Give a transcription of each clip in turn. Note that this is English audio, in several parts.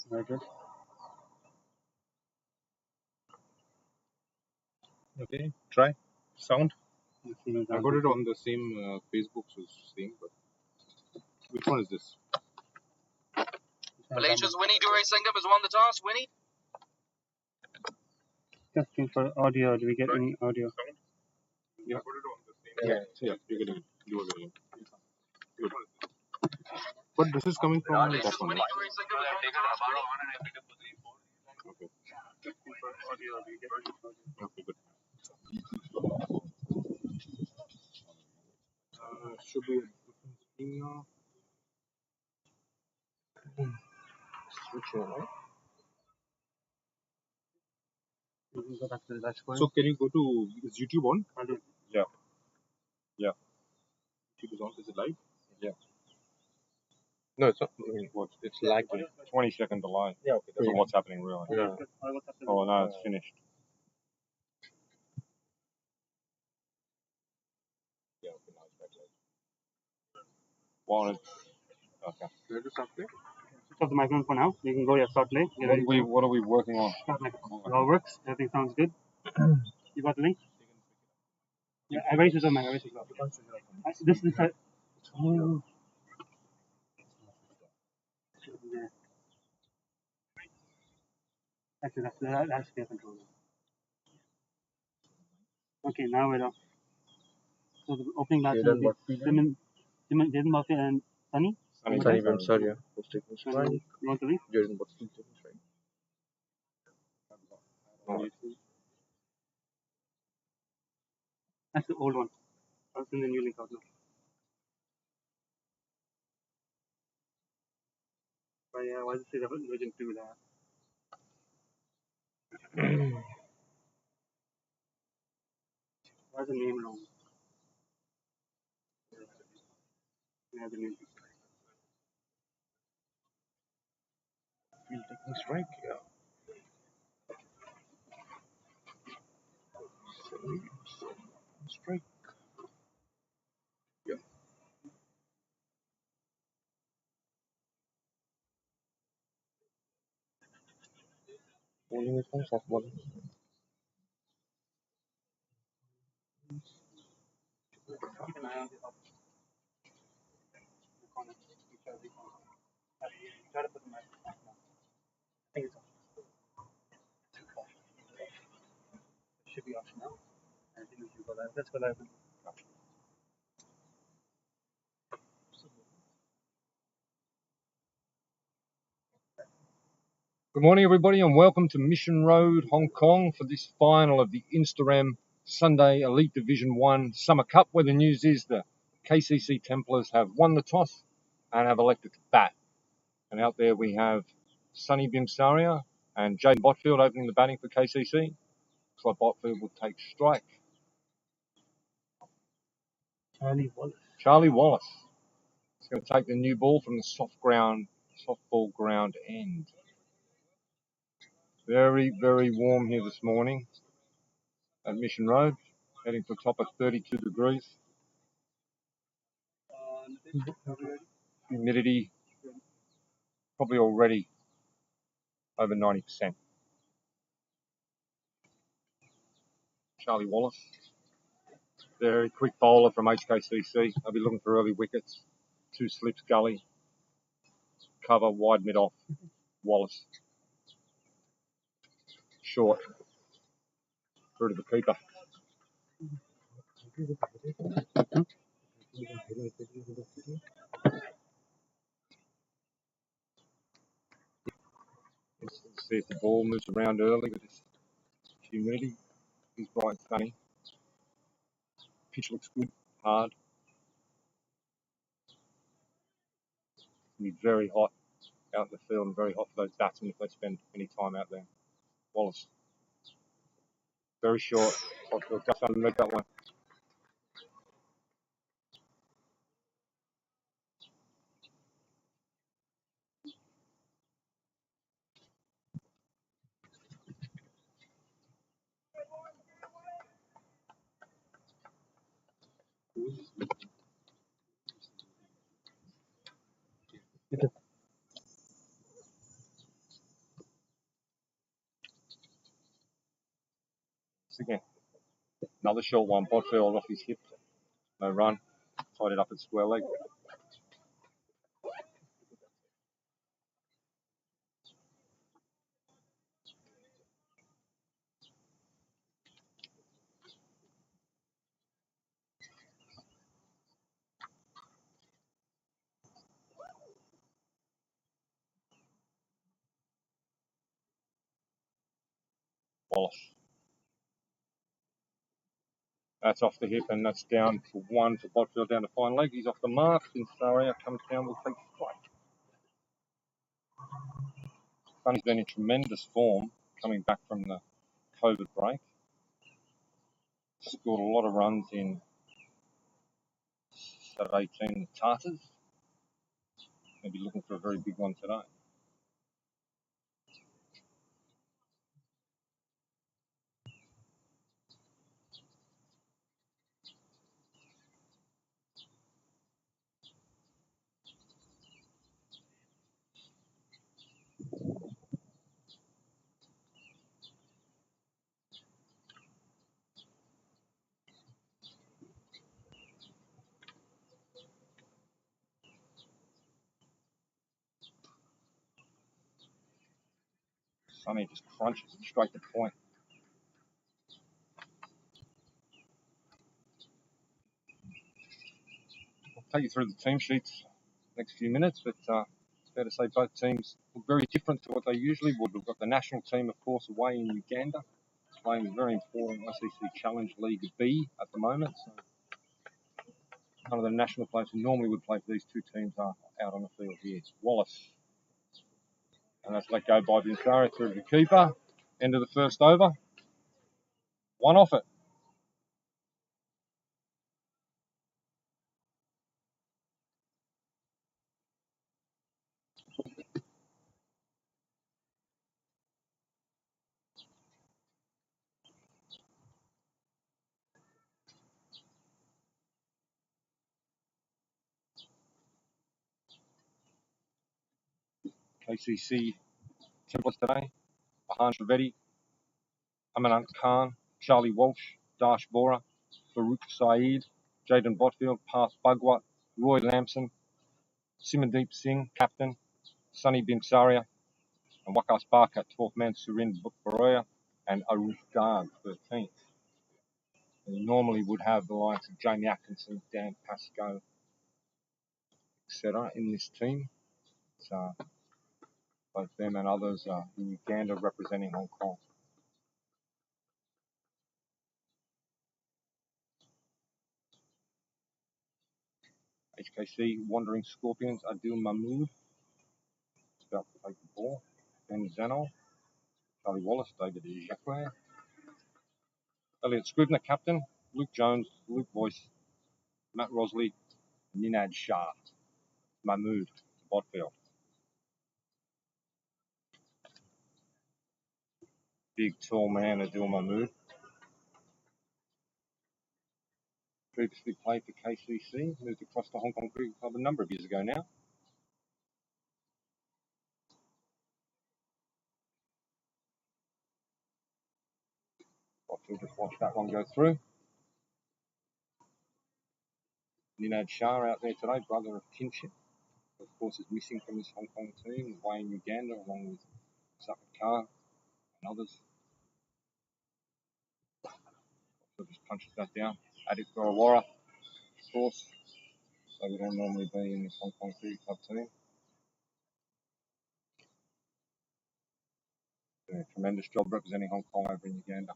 Very good. Okay, try sound. Okay, I got it on the same Facebook, so it's same. But which one is this? Malaysia's Winnie Duraisingam has won the toss. Winnie. Testing for audio. Do we get any audio? Yeah. I got it on the same. Yeah, you're getting it. You are getting it. Good. But this is coming from that Malaysia's one. Winnie Duraisingam has won the toss. Winnie. Okay. Testing for audio. Do we get any audio? Okay, good. Should be a different screen now. Switch on, right? We can go back to the dashboard. So can you go to, is YouTube on? I'll do. Yeah. Yeah. YouTube is on. Is it live? Yeah. No, it's not. I mean, it's lagging. 20-second delay. Yeah, okay. That's what's happening, really. Yeah. Oh, no, it's finished. Yeah, okay, now it's back later. Well, okay. Can I do something? Switch off the microphone for now. You can go start play. What are we working on? Start microphone. It all works. Everything sounds good. You got the link? Yeah, I already switched on my. This. Oh. Yeah. Actually, that has to be a controller. Okay, now we're off. So the opening batsman will be Jaden Buffett and Sunny. Sunny Bimsaria was taking strike. You want to leave? Jaden was taking strike. That's the old one. I'll send the new link out now. But yeah, why does it say version 2 there? Why's the name wrong? Yeah, the name. Field taking strike, yeah. Strike. Yeah. Bowling is from softball. Keep an eye on the corner. Try to put the mic on. I think it's off. It should be off now. I think we should go live. Let's go live. Good morning, everybody, and welcome to Mission Road, Hong Kong, for this final of the Instarem Sunday Elite Division 1 Summer Cup, where the news is the KCC Templars have won the toss and have elected to bat. And out there we have Sunny Bimsaria and Jaden Botfield opening the batting for KCC. Looks like Botfield will take strike. Charlie Wallace is going to take the new ball from the softball ground end. Very, very warm here this morning at Mission Road, heading to a top of 32 degrees. Humidity probably already over 90%. Charlie Wallace, very quick bowler from HKCC. They'll be looking for early wickets. 2 slips gully, cover wide mid off. Wallace, short, through to the keeper. Let's see if the ball moves around early with this humidity. It's bright and sunny. Pitch looks good, hard. It'll be very hot out in the field and very hot for those batsmen if they spend any time out there. Wallace, very short. Just underneath that one. Another short one. Botfield off his hip. No run. Tied it up at square leg. Wallace. That's off the hip, and that's down for one for Botfield down to fine leg. He's off the mark. Instarem comes down, will take strike. Sonny's been in tremendous form coming back from the COVID break. Scored a lot of runs in Saturday team, the Tartars. Maybe looking for a very big one today. Sonny just crunches it straight to point. I'll take you through the team sheets next few minutes, but it's fair to say both teams look very different to what they usually would. We've got the national team, of course, away in Uganda, playing a very important ICC Challenge League B at the moment. So none of the national players who normally would play for these two teams are out on the field here. Wallace. And that's let go by Instarem through to the keeper. End of the first over. One off it. KCC Templars today. Bahan Shavetti, Amanant Khan, Charlie Walsh, Dash Bora, Farouk Saeed, Jaden Botfield, Path Bhagwat, Roy Lamson, Simandeep Singh, captain, Sunny Bimsaria, and Wakas Barkat, 12th man, Surin Baroya, and Aruf Garg, 13th. And you normally would have the likes of Jamie Atkinson, Dan Pascoe, etc. in this team. So both them and others are in Uganda representing Hong Kong. HKC Wandering Scorpions, Adil Mahmood, about to take the ball. Ben Zano, Charlie Wallace, David Jacquet, Elliot Scribner, captain, Luke Jones, Luke Boyce, Matt Rosley, Ninad Shah, Mahmood, Botfield. Big, tall man, Adil Mahmood. Previously played for KCC, moved across to Hong Kong Cricket Club a number of years ago now. Botfield just watched that one go through. Ninad Shah out there today, brother of kinship. Of course, is missing from this Hong Kong team, away in Uganda, along with Sakat Khan and others. So just punches that down. Adik Gorawara, of course. So we don't normally be in this Hong Kong Cricket Club team. Doing a tremendous job representing Hong Kong over in Uganda.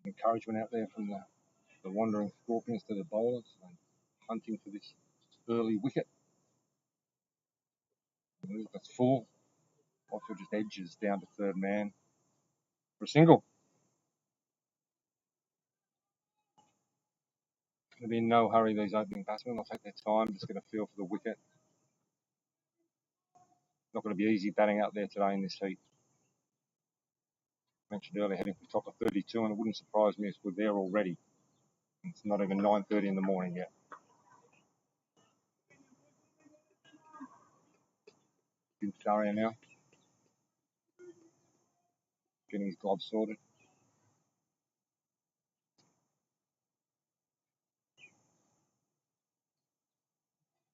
Encouragement out there from the Wandering Scorpions to the bowlers, and hunting for this early wicket. That's full. Botfield just edges down to third man for a single. Going to be in no hurry, these opening batsmen. They'll take their time, just get a feel for the wicket. Not going to be easy batting out there today in this heat. Mentioned earlier, heading for top of 32, and it wouldn't surprise me if we're there already. It's not even 9:30 in the morning yet. Instarem now. getting his gloves sorted.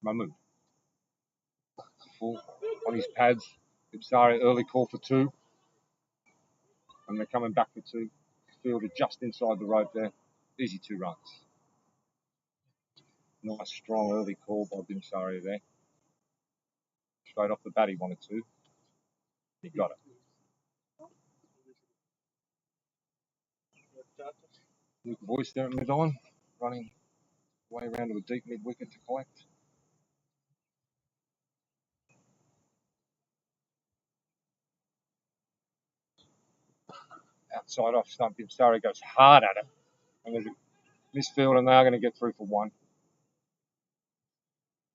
Mahmood. Full on his pads. Instarem early call for 2. And they're coming back for 2. Fielder just inside the rope there. Easy 2 runs. Nice strong early call by Instarem there. Straight off the bat he wanted to. He got it. Luke Voice there at mid-on, running way around to a deep mid-wicket to collect. Outside off stump, Instarem goes hard at it. And there's a misfield, and they are going to get through for 1.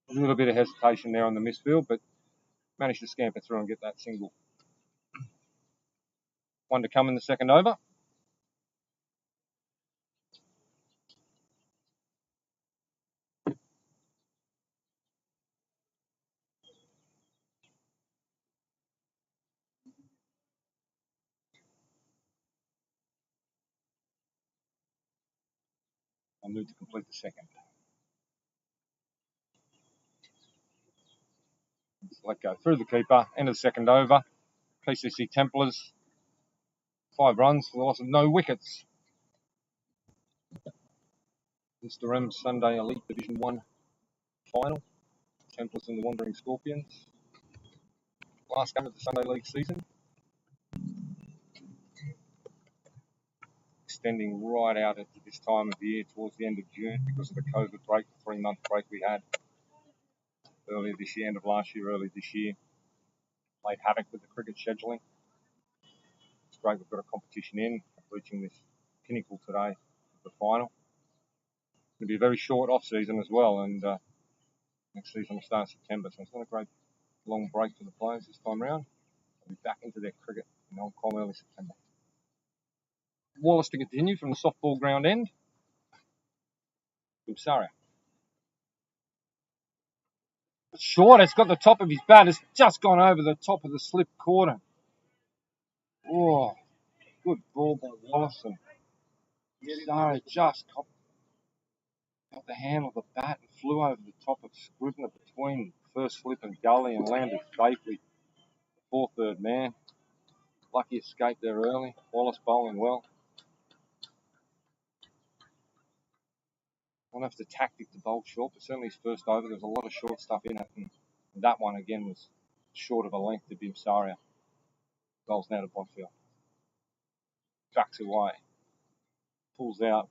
A little bit of hesitation there on the misfield, but managed to scamper through and get that single. 1 to come in the second over. I'll move to complete the second. Let's let go through the keeper. End of the second over. KCC Templars. 5 runs for the loss of no wickets. Instarem Sunday Elite Division 1 final. Templars and the Wandering Scorpions. Last game of the Sunday League season. Extending right out at this time of year towards the end of June because of the COVID break, the 3-month break we had earlier this year, end of last year, early this year. Played havoc with the cricket scheduling. It's great we've got a competition in, reaching this pinnacle today, the final. It's going to be a very short off-season as well, and next season will start in September, so it's not a great long break for the players this time round. They'll be back into their cricket in Hong Kong early September. Wallace to continue from the softball ground end. Instarem. Short, it's got the top of his bat. It's just gone over the top of the slip corner. Oh, good ball by Wallace. And Instarem just got the handle of the bat and flew over the top of Scribner between first slip and gully and landed safely. 4th, 3rd man. Lucky escape there early. Wallace bowling well. I don't know if it's a tactic to bowl short, but certainly his first over, there's a lot of short stuff in it. And that one, again, was short of a length to Instarem. Goals now to Botfield. Ducks away. Pulls out.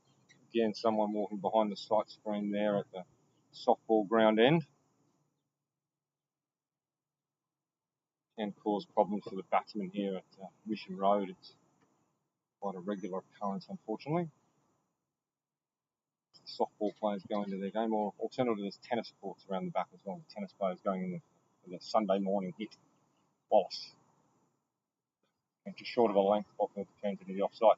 Again, someone walking behind the sight screen there at the softball ground end. Can cause problems for the batsmen here at Mission Road. It's quite a regular occurrence, unfortunately. Softball players go into their game, or alternatively there's tennis courts around the back as well. The tennis players going in for the Sunday morning hit. Wallace. And just short of a length, Botfield turns into the offside.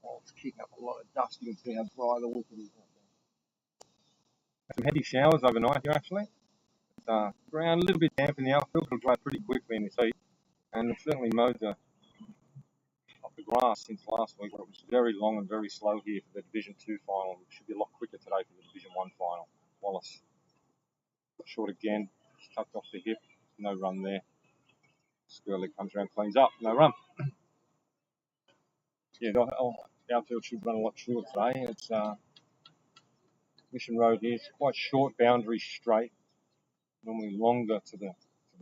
Oh, it's kicking up a lot of dust. You can see how dry the wicket is. Some heavy showers overnight here actually. Ground a little bit damp in the outfield, it'll dry pretty quickly in this heat. And it's certainly mowed the grass since last week, where it was very long and very slow here for the Division 2 final. It should be a lot quicker today for the Division 1 final. Wallace short again, just tucked off the hip, no run there. Squirrely comes around, cleans up, no run. Yeah, the outfield should run a lot shorter today. It's Mission Road here, it's quite short boundary straight, normally longer to the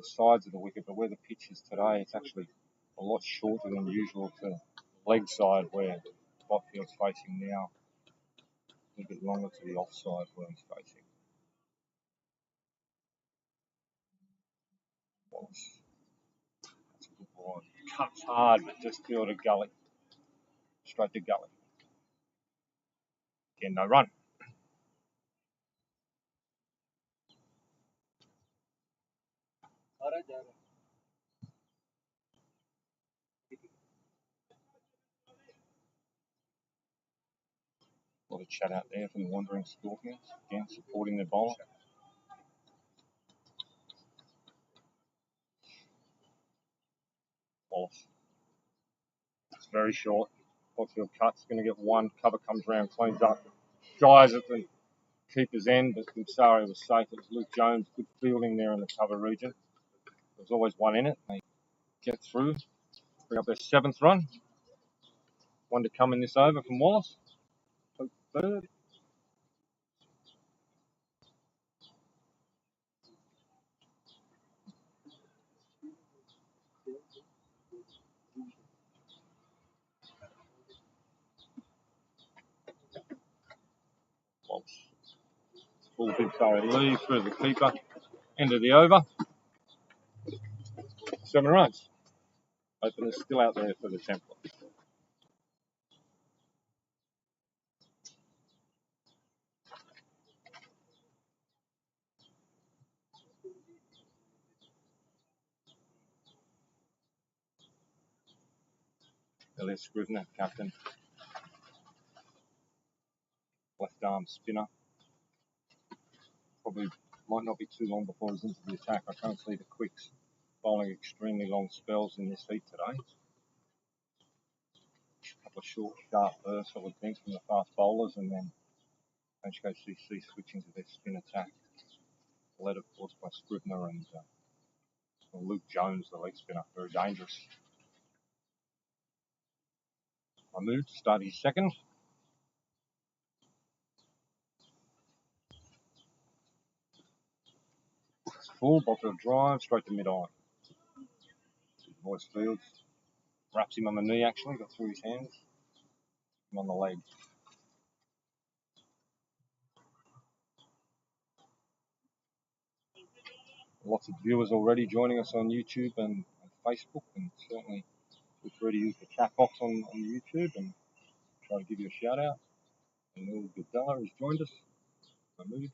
sides of the wicket, but where the pitch is today, it's actually a lot shorter than usual to the leg side where Botfield's facing now. A little bit longer to the offside where he's facing. Wallace. That's a good ball. Cuts hard, but just fielded gully. Straight to gully. Again, no run. A lot of chat out there from the Wandering Scorpions, again supporting their bowler. Wallace. It's very short. Botfield cuts, going to get one. Cover comes round, cleans up. Drives at the keeper's end, but Instarem was safe. It was Luke Jones, good fielding there in the cover region. There's always one in it. They get through, bring up their 7th run. One to come in this over from Wallace. Third. Wallace. Full big sorry leave through the keeper. End of the over. 7 runs. Opener's still out there for the Templars. Elliot Scrivener, captain. Left arm spinner. Probably might not be too long before he's into the attack. I can't see the quicks bowling extremely long spells in this heat today. A couple of short, sharp bursts, I would think, from the fast bowlers, and then HKCC switching to their spin attack. Led, of course, by Scrivener and Luke Jones, the leg spinner. Very dangerous. Mahmood to start his 2nd. Full, Botfield drive, straight to mid-on. Voice fields. Wraps him on the knee, actually, got through his hands. Him on the leg. Lots of viewers already joining us on YouTube and Facebook, and certainly feel free to use the chat box on YouTube and try to give you a shout out. And Neil Goodella has joined us. Mahmood.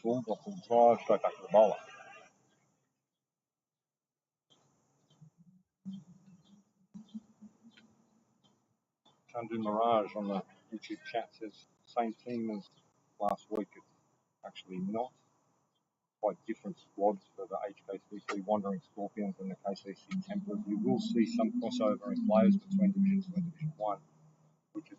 Full, Botfield drive, straight back to the bowler. Chandu Mirage on the YouTube chat says same team as last week. It's actually not. Quite different squads for the HKCC Wandering Scorpions and the KCC Templars. You will see some crossover in players between Division 2 and Division 1, which is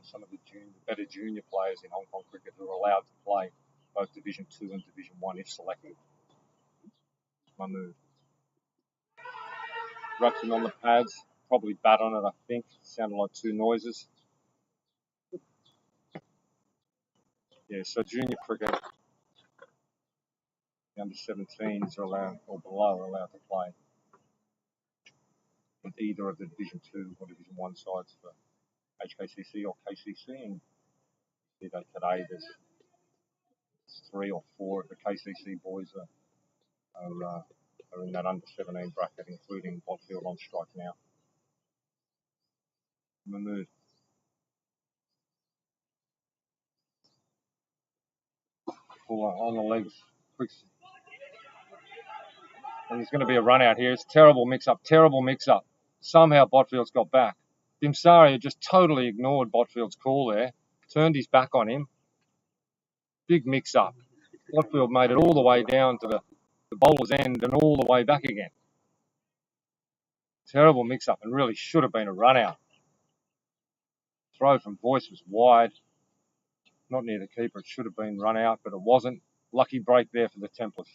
some of the better junior players in Hong Kong cricket who are allowed to play both Division 2 and Division 1 if selected. Mahmood. Wraps him on the pads, probably bat on it, I think. Sounded like 2 noises. Yeah, so junior cricket, the under 17s are allowed, or below, are allowed to play with either of the Division 2 or Division 1 sides for HKCC or KCC. And see that today there's 3 or 4 of the KCC boys are in that under 17 bracket, including Botfield on strike now. Mahmood. Full on the legs. And there's going to be a run out here. It's terrible mix-up. Somehow Botfield's got back. Dimsari just totally ignored Botfield's call there. Turned his back on him. Big mix-up. Botfield made it all the way down to the bowler's end and all the way back again. Terrible mix-up and really should have been a run-out. Throw from Voice was wide. Not near the keeper. It should have been run out, but it wasn't. Lucky break there for the Templars.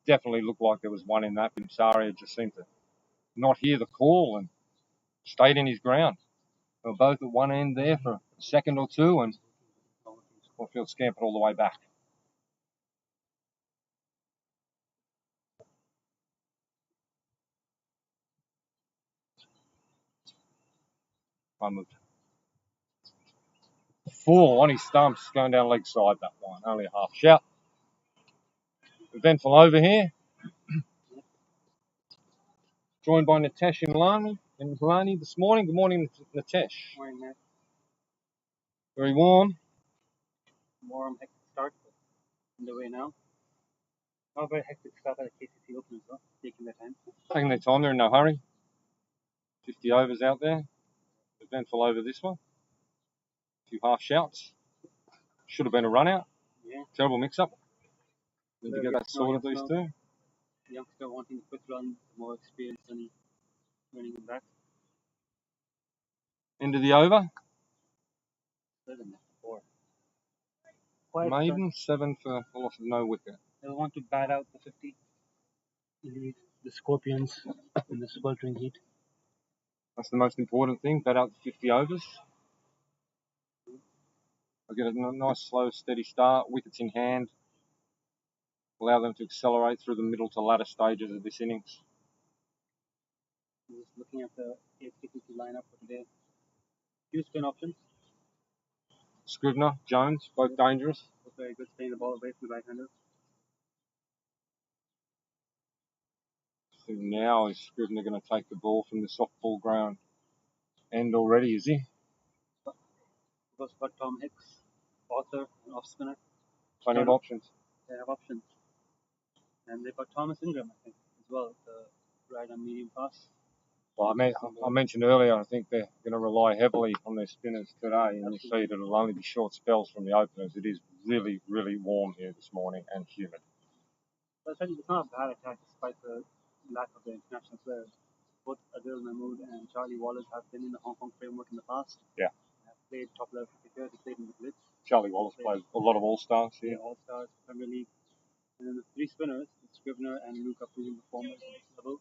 Definitely looked like there was one in that, but Dimsari just seemed to not hear the call and stayed in his ground. They were both at one end there for a second or two, and Botfield scampered all the way back. Full on his stumps, going down leg side, that one. Only a half shout. Eventful over here. Joined by Natesh and Lani this morning. Good morning, Natesh. Morning, Matt. Very warm. Warm, hectic start, but underway now. Not a very hectic start at the KCC Open as well, taking their time. Taking their time, they're in no hurry. 50 overs out there. Eventful over this one. A few half shouts. Should have been a run out. Yeah. Terrible mix up. Need to Well, get that sorted, these two. Youngster wanting a quick run, more experience than running him back. End of the over. 7-4. Maiden, 7 for the loss of no wicket. They want to bat out the 50. Leave the Scorpions in the sweltering heat. That's the most important thing. Bat out the 50 overs. I'll get a nice, slow, steady start. Wickets in hand. Allow them to accelerate through the middle to latter stages of this innings. I'm just looking at the HKCC lineup for today. Few spin options. Scrivener, Jones, both dangerous. Both very good, staying the ball away from the right-hander. So now is Scrivener going to take the ball from the softball ground end already, is he? We've got Tom Hicks, Arthur, and off spinner. Plenty of options. They have options. And they've got Thomas Ingram, I think, as well, the right on medium pass. Well, I mentioned earlier, I think they're going to rely heavily on their spinners today, and you see that it'll only be short spells from the openers. It is really, really warm here this morning and humid. But I think it's not a bad attack despite the lack of the international players. Both Adil Mahmood and Charlie Wallace have been in the Hong Kong framework in the past. Yeah. They have played top level cricket, they played in the Blitz. Charlie Wallace played a lot of All-Stars here. Yeah, All-Stars, Premier League. And then the three spinners, Scrivener and Luke, are proven performers at this level.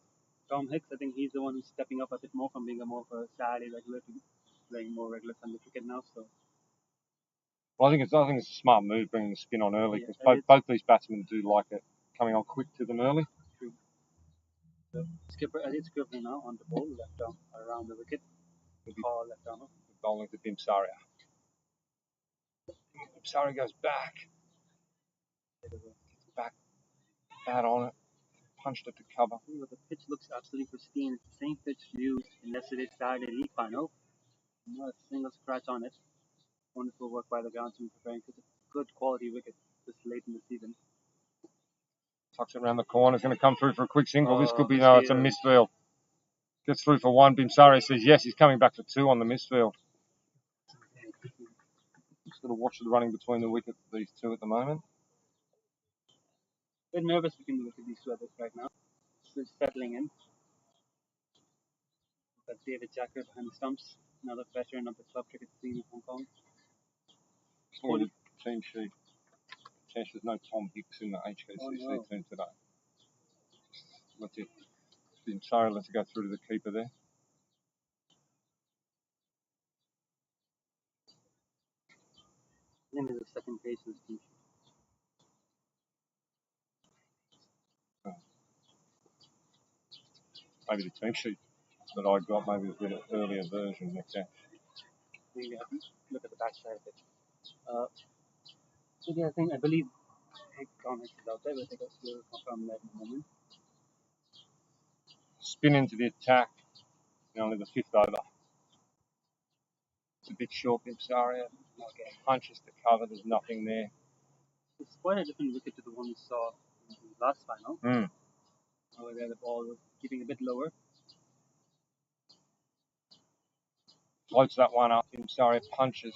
Tom Hicks, I think he's the one who's stepping up a bit more from being a more of a Saturday regular to playing more regular Sunday cricket now. So Well, I think it's a smart move bringing the spin on early, because both these batsmen do like it coming on quick to them early. True. So it's Scrivener now on the ball, left arm around the wicket. Call left arm. Bowling to Bimsaria. Bimsaria goes back. Back, bat on it, punched it to cover. The pitch looks absolutely pristine. It's the same pitch used in yesterday's Saturday League final. Not a single scratch on it. Wonderful work by the groundsman preparing such a good quality wicket this late in the season. Tucks it around the corner. It's going to come through for a quick single. This could be, no, it's a misfield. Gets through for one. Bimsaria says yes, he's coming back for two on the misfield. Just got to watch the running between the wickets, these two at the moment. A bit nervous looking to look at these two others right now. Just settling in. Got David Jacker behind the stumps, another veteran of the club cricket scene in Hong Kong. Sorted team sheet. Cash, there's no Tom Hicks in the HKCC team today. Let's it. Bimsaria lets it go through to the keeper there. Then there's a second page in this team sheet. Maybe the team sheet that I got, maybe a bit earlier version next year. Maybe have to look at the back side of it. So the other thing, I believe Tom Hicks is out there, but I think we'll confirm that in a moment. Spin into the attack, only the fifth over. It's a bit short, Bimsaria. Punches to cover, there's nothing there. It's quite a different wicket to the one we saw in the last final. Where the ball was keeping a bit lower. Floats that one up. Bimsaria punches.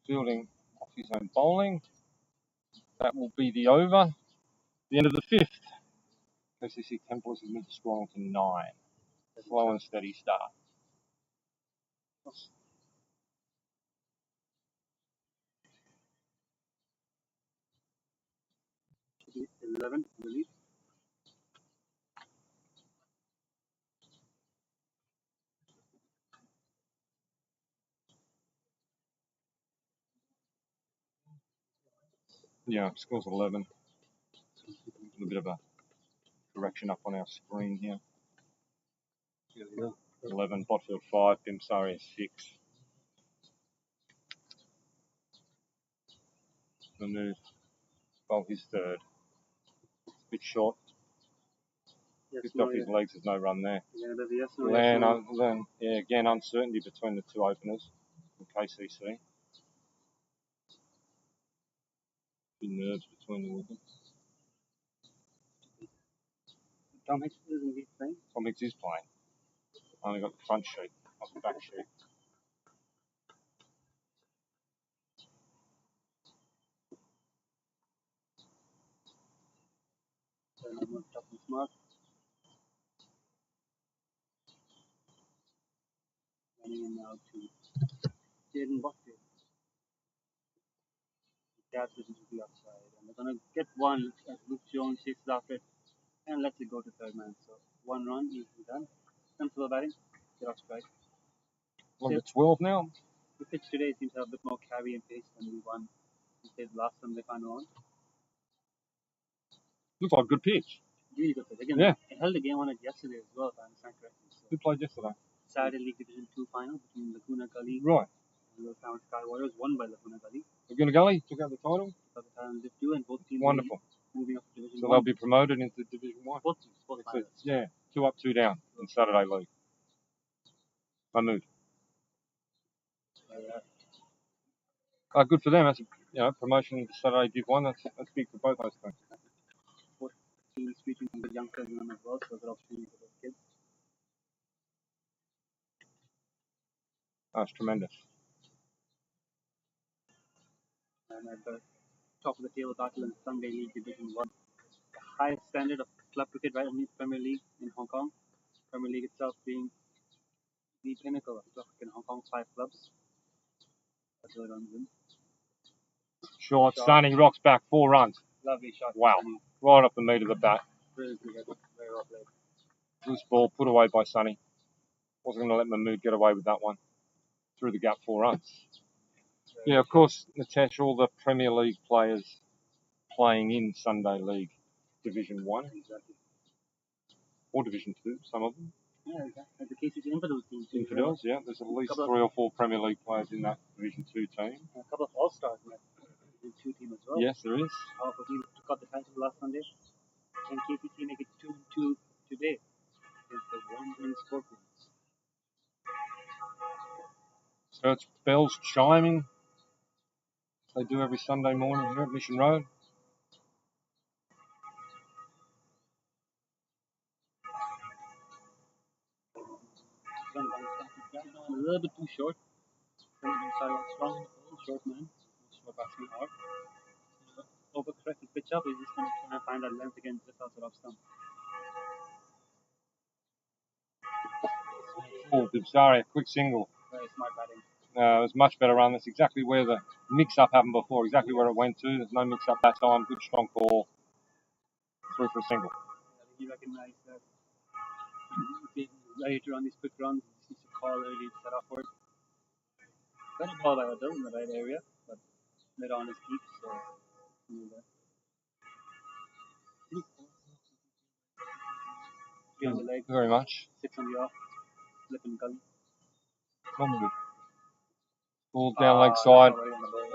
Fielding off his own bowling. That will be the over. The end of the fifth. KCC Templars has moved the score on to 9. Slow and steady start. 11, I believe. Yeah, score's 11. A little bit of a correction up on our screen here. Here we go. 11, Botfield 5, Bimsaria 6. The move. Bowl his third. It's a bit short. Picked off his legs, there's no run there. Again, uncertainty between the two openers in KCC. Nerves between the wickets. Tom Hicks isn't he playing? Tom Hicks is playing. Only got the front sheet, not the back sheet. So I'm going to top and smart. Running in now to Jaden Bucket. That's it to the upside. And they're going to get one as Luke Jones chases after it and lets it go to third man. So 1 run, easily done. Sensible batting. Get off strike. On to 12 now. The pitch today seems to have a bit more carry and pace than the one we played last Sunday final on. Looks like a good pitch. Really good pitch. Again, Yeah. it held the game on it yesterday as well, if I understand correctly. So Who played yesterday? Saturday League Division 2 final between Laguna Gully Right. and Little Town Sky Warriors, won by Laguna Gully. Laguna Gully took out the title. Got the title in Div 2 and both teams Wonderful. moving up to Division So 1. they'll be promoted into Division 1. Both teams, both It's finals. yeah, 2 up, 2 down in Saturday League. Mahmood. Good for them. That's a promotion to Saturday Div 1. That's big for both those teams. Both teams featuring some good youngsters in them as well, so good opportunity for those kids. That's tremendous. And at the top of the table battle in Sunday League Division 1. The highest standard of club cricket right underneath Premier League in Hong Kong. Premier League itself being the pinnacle of club cricket in Hong Kong, 5 clubs. That's what runs in. Short, Sunny rocks back, 4 runs. Lovely shot. Wow. Sunny. Right off the meat of the bat. Very good. Very well played. Loose ball put away by Sunny. Wasn't going to let Mahmood get away with that one. Through the gap, 4 runs. Yeah, of course, Natesh, all the Premier League players playing in Sunday League Division 1 Exactly. or Division 2, some of them. Yeah, exactly. And the KCC Infidels team too. Infidels, yeah. There's at least 3 or 4 Premier League players in that Division 2 team. And a couple of All-Stars in that Division 2 team as well. Yes, there is. Powerful team took out the title last Sunday. And KCC make it 2-2 today against the Wandering Scorpions. So it's bells chiming. They do every Sunday morning here at Mission Road. A little bit too short. Sorry, strong in the pole, short man. Short batsman out. Overcorrected pitch up. He's just going to try and find that length again just outside off stump. Oh, Bibsari, a quick single. Very smart batting. It was much better run. That's exactly where the mix-up happened before, exactly where it went to. There's no mix-up that time. Good, strong call. Through for a single. He recognized that he's ready to run these quick runs. He needs to call early to set up for it. Better ball by Adil in the right area, but mid on his keep, so Three on the leg, Very much. 6 on the off, slip and gully. Ball down leg side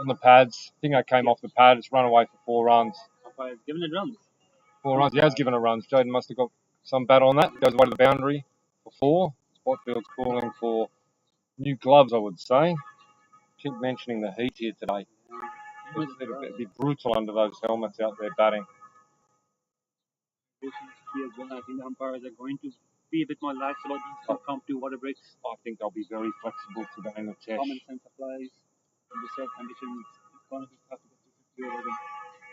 on the pads. I think that came off the pad. It's run away for 4 runs. Umpire's given it runs. 4 runs. He has given a run. Jaden must have got some bat on that. Goes away to the boundary for 4. Spotfield's calling for new gloves, I would say. Keep mentioning the heat here today. It'd be brutal under those helmets out there batting. Key as well. I think the umpires are going to be a bit more lax about these impromptu water breaks. I think they'll be very flexible today in the test. Common sense applies. In the said conditions, it's going to be tough to get to 50 over them.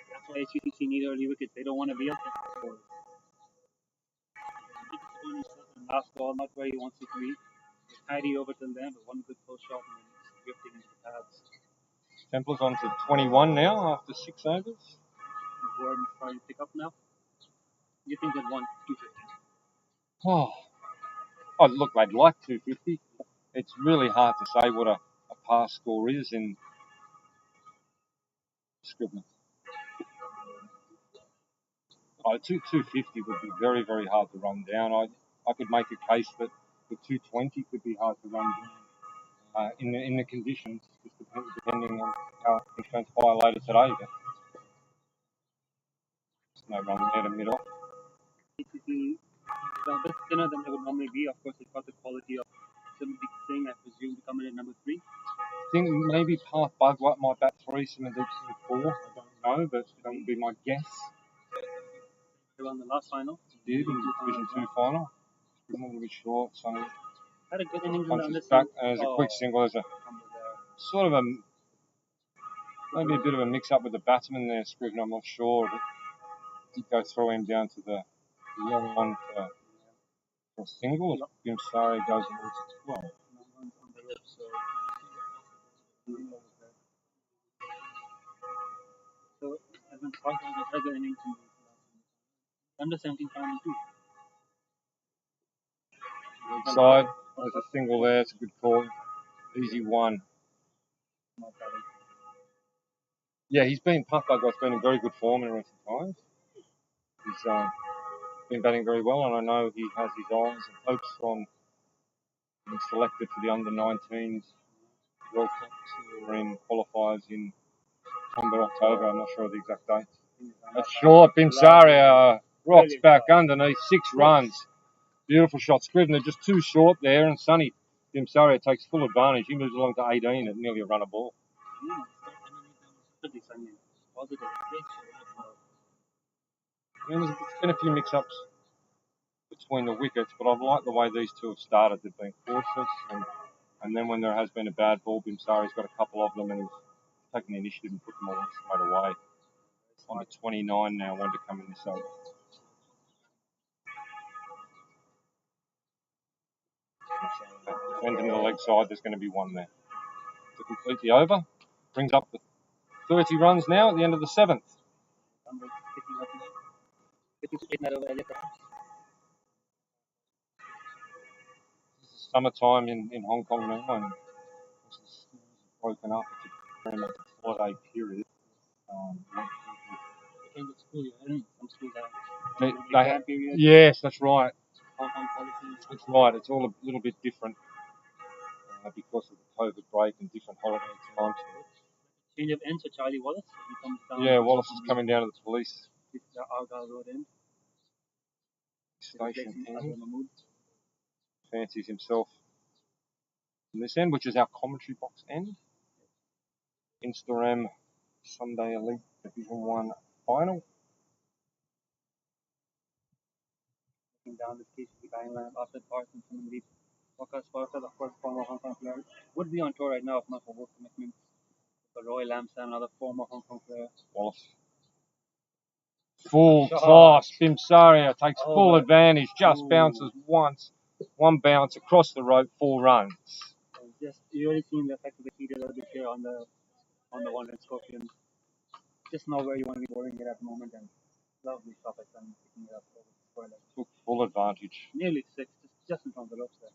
That's why HKCC need early wickets. They don't want to be up there for scores. Last ball, not where he wants it to be. Tidy over till then, but one good pull shot and then it's drifting into the pads. Templars on to 21 now after 6 overs. The Warden's starting to pick up now. You think they'd want 250? Oh, look, they'd like 250. It's really hard to say what a pass score is in Scribner. 250 would be very, very hard to run down. I could make a case that the 220 could be hard to run down in the conditions, just depending on how things transpire later today. But there's no run there to mid off. KCC is a bit thinner than they would normally be. Of course, they've got the quality of Simrandeep Singh, I presume, to come in at number 3. I think maybe Path Bugwat might bat 3, Simrandeep Singh 4. I don't know, but that would be my guess. They won the last final. Did in the Division 2 final. I'm a little bit short, so Had a good innings in the Punches underside. back and there's a quick single. There's a sort of a maybe a bit of a mix up with the batsman there, Scrivener. I'm not sure, but did go throw him down to the long one for a single. Bimsari goes on to 12. So, I've been talking about other innings in the under 17 final too. Side, there's a single there. It's a good call. Easy one. Yeah, he's been Puffbug's been in very good form in recent times. He's been batting very well, and I know he has his eyes and hopes on being selected for the under-19s World Cup Tour in qualifiers in September, October. I'm not sure of the exact date. That's short. Bimsaria rocks back underneath, 6 runs. Beautiful shot. Scrivener just too short there, and Sonny Bimsaria takes full advantage. He moves along to 18 at nearly a run a ball. I mean, there's been a few mix-ups between the wickets, but I've liked the way these two have started. They've been cautious, and then when there has been a bad ball, Bimsari's got a couple of them and he's taken the initiative and put them all straight away. On to 29 now, one to come in this over. Defending to the leg side, there's going to be one there. To complete the over, brings up the 30 runs now at the end of the 7th. Summertime in Hong Kong now, and it's broken up. It's very much a holiday period. Yes, that's right. That's right. It's all a little bit different because of the COVID break and different holiday times. Change of ends for Charlie Wallace. He comes down. Yeah, Wallace is coming down to the police The Argyle Road end. station. Fancies himself in this end, which is our commentary box end. Instarem Sunday Elite Division 1 final. Looking down the KCC batting line after Parsons and the Walker Sparker, the first former Hong Kong player, would be on tour right now if not for work commitments. For Roy Lamson, another former Hong Kong player. Wallace. Full toss. Bimsaria takes full advantage. Just bounces once. One bounce across the rope, 4 runs. Just you already seen the effect of the heat a little bit here on the one in Scorpions. Just know where you want to be bowling it at the moment, and lovely shot at them picking it up over the square leg. Took full advantage. Nearly 6, just in front of the ropes there.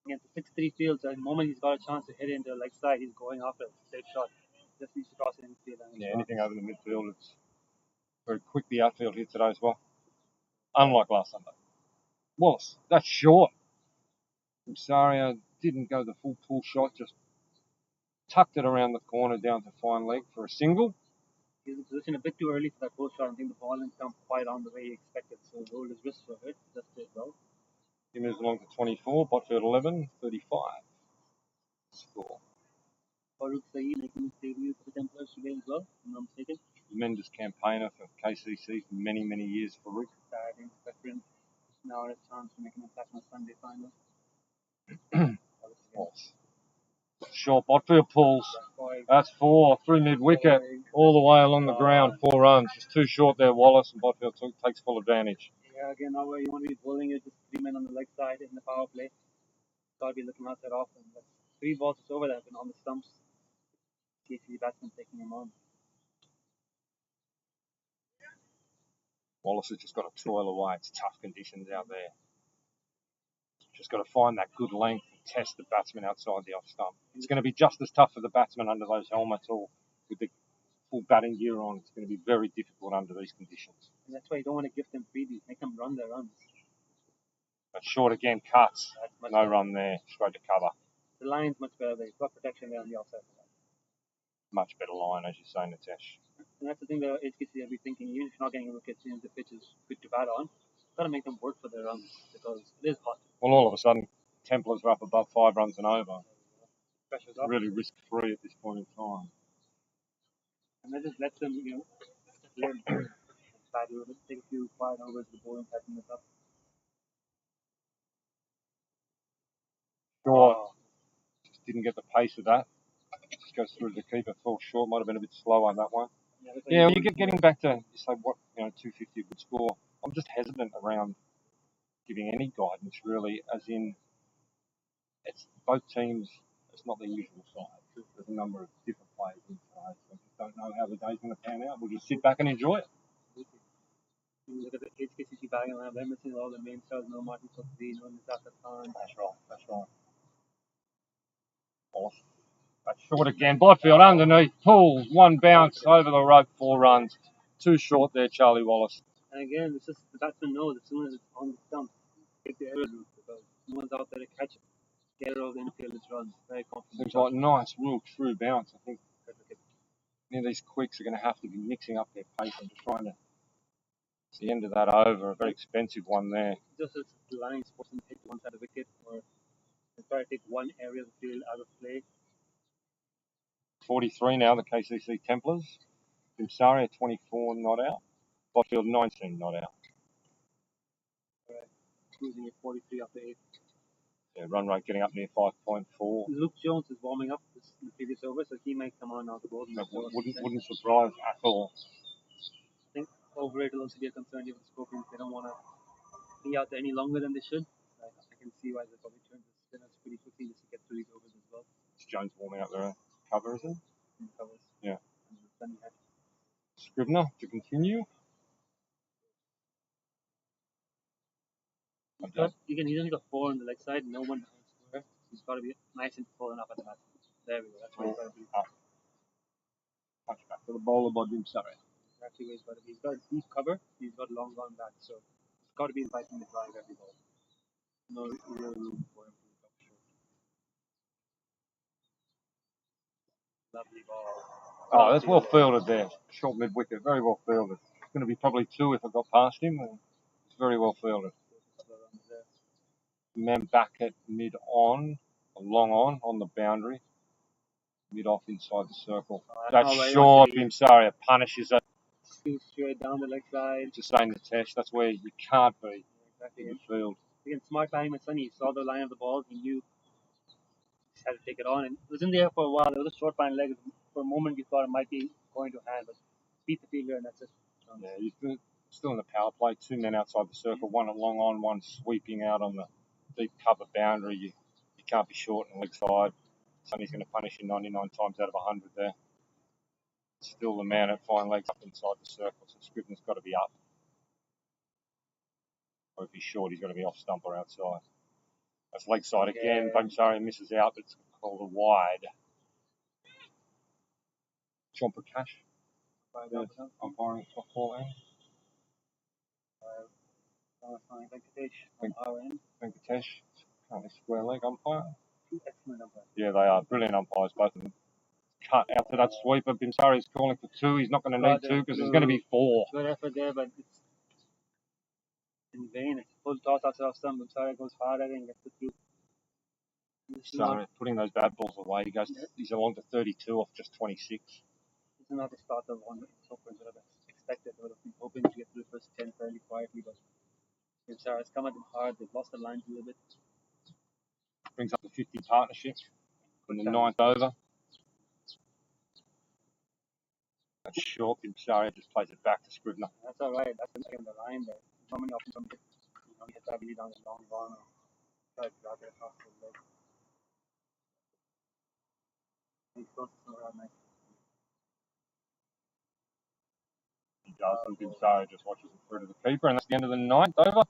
Against the 6-3 field, so the moment he's got a chance to hit it into the leg side, he's going after a straight shot. Just needs to cross it in the field. Yeah, anything over the midfield, it's very quick the outfield here today as well. Unlike last Sunday. Wallace, that's short. Bimsaria didn't go the full pull shot, just tucked it around the corner down to fine leg for a single. He was positioned a bit too early for that pull shot. I think the ball didn't come quite on the way he expected, so he rolled his wrist for it. Just did well. He moves along to 24, Botfield 11, 35. Score. Farooq Saeed making his debut for the Templars today as well, if I'm not mistaken. Tremendous campaigner for KCC for many, many years for Rick. Starting veteran. Now has a chance to make an impact on Sunday final. Short Botfield pulls. That's 4 through mid wicket, all the way along the ground, 4 runs. Just too short there, Wallace, and Botfield takes full advantage. Yeah, again, now where you want to be bowling it, just 3 men on the leg side in the power play. Got to be looking outside often. But 3 balls is over that and on the stumps. KCC batsman taking him on. Wallace has just got to toil away. It's tough conditions out there. Just got to find that good length and test the batsman outside the off stump. It's going to be just as tough for the batsman under those helmets or with the full batting gear on. It's going to be very difficult under these conditions. And that's why you don't want to give them freebies. Make them run their runs. But short again, cuts. No run there. Straight to cover. The line's much better. They've got protection there on the offside. Much better line, as you say, Nitesh. And that's the thing that HKCC will be thinking. Even if you're not getting a wicket, since the pitch is good to bat on, got to make them work for their runs because it is hot. Well, all of a sudden, Templars are up above 5 runs and over. Pressure's up. Really risk-free at this point in time. And that just lets them, learn. Take a few quiet overs, the bowling pattern is up. short. Just didn't get the pace of that. Just goes through the keeper, fell short. Might have been a bit slow on that one. Yeah, when you're getting back to, you say, what, 250 a good score, I'm just hesitant around giving any guidance, really, as in, it's both teams, it's not their usual side. There's a number of different players inside, so I just don't know how the day's going to pan out. We'll just sit back and enjoy it. Look at the HKCC batting line. They're missing all the main stars. No Martin Sokri, no Nisaka Khan. That's right. Off. That's short again. Botfield underneath, pulls, one bounce over the rope, 4 runs. Too short there, Charlie Wallace. And again, it's just the batsman knows as soon as it's on the stump, take the error route because no one's out there to catch it. Get it over the infield, it's runs. Very confident. Seems like nice, real true bounce. I think these quicks are going to have to be mixing up their pace and just trying to. It's the end of that over, a very expensive one there. Just as the line supposed to hit one side of the wicket or try to take one area of the field out of play. 43 now, the KCC Templars. Instarem 24 not out. Botfield 19 not out. Cruising at 43 after 8. Yeah, run rate getting up near 5.4. Luke Jones is warming up in the previous over, so he might come on now to bowl. Wouldn't surprise at all. I think over it will also be a concern given the Scorpions. They don't want to be out there any longer than they should. I can see why they probably turn the spinners pretty quickly just to get through these overs as well. It's Jones warming up there. Cover, is it? Covers. Yeah. Scrivener to continue. He's only got 4 on the leg side, no one behind square. He's got to be nice and falling up at the back. There we go. That's where he's got to be. Touch back to the bowler by Instarem. That's where he's got to be. He's got deep cover. He's got long gone back, so he's got to be inviting the drive every ball. No real room for him to come short. Lovely ball. Oh, that's well fielded there. Short mid wicket, very well fielded. It's going to be probably 2 if I got past him. It's very well fielded. Man back at mid on, long on the boundary. Mid off inside the circle. That's short. Bimsaria punishes it. Straight down the leg side. Just saying the test. That's where you can't be in the field. Again, smart time and Sunny. He saw the line of the ball. He knew he had to take it on. And it was in there for a while. There was a short fine leg. For a moment, you thought it might be going to hand, but beat the fielder, and that's it. Yeah, you're still in the power play. 2 men outside the circle. One at long on, one sweeping out on the deep cover boundary. You can't be short on the leg side. Sonny's going to punish you 99 times out of 100 there. Still the man at fine legs up inside the circle, so Scrivener's got to be up. Or if he's short, he's got to be off stump or outside. That's leg side again. Bimsaria misses out, but it's called a wide. Sean Prakash. Umpiring off ball end. Venkatesh. Currently square leg umpire. Excellent umpire. Yeah, they are. Brilliant umpires, both of them. Cut out to that sweeper. Bimsaria is calling for 2. He's not going to need 2 because there's going to be 4. Good effort there, but it's in vain. It's full toss outside of stump. Bimsaria goes hard at it and gets it through. So putting those bad balls away, he's along to 32 off just 26. This is not the start of one so far would have expected. They would have been hoping to get through the first 10 fairly quietly, but Bimsaria's come at them hard. They've lost the lines a little bit. Brings up the 50 partnership in the 9th over. That's short. Bimsaria just plays it back to Scrivener. That's all right. That's the line there. So many options. He hits that really down the long ball and tries to drop it across the leg. He's close to around nice. He does, and Bimsaria just watches it through to the keeper, and that's the end of the 9th over.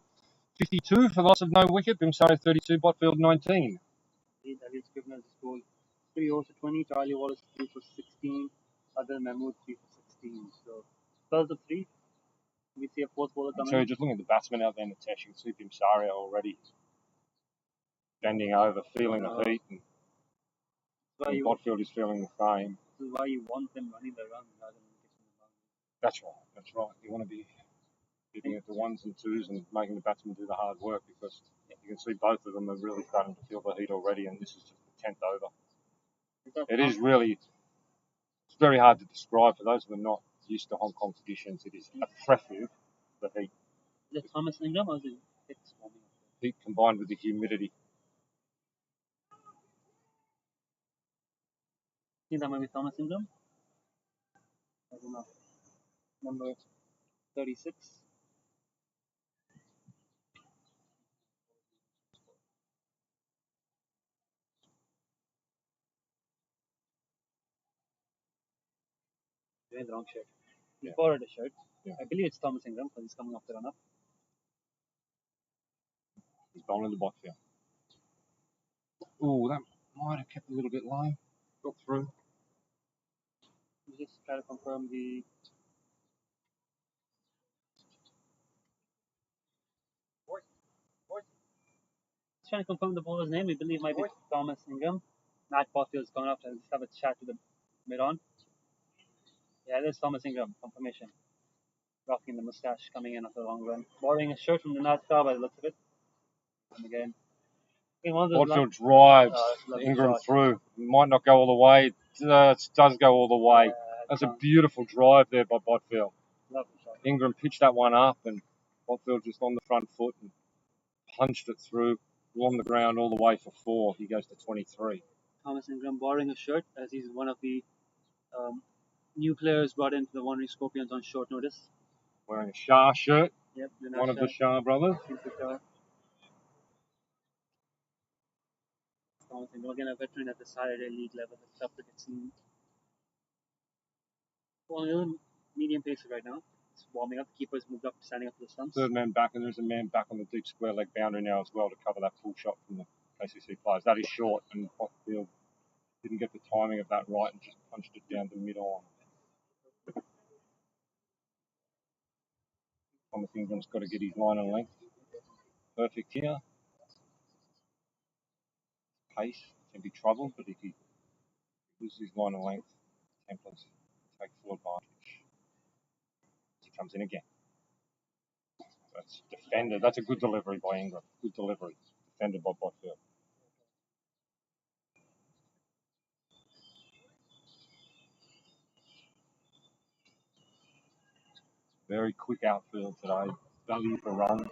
52 for loss of no wicket. Bimsaria 32, Botfield 19. Elliot Scrivener scored 3 overs for 20. Charlie Wallace 3 for 16. Other Mahmood 3 for 16. So 12 to 3. We see a 4th bowler coming. So just looking at the batsman out there in the test, you can see Bimsaria already bending over, feeling the heat, and Botfield is feeling the same. This is why you want them running the run rather than kicking the run. That's right. You want to be giving it the 1s and 2s and making the batsmen do the hard work, because you can see both of them are really starting to feel the heat already, and this is just the 10th over. It is really, it's very hard to describe for those who are not used to Hong Kong conditions. It is oppressive, the heat. Is it Thomas Ingram or is it Hicks warming up? Heat combined with the humidity. think that might be Thomas Ingram. I don't know. Number 36. Wearing the wrong shirt. He borrowed a shirt. Yeah. I believe it's Thomas Ingram because he's coming off the run up. He's down in the box here. Ooh, that might have kept a little bit low. Got through. Just try to confirm the. Just trying to confirm the bowler's name. We believe might be Thomas Ingram. Matt Botfield's gone up to just have a chat to the mid on. Yeah, there's Thomas Ingram. Confirmation. Rocking the mustache coming in after a long run. Borrowing a shirt from the NASCAR by the looks of it. And again. Botfield drives Ingram shot. through. Might not go all the way. It does go all the way. That's a beautiful drive there by Botfield. Lovely shot. Ingram pitched that one up and Botfield just on the front foot and punched it through along the ground all the way for 4. He goes to 23. Thomas Ingram borrowing a shirt as he's one of the new players brought into the Wandering Scorpions on short notice. Wearing a Shah shirt. Yep, One of the Shah brothers. Thomas Ingram, again a veteran at the Saturday League level. It's tough to get seen. Well, medium pace right now. It's warming up. The keeper's moved up, standing up to the stumps. Third man back, and there's a man back on the deep square leg boundary now as well to cover that full shot from the KCC players. That is short, and Botfield didn't get the timing of that right and just punched it down to mid-on. Thomas Ingram's got to get his line and length perfect here. Pace can be trouble, but if he loses his line and length, Templars take full advantage. He comes in again. That's defended. That's a good delivery by Ingram. Good delivery. Defended by Botfield. Very quick outfield today. Value for run.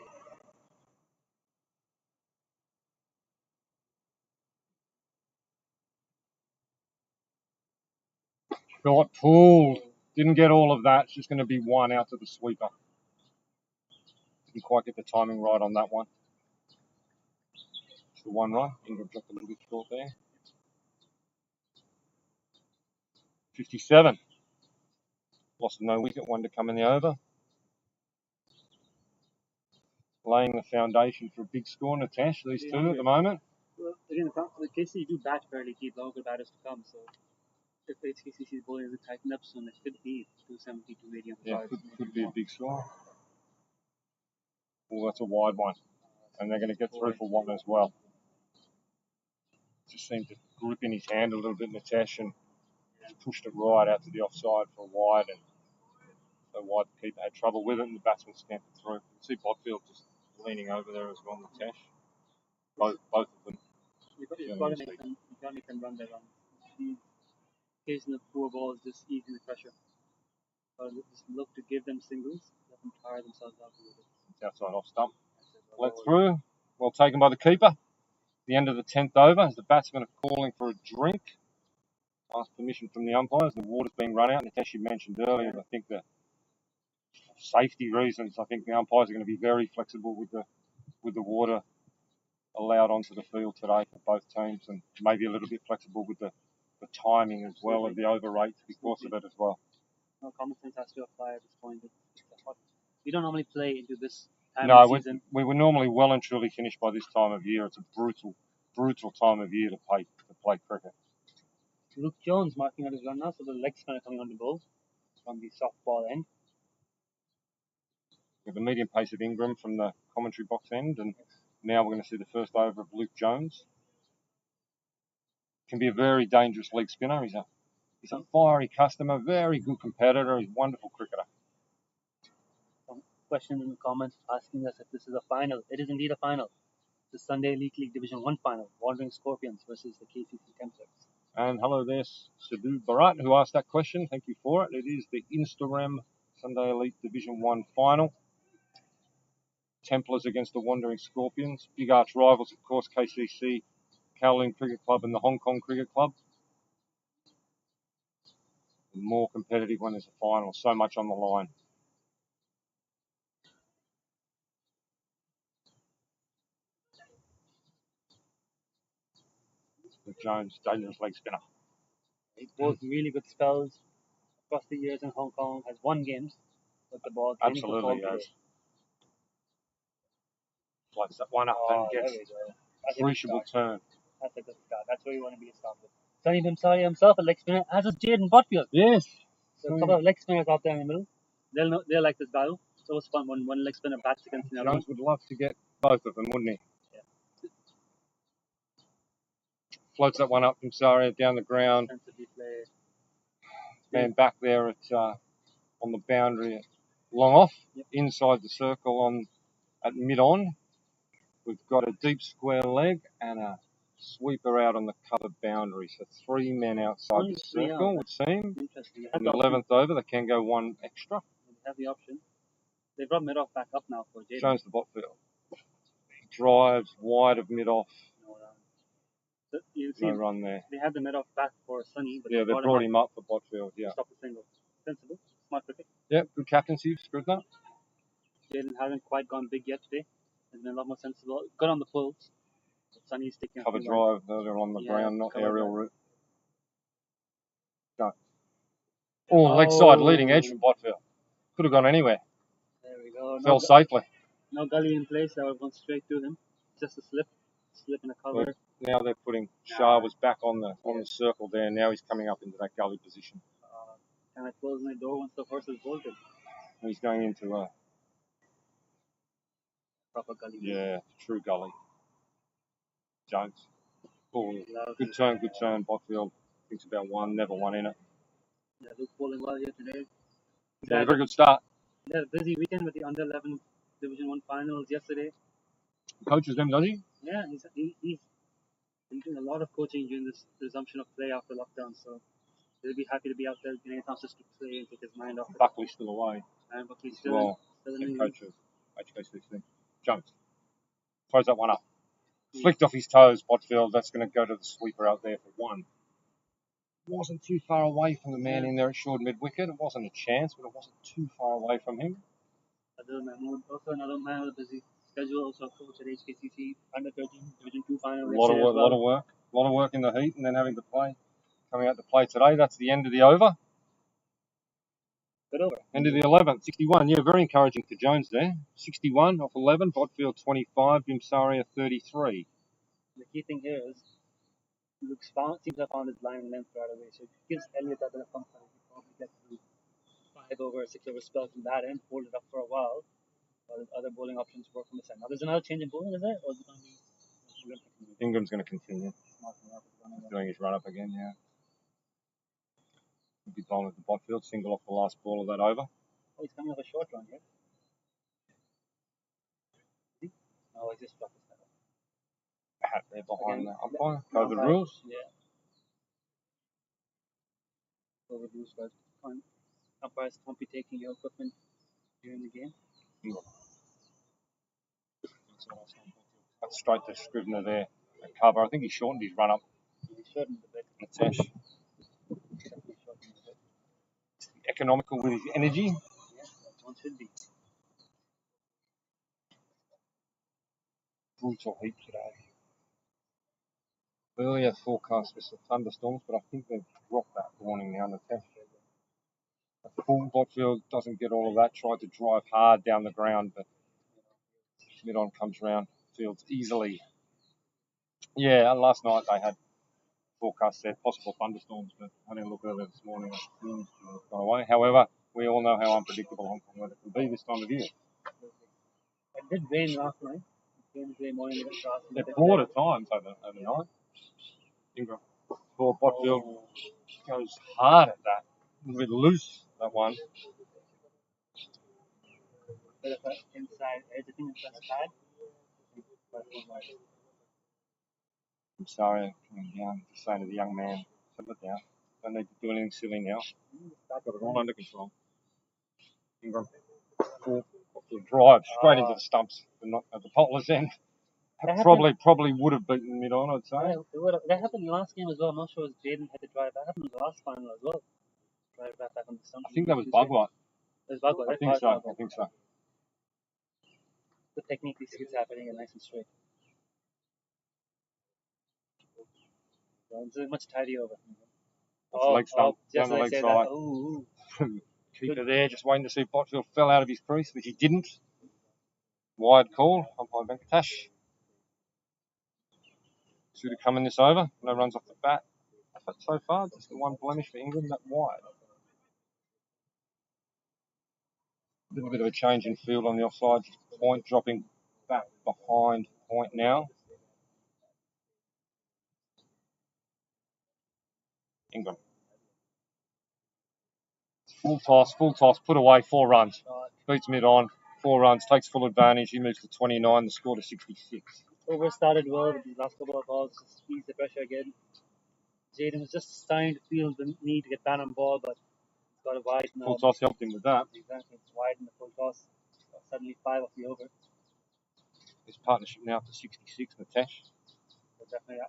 Short pulled. Didn't get all of that. It's just going to be 1 out to the sweeper. Didn't quite get the timing right on that one. It's the 1 run. Ingram dropped a little bit short there. 57. Lost no wicket. 1 to come in the over. Laying the foundation for a big score, Natesh, these two at the moment. Well, again, the KCC do bat fairly keep longer batters to come, so if HKCC's bowling doesn't tighten up soon, it could be 270, 280 on the Yeah, sides. could be a big score. Oh, that's a wide one. And they're going to get through for 1 as well. Just seemed to grip in his hand a little bit, Natesh, and pushed it right out to the offside for a wide. And so wide, the keeper had trouble with it, and the batsman stamped it through. You see Botfield just leaning over there as well, Natesh. Both of them. You've got to make them run their runs. These occasion of poor balls just easing the pressure. Just look to give them singles, let them tire themselves out a little bit. It's outside off stump. Let through. Well taken by the keeper. The end of the 10th over as the batsmen are calling for a drink. Ask permission from the umpires. The water's being run out. Natesh, you mentioned earlier, I think that for safety reasons, I think the umpires are going to be very flexible with the water allowed onto the field today for both teams, and maybe a little bit flexible with the timing as well of the over rates because of it as well. No, common sense has to apply at this point. We don't normally play into this time No, of the season. we were normally well and truly finished by this time of year. It's a brutal time of year to play cricket. Luke Jones marking out his run now, so the leg spinner coming on the ball from the softball end. With the medium pace of Ingram from the commentary box end, and now we're going to see the first over of Luke Jones. Can be a very dangerous leg spinner. He's a fiery customer, very good competitor. He's a wonderful cricketer. Some questions in the comments asking us if this is a final. It is indeed a final. The Sunday League Division 1 final. Wandering Scorpions versus the KCC Templars. And hello there, Sabu Bharat, who asked that question. Thank you for it. It is the Instarem Sunday Elite Division 1 final. Templars against the Wandering Scorpions. Big arch rivals, of course, KCC, Kowloon Cricket Club and the Hong Kong Cricket Club. more competitive when there's a final. So much on the line. With Jones, dangerous leg spinner. He both really good spells across the years in Hong Kong. Has won games with the ball. Absolutely has. Floats that one up and There gets we go. a crucial turn. That's a good start. That's where you want to be to start with. Sonny Bimsari himself, a leg spinner, as is Jaden Botfield. Yes. So a couple of leg spinners out there in the middle. They'll like this battle. It's always fun when one leg spinner bats against another. Jones would love to get both of them, wouldn't he? Yeah. Floats that one up from Saria down the ground. Sensibly played. Man back there at on the boundary, long off, Yep. inside the circle on at mid-on. We've got a deep square leg and a sweeper out on the covered boundary. So 3 men outside Only the 3 circle out. would seem. Interesting. In the 11th over, they can go one extra. They have the option. They've brought mid-off back up now for Jaden. Jones the Botfield. He drives wide of mid-off. So you see, No run there. they had the mid-off back for Sonny, but Yeah, they brought him up for Botfield, yeah. Stop the single. Sensible. Smart cricket. Yeah, good captaincy, Scrivener. Jaden hasn't quite gone big yet today. Has been a lot more sensible. Good on the pulls. But Sonny's taking Cover drive, they're on the ground, not aerial route. No. Oh, leg side, leading edge for Botfield. Could have gone anywhere. There we go. Fell safely. No gully in place. That would have gone straight to him. Just a slip. Slip in a cover. Now they're putting Shah was back on the circle there. Now he's coming up into that gully position. Can I close my door once the horse is bolted? He's going into a Proper gully. Yeah, true gully. Jones. Oh, good turn. Botfield thinks about one, never one in it. Yeah, Luke bowling well here today. Yeah, very good start. He had a busy weekend with the under 11 Division 1 finals yesterday. Coaches them, does he? Yeah, he's been doing a lot of coaching during this resumption of play after lockdown, so he'll be happy to be out there getting a chance just to play and take his mind off it. Buckley's still away. And Buckley's still in in the coach of HKCC. Jones. Throws that one up. Flicked off his toes, Botfield. That's going to go to the sweeper out there for one. Wasn't too far away from the man in there at short mid-wicket. It wasn't a chance, but it wasn't too far away from him. Also another man with a busy schedule, also a coach at HKCC, under 13, Division 2 final. A lot of work in the heat, and then having to play. Coming out to play today, that's the end of the over. Good over. End of the 11th, 61. Yeah, very encouraging for Jones there. 61 off 11, Botfield 25, Bimsaria 33. The key thing here is Luke seems to have found his line length right away, so it gives Elliot that bit of comfort. He probably gets through 5 over, 6 over spell from that end, hold it up for a while his other bowling options work from the side. Now there's another change in bowling, is there? Or is it going to be Ingram's going to continue. He's doing his run up again, yeah. He'll be bowling at the Botfield, single off the last ball of that over. Oh, he's coming off a short run here. Oh, he just dropped his head off. Hat there behind the umpire. COVID rules. Yeah. COVID rules, guys. Umpires can't be taking your equipment during the game. That's straight to Scrivener there. A cover. I think he shortened his run up. He shortened a bit. Natesh. Economical with his energy. Yes, that one should be. Brutal heat today. Earlier forecast for some thunderstorms, but I think they've dropped that warning now. Natesh. A full Botfield doesn't get all of that. Tried to drive hard down the ground, but mid-on comes round. Fields easily. Yeah, last night they had forecast said possible thunderstorms, but I didn't look earlier this morning. It seems to have gone away. However, we all know how unpredictable Hong Kong weather can be this time of year. It did rain last night. It came today morning. It poured at times overnight. Ingram for Botfield goes hard at that. A little bit loose, that one. Bit of inside edge. I think it's just bad. I'm sorry, coming down, just saying to the young man, settle it down. Don't need to do anything silly now. Got it all under control. Ingram, drive straight into the stumps, but not at the Potlers end. Probably would have beaten mid-on, I'd say. That happened last game as well. I'm not sure if Jaden had to drive. That happened in the last final as well. Right back on the stump. I think that was Bugwat. There's Bugwat, I right? think so. I think so. The technique we see it's happening and nice and straight. It's a much tidy over. Leg stump, down just the as I leg say side. that. Ooh. Keeper there, just waiting to see if Botfield fell out of his crease, which he didn't. Wide call, umpire Venkatesh. 2 to come in this over. No runs off the bat. But so far, just the one blemish for England, that wide. A little bit of a change in field on the offside. Point dropping back behind point now. England. Full toss, put away, 4 runs. Beats mid on, 4 runs, takes full advantage. He moves to 29, the score to 66. Over started well with these last couple of balls, just squeezed the pressure again. Jaden was just starting to feel the need to get bat on ball, but he's got it wide now. Full toss helped him with that. Exactly, it's wide in the full toss. Suddenly 5 off the over. His partnership now to 66, Matesh. But definitely,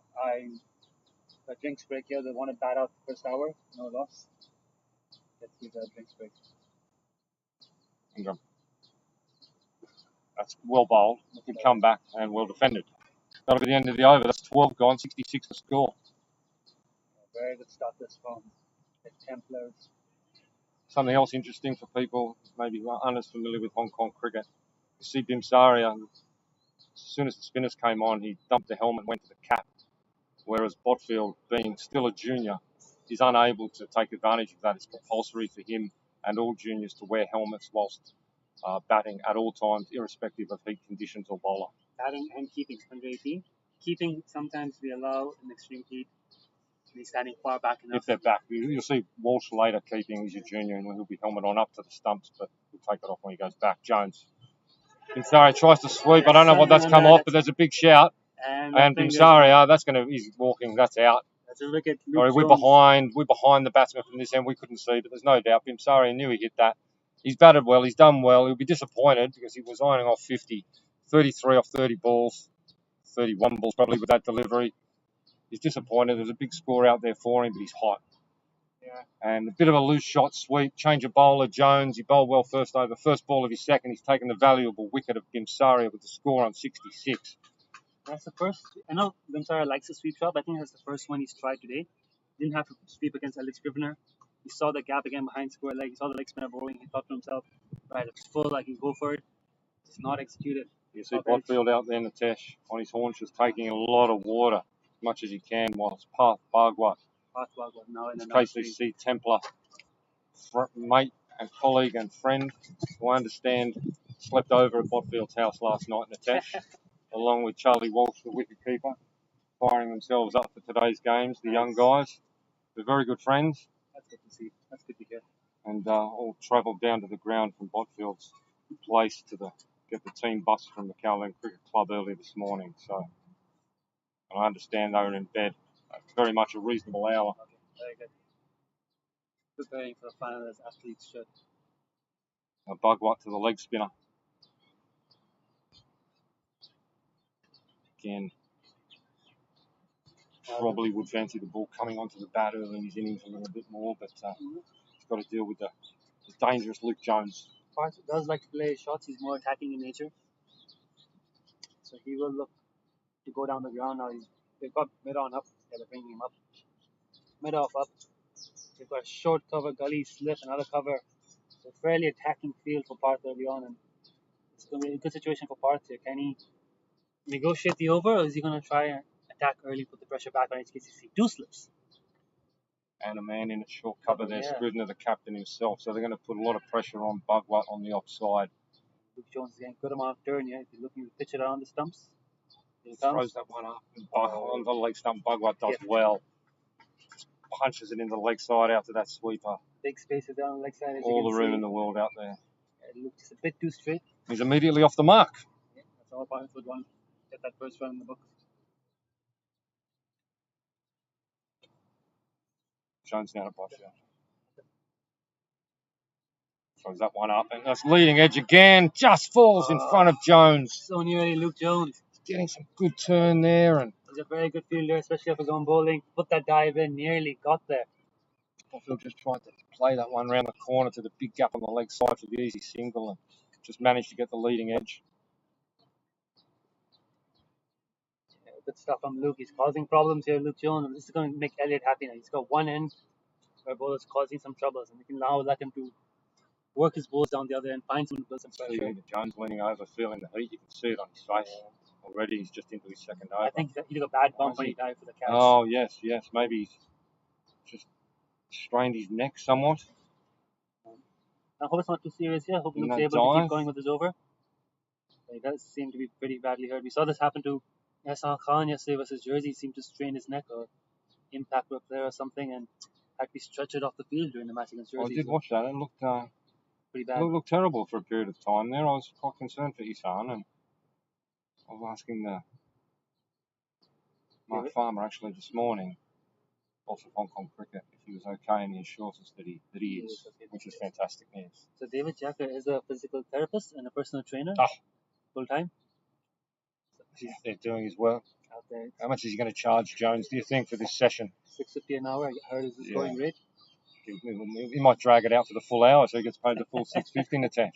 a drinks break here. They want to bat out the first hour, no loss. Let's see the drinks break. England. That's well bowled. Good comeback and well defended. That'll be the end of the over. That's 12 gone, 66 to score. Very good start this from the Templars. Something else interesting for people maybe aren't as familiar with Hong Kong cricket. You see Bimsaria, as soon as the spinners came on, he dumped the helmet and went to the cap. Whereas Botfield, being still a junior, is unable to take advantage of that. It's compulsory for him and all juniors to wear helmets whilst batting at all times, irrespective of heat conditions or bowler. Batting and keeping, under 18. Keeping, sometimes we allow in extreme heat to be standing far back enough. If they're back, you'll see Walsh later keeping as a junior, and he'll be helmet on up to the stumps, but he'll take it off when he goes back. Jones. Bimsaria tries to sweep. I don't know what that's come off, but there's a big shout. And Bimsaria, he's walking, that's out. That's a look at Sorry, we're behind the batsman from this end. We couldn't see, but there's no doubt Bimsaria knew he hit that. He's batted well, he's done well. He'll be disappointed because he was ironing off 50, 33 off 30 balls, 31 balls probably with that delivery. He's disappointed. There's a big score out there for him, but he's hot. Yeah. And a bit of a loose shot sweep, change of bowler, Jones. He bowled well first over. First ball of his second, he's taken the valuable wicket of Bimsaria with the score on 66. That's the first. I know Bimsaria likes a sweep shot, but I think that's the first one he's tried today. Didn't have to sweep against Alex Scrivener. He saw the gap again behind square leg. He saw the leg spinner bowling. He thought to himself, right, it's full, I can go for it. It's not executed. You see Botfield out there, Natesh, on his haunches, taking a lot of water, as much as he can, whilst Path Bhagwat, now in his the KCC Templar, mate and colleague and friend, who I understand slept over at Botfield's house last night, Natesh, along with Charlie Walsh, the wicketkeeper, firing themselves up for today's games, the young guys. They're very good friends. That's good to see. That's good to hear. And all travelled down to the ground from Botfield's place to get the team bus from the Kowloon Cricket Club early this morning. So I understand they were in bed. Very much a reasonable hour. Okay, very good. Preparing for the final as athletes should. Bugwat to the leg spinner. Again, probably would fancy the ball coming onto the bat early in his innings a little bit more, but he's got to deal with the dangerous Luke Jones. Parth does like to play shots. He's more attacking in nature. So he will look to go down the ground now. They've got mid on up. They're bringing him up. Mid off up. They've got short cover, gully, slip, another cover. So fairly attacking field for Parth early on. And it's going to be a good situation for Parth here. Can he negotiate the over, or is he going to try and attack early, put the pressure back on HKCC? 2 slips. And a man in a short cover there, Scrivener, the captain himself. So they're going to put a lot of pressure on Bugwat on the offside. Luke Jones is getting a good amount of turn here. If you're looking to pitch it around the stumps. Throws that one up on the leg stump. Bugwat does well. Just punches it in the leg side out to that sweeper. Big spaces down the leg side. All the room in the world out there. It looks just a bit too straight. He's immediately off the mark. Yeah, that's all Parth would want. Get that first run in the book. Jones now to Botfield. Throws that one up, and that's leading edge again. Just falls in front of Jones. So nearly Luke Jones. Getting some good turn there. And he's a very good fielder, especially if he's on bowling. Put that dive in, nearly got there. Phil just tried to play that one round the corner to the big gap on the leg side for the easy single and just managed to get the leading edge. Yeah, good stuff from Luke. He's causing problems here, Luke Jones. This is going to make Elliot happy now. He's got one end where bowler's causing some troubles, and we can now let him to work his balls down the other end, find someone to build some pressure. Jones leaning over, feeling the heat. You can see it on his face. Already he's just into his second over. I think he took a bad bump when he dived for the catch. Oh, yes. Maybe he's just strained his neck somewhat. I hope it's not too serious here. I hope Luke's able to keep going with his over. He does seem to be pretty badly hurt. We saw this happen to Ehsan Khan yesterday versus Jersey. He seemed to strain his neck or impact with a player or something and had to be stretchered off the field during the match against Jersey. I did watch that. It looked pretty bad. Looked terrible for a period of time there. I was quite concerned for Ehsan, and I was asking Mark Farmer actually this morning, also Hong Kong Cricket, if he was okay, and he assures us that he is, which is fantastic news. So David Jacker is a physical therapist and a personal trainer full time. They're doing his work. Out there. How much is he going to charge Jones, do you think, for this session? $6.50 an hour. I heard is his going rate. He might drag it out for the full hour, so he gets paid the full $6.50 in the tank.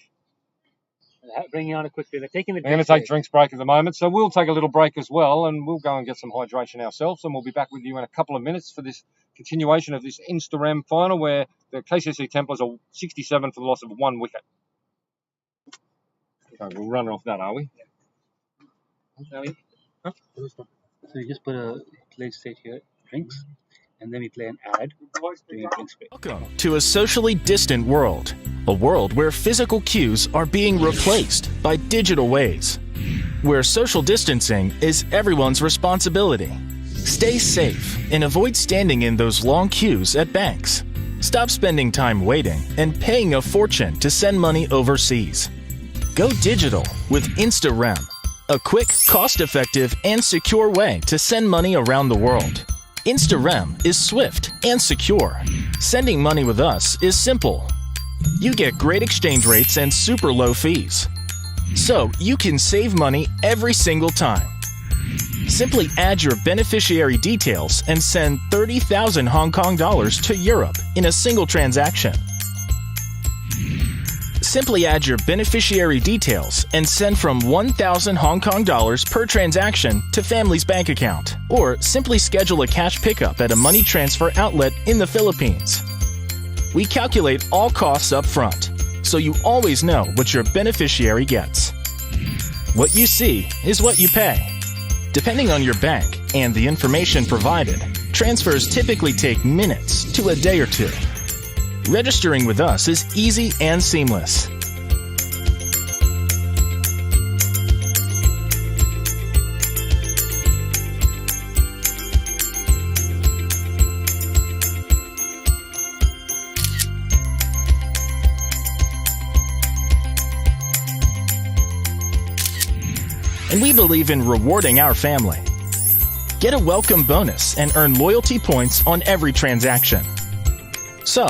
Bringing on a quick break. We're going to take drinks break at the moment, so we'll take a little break as well, and we'll go and get some hydration ourselves, and we'll be back with you in a couple of minutes for this continuation of this Instarem final, where the KCC Templars are 67 for the loss of 1 wicket. Okay, we'll run off that, are we? Are we? Huh? So you just put a play state here, drinks, and then we play an ad during a drinks break. Welcome to a socially distant world. A world where physical cues are being replaced by digital ways. Where social distancing is everyone's responsibility. Stay safe and avoid standing in those long queues at banks. Stop spending time waiting and paying a fortune to send money overseas. Go digital with Instarem, a quick, cost-effective, and secure way to send money around the world. Instarem is swift and secure. Sending money with us is simple. You get great exchange rates and super low fees. So you can save money every single time. Simply add your beneficiary details and send 30,000 Hong Kong dollars to Europe in a single transaction. Simply add your beneficiary details and send from 1,000 Hong Kong dollars per transaction to family's bank account, or simply schedule a cash pickup at a money transfer outlet in the Philippines. We calculate all costs up front, so you always know what your beneficiary gets. What you see is what you pay. Depending on your bank and the information provided, transfers typically take minutes to a day or two. Registering with us is easy and seamless. And we believe in rewarding our family. Get a welcome bonus and earn loyalty points on every transaction. So,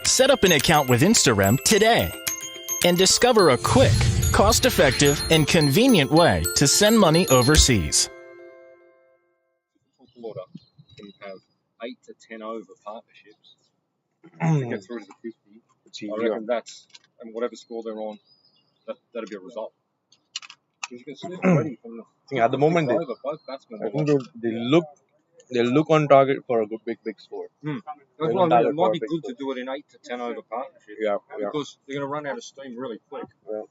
set up an account with Instarem today and discover a quick, cost-effective, and convenient way to send money overseas. Order can have 8 to 10 over partnerships to get through to the 50. I reckon that's, and whatever score they're on, that'll be a result. Because you can see it already from the at the moment, both batsmen. I think they look on target for a good big score. That's why it might be good to do it in 8 to 10 over partnerships. Yeah. Because they're going to run out of steam really quick. Yeah.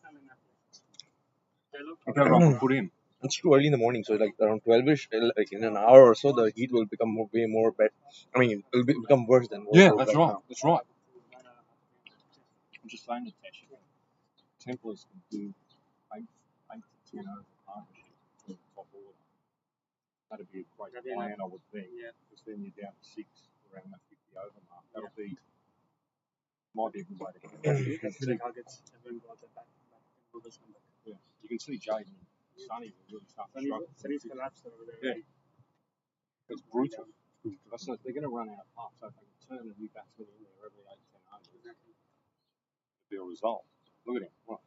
If everyone can put in. It's too early in the morning, so like around 12ish, like in an hour or so, the heat will become way more bad. I mean, it will become worse than what Yeah, it is that's right right. now. That's right. I'm just saying that Templars can do 8 to 10 over partnerships to the top order. That'd be a great plan, I would think. Yeah. Because then you're down to 6 around that 50 over mark. That'll be, might be a good way to go. You can see the targets. Everyone got that back. Yeah. You can see Jaden and Sonny will really start to struggle. Sonny's collapsed over there. Yeah. It's brutal. So they're going to run out of puff. So if they can turn a new batsman in there every 8 10 overs, it'll be a result. Look at him. Right.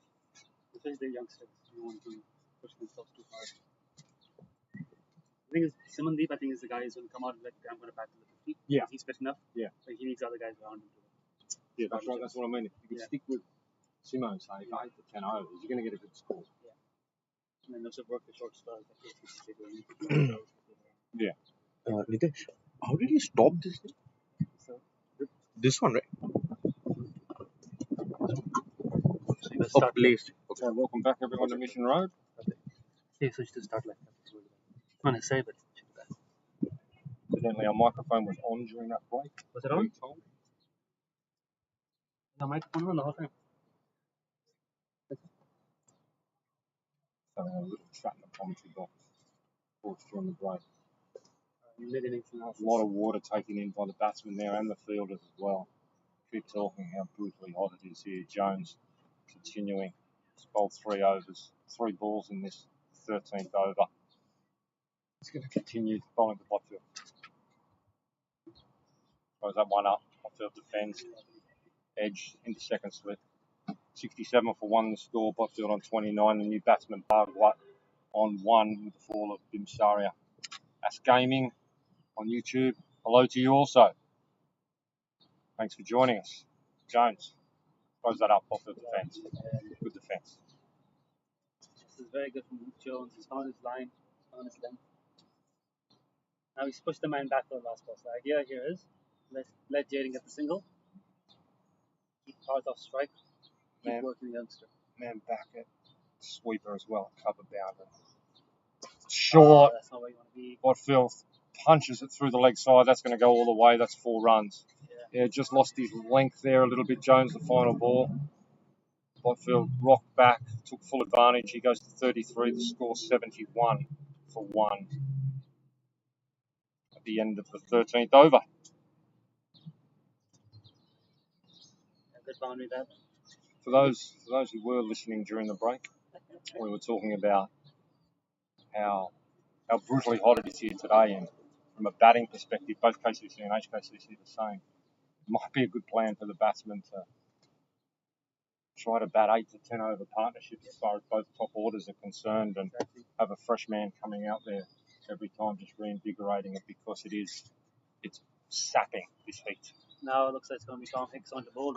Especially the youngsters. You want to push themselves too hard. I think Simandeep, I think, is the guy who's going to come out and like, I'm going to bat to the 50. Yeah. He's fit enough. Yeah. But he needs other guys around him. Yeah, that's right. That's what I mean. If you can Yeah. stick with Simo, say, for 8 to 10 overs, you're going to get a good score. And then also work the short stars that KCC doing. Yeah. Nitesh, how did you stop this thing? So, This one, right? you must Oh, start placed. Okay, welcome back everyone to Mission Road. safe switch to start like that. I want to say, but Evidently our microphone was on during that break. was it on? We told. The microphone on the whole time. Having a little chat in the commentary box. Of course, during the break. Mid-innings A lot of water taken in by the batsmen there and the fielders as well. Keep talking how brutally hot it is here. Jones continuing. He's bowled 3 overs, 3 balls in this 13th over. He's going to continue bowling to Botfield. Throws that one up. Botfield defends. Edge into second slip. 67 for 1 the score. Botfield on 29. The new batsman Bhagwat on 1 with the fall of Bimsaria. That's Gaming on YouTube. Hello to you also. Thanks for joining us. Jones throws that up off the defence. Good defence. This is very good from Jones. He's found his line, found his length. Now he's pushed the man back for the last ball. So the idea here is let Jaden get the single. Keep Parth off strike. Keep working the youngster. Man back at sweeper as well. Cover boundary. Short. That's not where you want to be. Botfield punches it through the leg side. That's going to go all the way. That's 4 runs. Yeah, just lost his length there a little bit. Jones, the final ball. Botfield rocked back, took full advantage. He goes to 33. The score 71 for 1 at the end of the 13th over. A good boundary there. For those who were listening during the break, we were talking about how brutally hot it is here today, and from a batting perspective, both KCC and HKCC are the same. It might be a good plan for the batsmen to try to bat 8 to 10 over partnerships as far as both top orders are concerned, and have a fresh man coming out there every time, just reinvigorating it, because it's sapping this heat. Now it looks like it's going to be Tom Hicks on the bowl.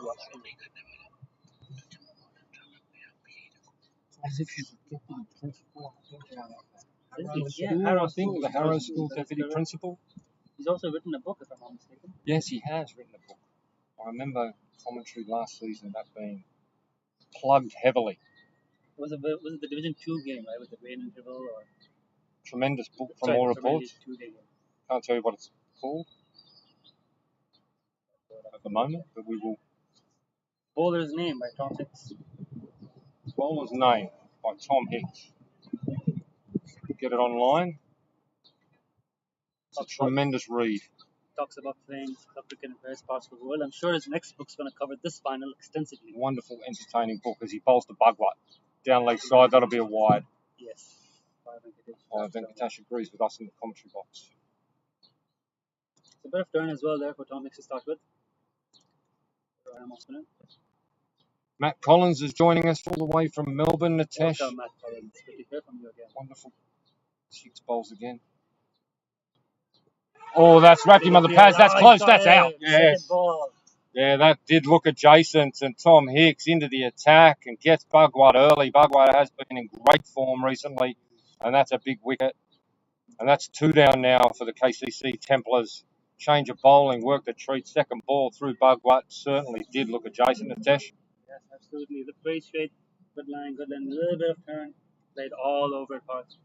As if she's a deputy principal. Harrow I think the Harrow School deputy principal. He's also written a book, if I'm not mistaken. Yes, he has written a book. I remember commentary last season that being plugged heavily. Was it the Division 2 game, right? Was it rain interval or? Tremendous book from all reports. Can't tell you what it's called at the moment, but we will. Bowler's name by Tom Hicks. Bowler's name by Tom Hicks. Get it online. It's a tremendous read. Talks about playing club cricket in various parts of the world. I'm sure his next book's going to cover this final extensively. Wonderful, entertaining book as he bowls to Bhagwat. Down leg side, that'll be a wide. Yes. Venkatesh agrees with us in the commentary box. It's a bit of turn as well there for Tom Hicks to start with. Matt Collins is joining us all the way from Melbourne. Nitesh. Welcome, Matt Collins. Good to hear from you again. Wonderful. 6 bowls again. Oh, that's wrapped him on the pads. That's close. That's out. Yes. Yeah, that did look adjacent. And Tom Hicks into the attack and gets Bhagwat early. Bhagwat has been in great form recently, and that's a big wicket. And that's 2 down now for the KCC Templars. Change of bowling, work the treat. Second ball through Bhagwat certainly did look adjacent. Nitesh. Yes, absolutely. Looked very straight. Good line, a little bit of turn. Played all over parts.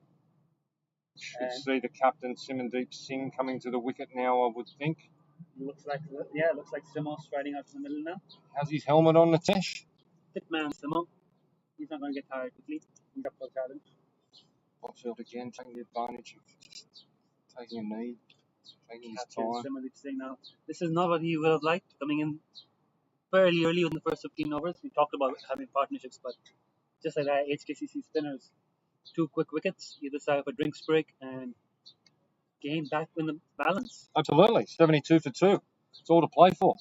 Should see the captain, Simandeep Singh, coming to the wicket now, I would think. Looks like Simo striding out to the middle now. Has his helmet on, Nitesh? Fit man, Simo. He's not going to get tired quickly. He's up for a challenge. Botfield again taking the advantage of just taking a knee, taking his time. Simandeep Singh now. This is not what he would have liked, coming in fairly early in the first 15 overs. We talked about having partnerships, but just like that, HKCC spinners. 2 quick wickets, either side of a drinks break, and game back in the balance. Absolutely, 72 for 2. It's all to play for.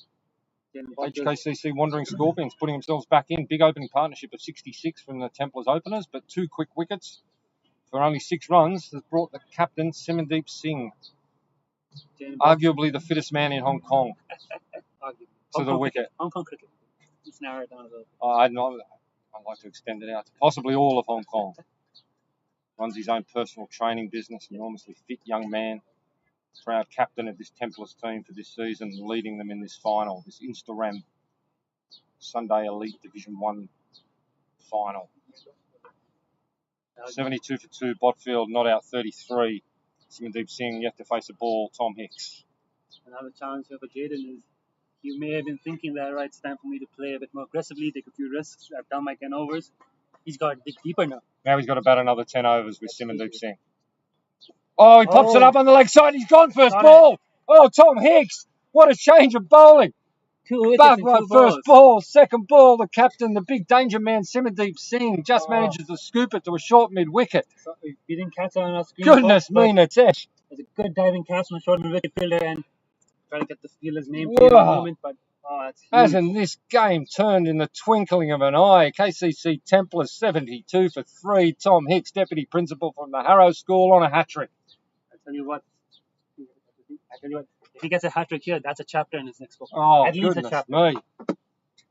HKCC Wandering Scorpions putting themselves back in. Big opening partnership of 66 from the Templars openers, but 2 quick wickets for only 6 runs has brought the captain, Simandeep Singh, Jane arguably the fittest man in Hong Kong, arguably. to the wicket. Hong Kong cricket. Let's narrow it down a little. I'd like to extend it out to possibly all of Hong Kong. Runs his own personal training business, enormously fit young man. Proud captain of this Templars team for this season, leading them in this final, this Instarem Sunday Elite Division 1 final. 72 for 2, Botfield not out 33. Simandeep Singh yet to face a ball, Tom Hicks. Another challenge here for Jaden is you may have been thinking that, right, it's time for me to play a bit more aggressively, take a few risks. I've done my 10 overs. He's got to dig deeper now. Now he's got to bat another 10 overs with Simandeep Singh. Oh, he pops it up on the leg side. He's gone first ball. Oh, Tom Hicks. What a change of bowling. 2 wickets Back and right, 2 first balls. ball, second ball. The captain, the big danger man, Simandeep Singh, just manages to scoop it to a short mid-wicket. So, you didn't catch that on our screen. Goodness folks, me, Natesh. There's a good diving catch from a short mid-wicket fielder and try to get the fielder's name Wow. for you in a moment, but it's huge. Hasn't this game turned in the twinkling of an eye? KCC Templars 72 for 3. Tom Hicks, deputy principal from the Harrow School, on a hat-trick. I tell you what, if he gets a hat-trick here, that's a chapter in his next book. Oh, At least a goodness chapter. me.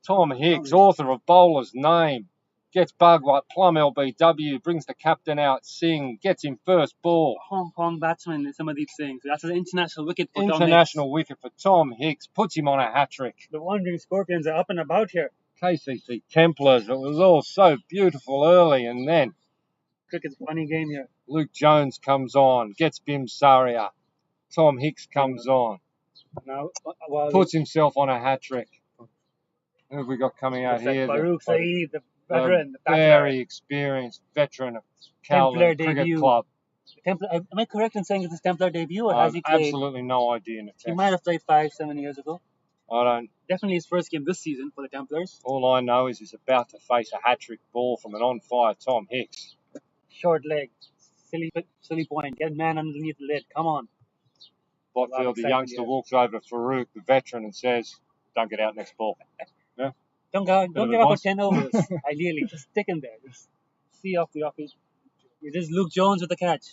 Tom Hicks, author of Bowler's Name, gets bugged like Plum LBW, brings the captain out, Singh, gets him first ball. Hong Kong batsman, some of these things. That's an international wicket for Tom International wicket for Tom Hicks, puts him on a hat-trick. Hicks. The Wandering Scorpions are up and about here. KCC Templars, it was all so beautiful early, and then Cricket's a funny game here. Luke Jones comes on, gets Bim Saria. Tom Hicks comes on, Now, while puts himself on a hat-trick. Who have we got coming out here? Farouk Saeed, the veteran, the very experienced veteran of Templar Kowloon Cricket debut. Club. Templar. Am I correct in saying it's his Templar debut, or has he played? Absolutely no idea, He Natesh. might have played 5-7 years ago. I don't. Definitely his first game this season for the Templars. All I know is he's about to face a hat-trick ball from an on-fire Tom Hicks. Short leg, silly point. Get man underneath the lid. Come on. Botfield, the youngster, walks over to Farouk, the veteran, and says, "Don't get out next ball." Don't Bit of get up for advice. 10 overs. Ideally, just stick in there. Just see off the offbeat. It is Luke Jones with the catch.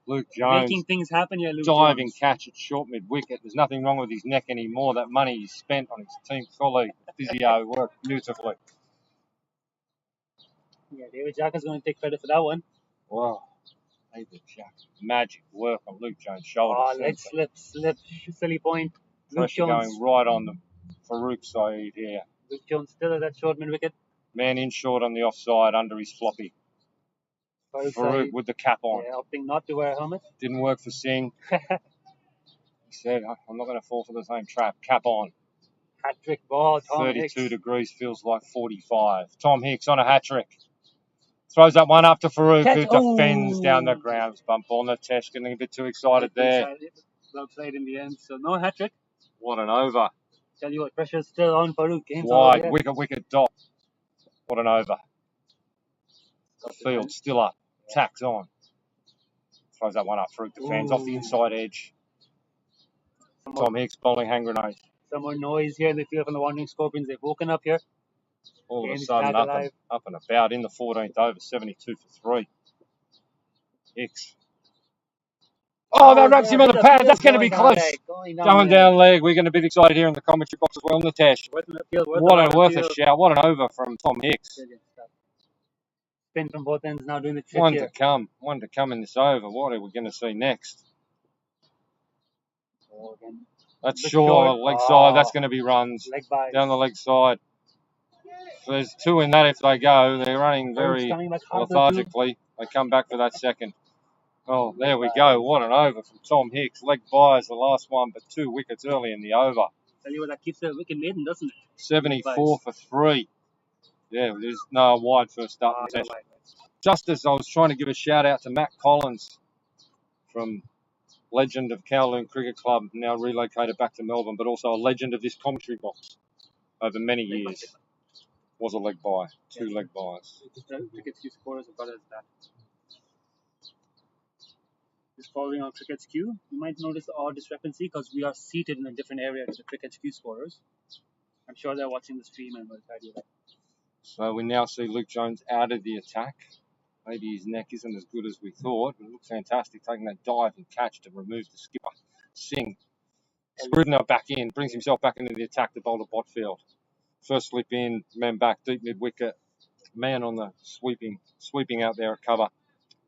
Luke Jones, Making things happen here, Luke diving Jones. catch at short mid-wicket. There's nothing wrong with his neck anymore. That money he's spent on his team colleague, physio, worked beautifully. Yeah, David Jacka's going to take credit for that one. Wow. David Jack. Magic work on Luke Jones' shoulder. Oh, leg slip, silly point. Luke Pressure Jones. going right on the Farouk side here. Luke Jones still at that short mid wicket. Man in short on the offside under his floppy. Farouk with the cap on. Yeah, opting not to wear a helmet. Didn't work for Singh. He said, "I'm not going to fall for the same trap." Cap on. Hat-trick ball, Tom 32 Hicks. degrees feels like 45. Tom Hicks on a hat-trick. Throws that one up to Farouk, who defends down the ground. Bump ball. Natesh getting a bit too excited there. Well played in the end. So no hat-trick. What an over. Tell you what, pressure's still on Farouk. Game's Wide, over. wicket dot. What an over. The field still up. Tacks on. Throws that one up. Farouk defends off the inside edge. Tom Hicks bowling hand grenade. Some more noise here in the field from the Wandering Scorpions. They've woken up here. All of a Game's sudden, back alive. up and about in the 14th over, 72 for 3. Hicks. Oh, that wraps him on the pad. That's going to be close. Going down leg. We're going to be excited here in the commentary box as well, Natesh. Worth a shout. What an over from Tom Hicks. Spin from both ends now doing the trick One here. to come. One to come in this over. What are we going to see next? Oh, again. That's The short. short. Leg Oh. side. That's going to be runs. Leg by. Down the leg side. There's 2 in that if they go. They're running very Coming back hard for two. lethargically. They come back for that second. Oh, there we go. What an over from Tom Hicks. Leg by is the last one, but 2 wickets early in the over. Tell you what, that keeps the wicket laden, doesn't it? 74 for 3. Yeah, there's no wide first up. No wide. Just as I was trying to give a shout out to Matt Collins from legend of Kowloon Cricket Club, now relocated back to Melbourne, but also a legend of this commentary box over many years. Was a leg by, 2 leg buys. Cricket's Q scorers as well as that. Just following on Cricket's Q, you might notice the odd discrepancy because we are seated in a different area to the Cricket's Q scorers. I'm sure they're watching the stream and will tell you that. So we now see Luke Jones out of the attack. Maybe his neck isn't as good as we thought, but it looked fantastic, taking that dive and catch to remove the skipper. Singh. Scrivener back in, brings himself back into the attack to bowl to Botfield. First slip in, man back, deep mid-wicket. Man on the sweeping out there at cover.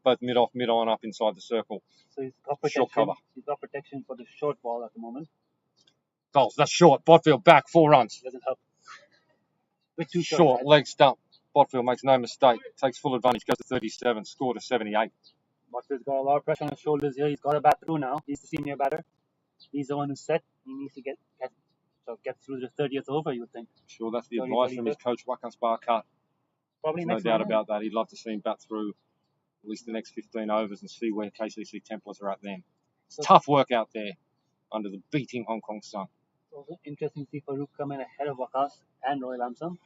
Both mid-off, mid-on, up inside the circle. So he's got Short protection. cover. He's got protection for the short ball at the moment. Bowls, that's short. Botfield back, 4 runs. Doesn't help. Bit too Short, right? leg stump. Botfield makes no mistake. Takes full advantage, goes to 37, score to 78. Botfield's got a lot of pressure on his shoulders here. He's got to bat through now. He's the senior batter. He's the one who's set. He needs to get through the 30th over, you would think. Sure, that's the 30, advice from his coach, Wakas Barkat. Probably No next doubt one, about that. He'd love to see him bat through at least the next 15 overs and see where KCC Templars are at then. So, Tough work out there under the beating Hong Kong sun. it's also interesting to see Farouk come in ahead of Wakas and Roy Lamsam.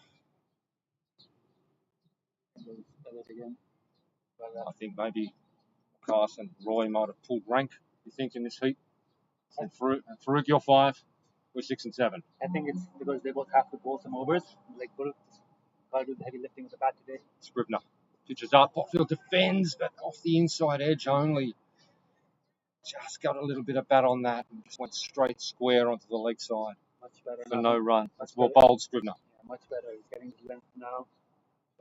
Again. I think maybe Wakas and Roy might have pulled rank, you think, in this heat. And Farouk, you're 5. We're 6 and 7. I think it's because they both have to bowl some overs. Like Farouk got to do the heavy lifting with the bat today. Scrivener pitches up. Botfield defends, but off the inside edge only. Just got a little bit of bat on that and just went straight square onto the leg side Much better for now. no run. That's well better. bowled, Scrivener. Yeah, much better. He's getting his length now.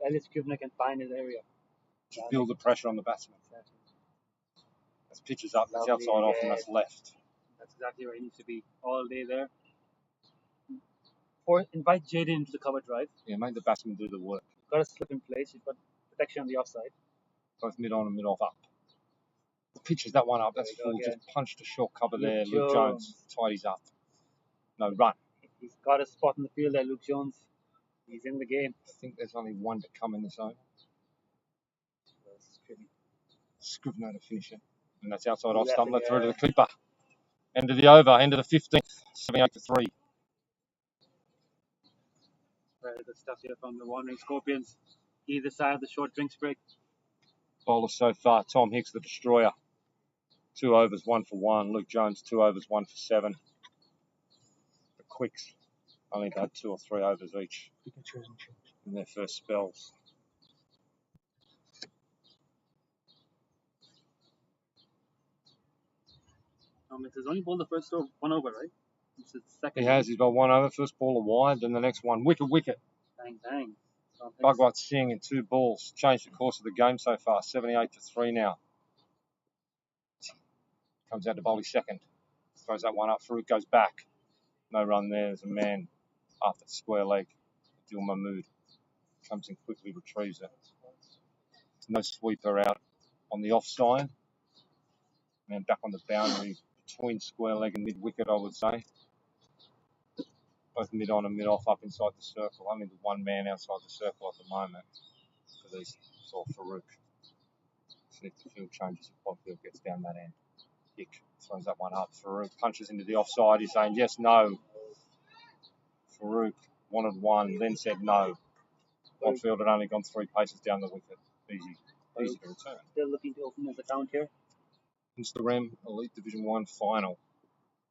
Elliot Scrivener can find his area. Just feel the pressure on the batsman. Exactly. That's pitches up, that's Lovely, outside off, and yeah. that's left. That's exactly where he needs to be all day there. Or invite Jaden into the cover drive. Yeah, make the batsman do the work. He's got a slip in place. He's got protection on the offside. Both mid on and mid off up. Pitches that one up. That's There we full. go again. Just punched a short cover there. Luke Luke Jones tidies up. No run. He's got a spot in the field there, Luke Jones. He's in the game. I think there's only one to come in this over. Scrivener to finish it. And that's outside off stump. Through to the clipper. End of the over. End of the 15th. 78 to 3. Very good stuff here from the Wandering Scorpions. Either side of the short drinks break. Bowler so far. Tom Hicks, the destroyer. 2 overs, 1 for 1. Luke Jones, 2 overs, 1 for 7. The Quicks only had 2 or 3 overs each in their first spells. He's only bowled the first 1 over, right? This is the second. He has. He's got 1 over. First ball wide, then the next one. Wicket. Bang, bang. Bhagwat Singh in 2 balls. Changed the course of the game so far. 78 to 3 now. Comes out to bowl his second. Throws that one up. Farouk goes back. No run there. There's a man after the square leg. Abdul Mahmood comes in quickly, retrieves it. No sweeper out on the offside. Man back on the boundary between square leg and mid wicket, I would say. Both mid on and mid off up inside the circle. Only the one man outside the circle at the moment for these. It's all Farouk. See if the field changes if Botfield gets down that end. Hick throws that one up. Farouk punches into the offside. He's saying yes, no. Farouk wanted 1, then said no. Botfield had only gone 3 paces down the wicket. Easy to return. Still looking to open his account here. Instarem Elite Division 1 final.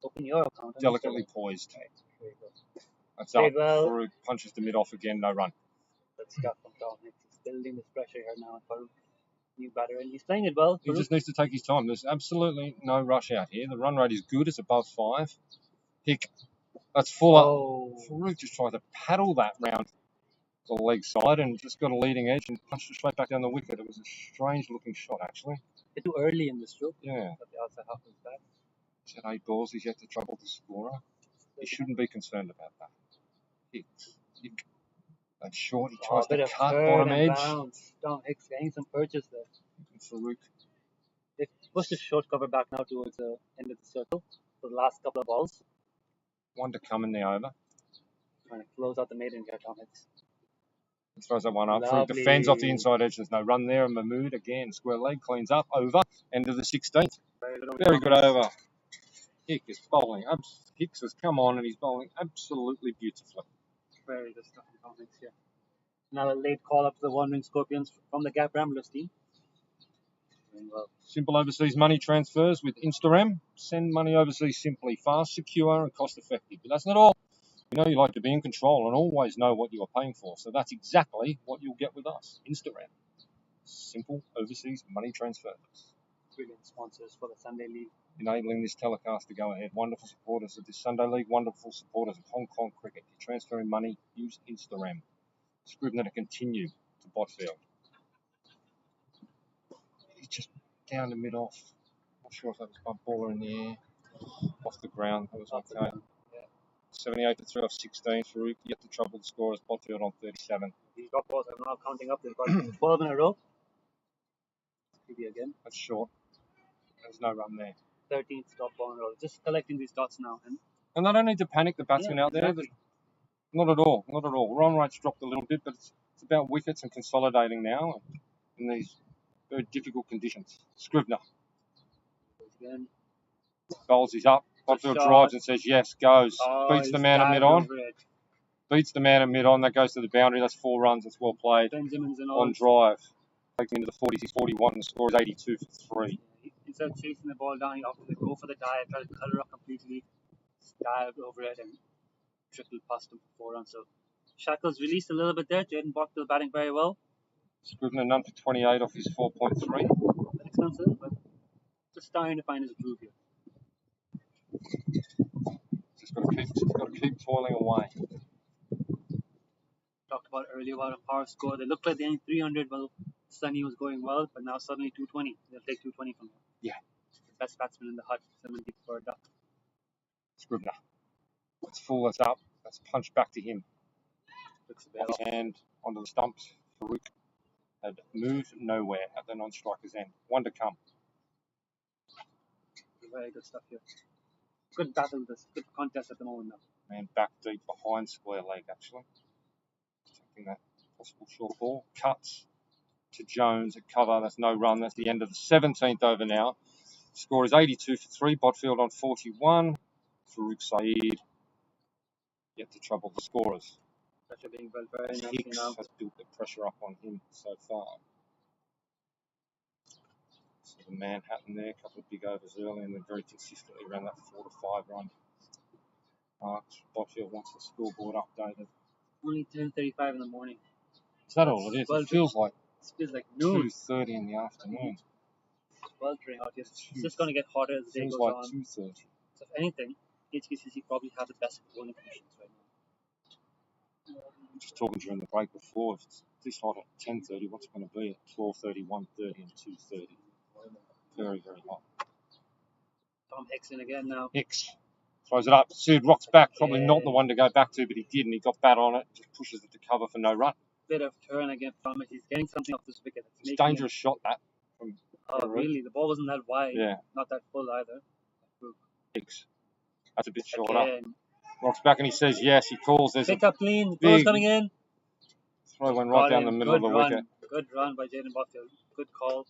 Open your account. Delicately poised. There you go. That's up. Played well. Farouk punches the mid off again. No run. Good stuff from Tom Hicks. He's building this pressure here now. Farouk, new batter, and he's playing it well. He just needs to take his time. There's absolutely no rush out here. The run rate is good. It's above 5. Hick. That's full up. Farouk just tried to paddle that round the leg side and just got a leading edge and punched it straight back down the wicket. It was a strange looking shot, actually. Bit too early in the stroke. Yeah. At the outside half of his bat. He's had 8 balls. He's yet to trouble the scorer. He shouldn't be concerned about that. Hick. That's short. He tries to cut bottom edge. Bounce. Tom Hicks getting some purchase there. Farouk. They've pushed the short cover back now towards the end of the circle for the last couple of balls. 1 to come in the over. Trying to close out the maiden here, Tom Hicks. He throws that one up. Farouk Lovely. defends off the inside edge. There's no run there. And Mahmood again, square leg, cleans up, over. End of the 16th. Very good over. Hicks is bowling. Hicks has come on and he's bowling absolutely beautifully. Very good stuff from Tom Hicks here. Now a late call up to the Wandering Scorpions from the Gap Ramblers team. Doing well. Simple overseas money transfers with Instarem. Send money overseas simply, fast, secure and cost effective. But that's not all. You know you like to be in control and always know what you are paying for. So that's exactly what you'll get with us, Instarem. Simple overseas money transfers. Brilliant sponsors for the Sunday League. Enabling this telecast to go ahead. Wonderful supporters of this Sunday League. Wonderful supporters of Hong Kong cricket. You're transferring money. Use Instarem. Scrivener to continue to Botfield. He's just down the mid-off. Not sure if that was bump ball or in the air. Off the ground. That was okay. 78 for 3 off 16. Farouk yet to trouble the scorers. Botfield on 37. These drop balls are now counting up. They've got 12 in a row. Maybe again. That's short. There's no run there. 13th dot ball in a row. Just collecting these dots now. And they don't need to panic the batsmen out there. Exactly. Not at all. Not at all. Run rate's dropped a little bit, but it's about wickets and consolidating now in these very difficult conditions. Scrivener. Again. Bowls is up. Botfield drives and says yes, goes. Beats the man at mid-on. Beats the man at mid-on. That goes to the boundary. That's 4 runs. That's well played. Benjamin's and on drive. Takes him into the 40s. He's 41. The score is 82 for 3. Instead of chasing the ball down, he opted to go for the dive, try to colour up completely, dived over it and trickled past him for 4 runs. So Shackles released a little bit there. Jaden Bockville batting very well. Scrivener none for 28 off his 4.3. Expensive, but just starting to find his groove here. Just got to keep toiling away. Talked about earlier about a power score. They looked like they had 300 while Sunny was going well, but now suddenly 220. They'll take 220 from him. Yeah. The best batsman in the hut, 70 for a duck. Scrivener. Let's fool us up. Let's punch back to him. Looks a bit off. And onto the stumps. Farouk had moved nowhere at the non-striker's end. 1 to come. Very good stuff here. Good battle, this good contest at the moment now. Man back deep behind square leg actually. Taking that possible short ball. Cuts to Jones at cover. That's no run. That's the end of the 17th over now. Score is 82 for 3. Botfield on 41. Farouk Saeed yet to trouble the scorers. Pressure being built very nicely Hicks now. has built the pressure up on him so far. So the Manhattan there, a couple of big overs early, and they're very consistently around that 4 to 5 run mark. Botfield wants the scoreboard updated. Only 10:35 in the morning. Is that all it is? It feels like It feels like noon. 2:30 in the afternoon. Sweltering out here. It's just going to get hotter as the day Feels goes like on. 2:30. So if anything, HKCC probably have the best bowling conditions right now. Just talking during the break before, if it's this hot at 10:30, what's it going to be at 12:30, 1:30 and 2:30? Very, very hot. Tom Hickson again now. Hicks throws it up. Sood rocks back. Probably not the one to go back to, but he did, and he got bat on it. Just pushes it to cover for no run. Bit of turn again from it. He's getting something off this wicket. It's a dangerous shot, that. Oh, really? The ball wasn't that wide. Yeah. Not that full either. Hicks. That's a bit shorter. Again. Rocks back and he says yes. He calls. There's Pick a up clean. Ball's big coming in. throw went right Got down in. the middle of the Good run. wicket. Good run by Jaden Bockville. Good call.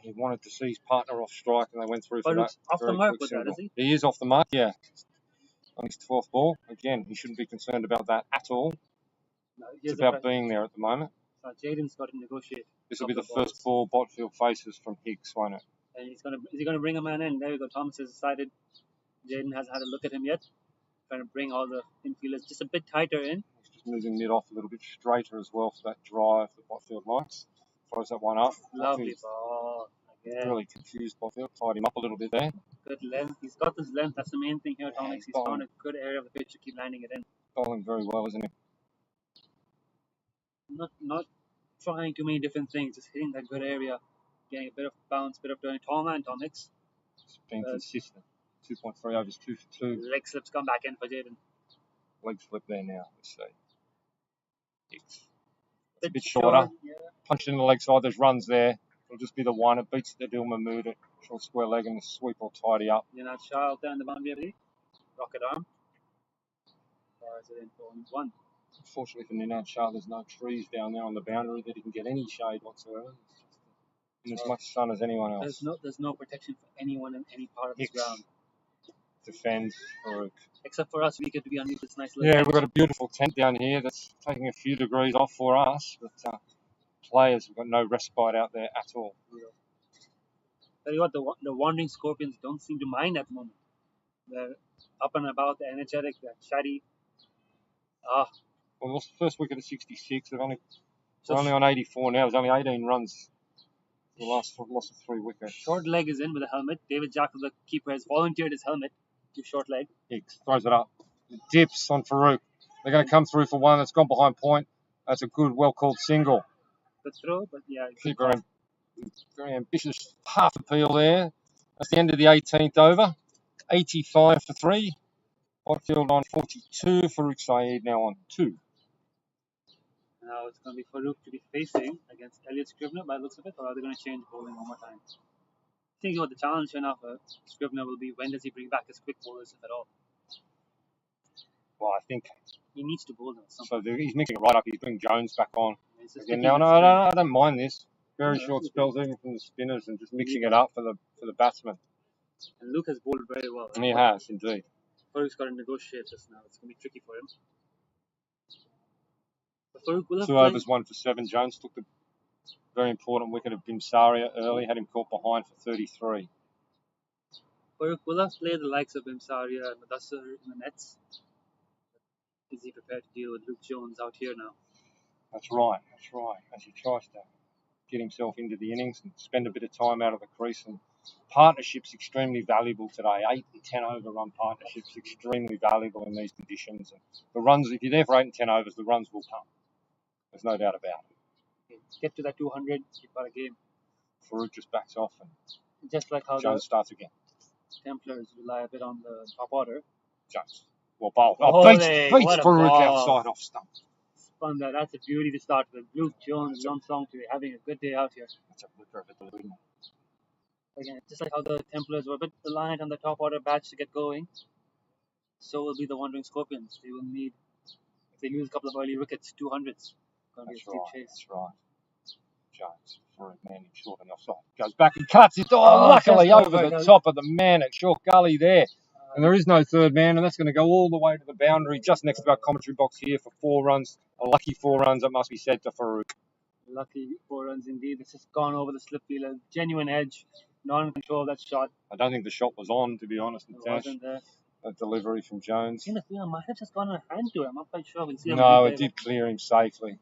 He wanted to see his partner off strike, and they went through for But that. it's off the very mark quick with that, single. is he? He is off the mark, yeah. On his 12th ball. Again, he shouldn't be concerned about that at all. No, It's here's about being there at the moment. Jaden's got to negotiate. This will be the Couple of first ball Botfield faces from Hicks, won't it? And is he gonna bring a man in? There we go. Thomas has decided. Jaden hasn't had a look at him yet. Trying to bring all the infielders just a bit tighter in. He's just moving mid off a little bit straighter as well for that drive that Botfield likes. Throws that one up. Lovely Botfield's ball. Again. really confused Botfield. Tied him up a little bit there. Good length. He's got this length. That's the main thing here, Yeah, Thomas. he's He's bowling. found a good area of the pitch to keep landing it in. Bowling very well, isn't he? Not trying too many different things. Just hitting that good area. Getting a bit of bounce, bit of turn. Tall man, Tom Hicks. Just being consistent. 2.3 overs, 2 for 2. Leg slips come back in for Jaden. Leg flip there now. Let's see. Hicks. It's a Bit bit shorter. Yeah. Punched in the leg side. There's runs there. It'll just be the one. It beats the Adil Mahmood at short square leg, and the sweep will tidy up. You're not shy out there in the boundary, I believe. Rocket arm. Or is it in for only one? Unfortunately for Ninad Shah, there's no trees down there on the boundary that he can get any shade whatsoever. In as much sun as anyone else. There's no protection for anyone in any part of this Hicks ground. defends Farouk. Except for us, we get to be underneath this nice little Yeah, tent. we've got a beautiful tent down here that's taking a few degrees off for us, but players have got no respite out there at all. Tell you what, the wandering scorpions don't seem to mind at the moment. They're up and about, they're energetic, they're chatty. Well, lost the first wicket at 66. They're only on 84 now. There's only 18 runs The last loss of 3 wickets. Short leg is in with a helmet. David Jackal, the keeper, has volunteered his helmet to short leg. Hicks throws it up. It dips on Farouk. They're going to come through for one. It's gone behind point. That's a good, well-called single. Good throw, but yeah. Keeper, very ambitious half appeal there. That's the end of the 18th over. 85 for 3. Botfield on 42. Farouk Saeed now on 2. Now it's going to be Farouk to be facing against Elliot Scrivener by the looks of it, or are they going to change bowling one more time? Thinking about the challenge here now for Scrivener will be when does he bring back his quick bowlers, if at all? Well, I think he needs to bowl them. So he's mixing it right up. He's bringing Jones back on. Again, now, I don't mind this. Very short spells even from the spinners and just mixing it up for the batsmen. And Luke has bowled very well. And he has, indeed. Farouk's got to negotiate this now. It's going to be tricky for him. Farouk will have 2 overs, 1 for 7. Jones took the very important wicket of Bimsaria early, had him caught behind for 33. Farouk will have played the likes of Bimsaria and Mudassar in the nets. Is he prepared to deal with Luke Jones out here now? That's right. As he tries to get himself into the innings and spend a bit of time out of the crease. And partnerships extremely valuable today. 8 and 10 over run partnerships extremely valuable in these conditions. And the runs, if you're there for 8 and 10 overs, the runs will come. There's no doubt about it. Okay, get to that 200, you've got a game. Farouk just backs off and just like how Jones starts again. Templars rely a bit on the top order. Jones. Well, bowled. Beats Farouk outside off stump. Spun that. That's a beauty to start with. Luke Jones, John Song to be having a good day out here. That's a flicker of it. Again, just like how the Templars were a bit reliant on the top order batch to get going, so will be the Wandering Scorpions. They will need, if they lose a couple of early wickets, 200s. That's right. Jones, Farouk man in short and offside. Goes back and cuts it. Luckily over the top of the man at short gully there. And there is no third man, and that's going to go all the way to the boundary, just next to our commentary box here for 4 runs. A lucky 4 runs, it must be said, to Farouk. Lucky 4 runs indeed. It's just gone over the slip fielder. Genuine edge. Not in control of that shot. I don't think the shot was on, to be honest. It wasn't there. A delivery from Jones. I might have just gone a hand to him. I'm not quite sure. We'll see. No, it did clear him safely.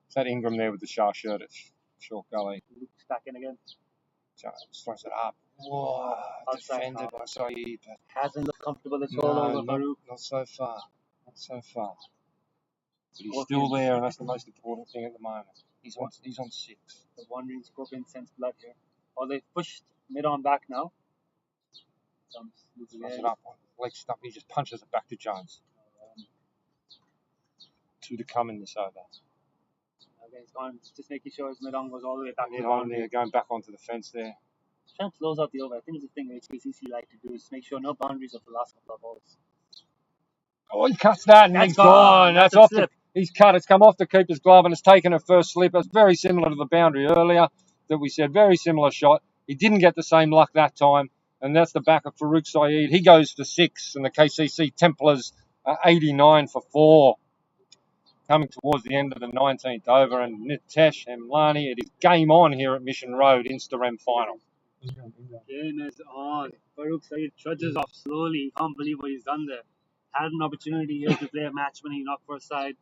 Is that Ingram there with the sharp shirt at short gully? Luke's back in again. Jones throws it up. Whoa, defended by Saeed. Hasn't looked comfortable at all over Farouk. Not so far. But he's still there, and that's the most important thing at the moment. He's on 6. The Wandering Scorpion sends blood here. They've pushed mid-on back now. Throws it up on leg stump. He just punches it back to Jones. 2 to come in this over. Okay, he's gone. Just making sure his mid-on goes all the way back. Mid-on there, going back onto the fence there. Trying to close out the over. I think the thing HKCC like to do is make sure no boundaries of the last couple of balls. Oh, he cuts that and he's gone. That's off he's cut. It's come off the keeper's glove and it's taken a first slip. It's very similar to the boundary earlier that we said. Very similar shot. He didn't get the same luck that time. And that's the back of Farouk Saeed. He goes for 6 and the KCC Templars are 89 for 4. Coming towards the end of the 19th over, and Nitesh Hemlani, it is game on here at Mission Road, Instarem final. Game is on. Farouk Saeed trudges off slowly. He can't believe what he's done there. Had an opportunity here to play a match-winning knock for a side.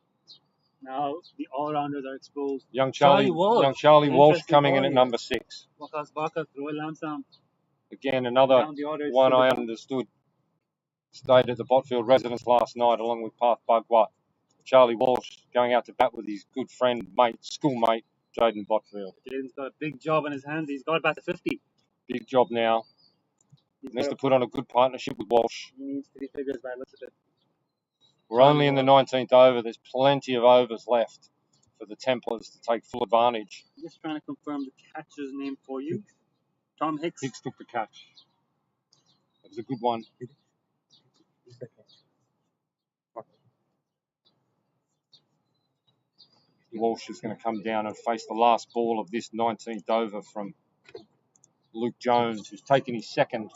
Now the all-rounders are exposed. Young Charlie Walsh coming in at number 6. Wakas Baka, Roy Lamsam. Again, another one I understood stayed at the Botfield residence last night along with Parth Bhagwat. Charlie Walsh going out to bat with his good friend, schoolmate, Jaden Botfield. Jaden's got a big job on his hands. He's got about to 50. Big job now. He needs to put on a good partnership with Walsh. He needs 3 figures by the looks of it. We're only in the 19th over. There's plenty of overs left for the Templars to take full advantage. I'm just trying to confirm the catcher's name for you. Tom Hicks. Hicks took the catch. It was a good one. Walsh is going to come down and face the last ball of this 19th over from Luke Jones, who's taken his second.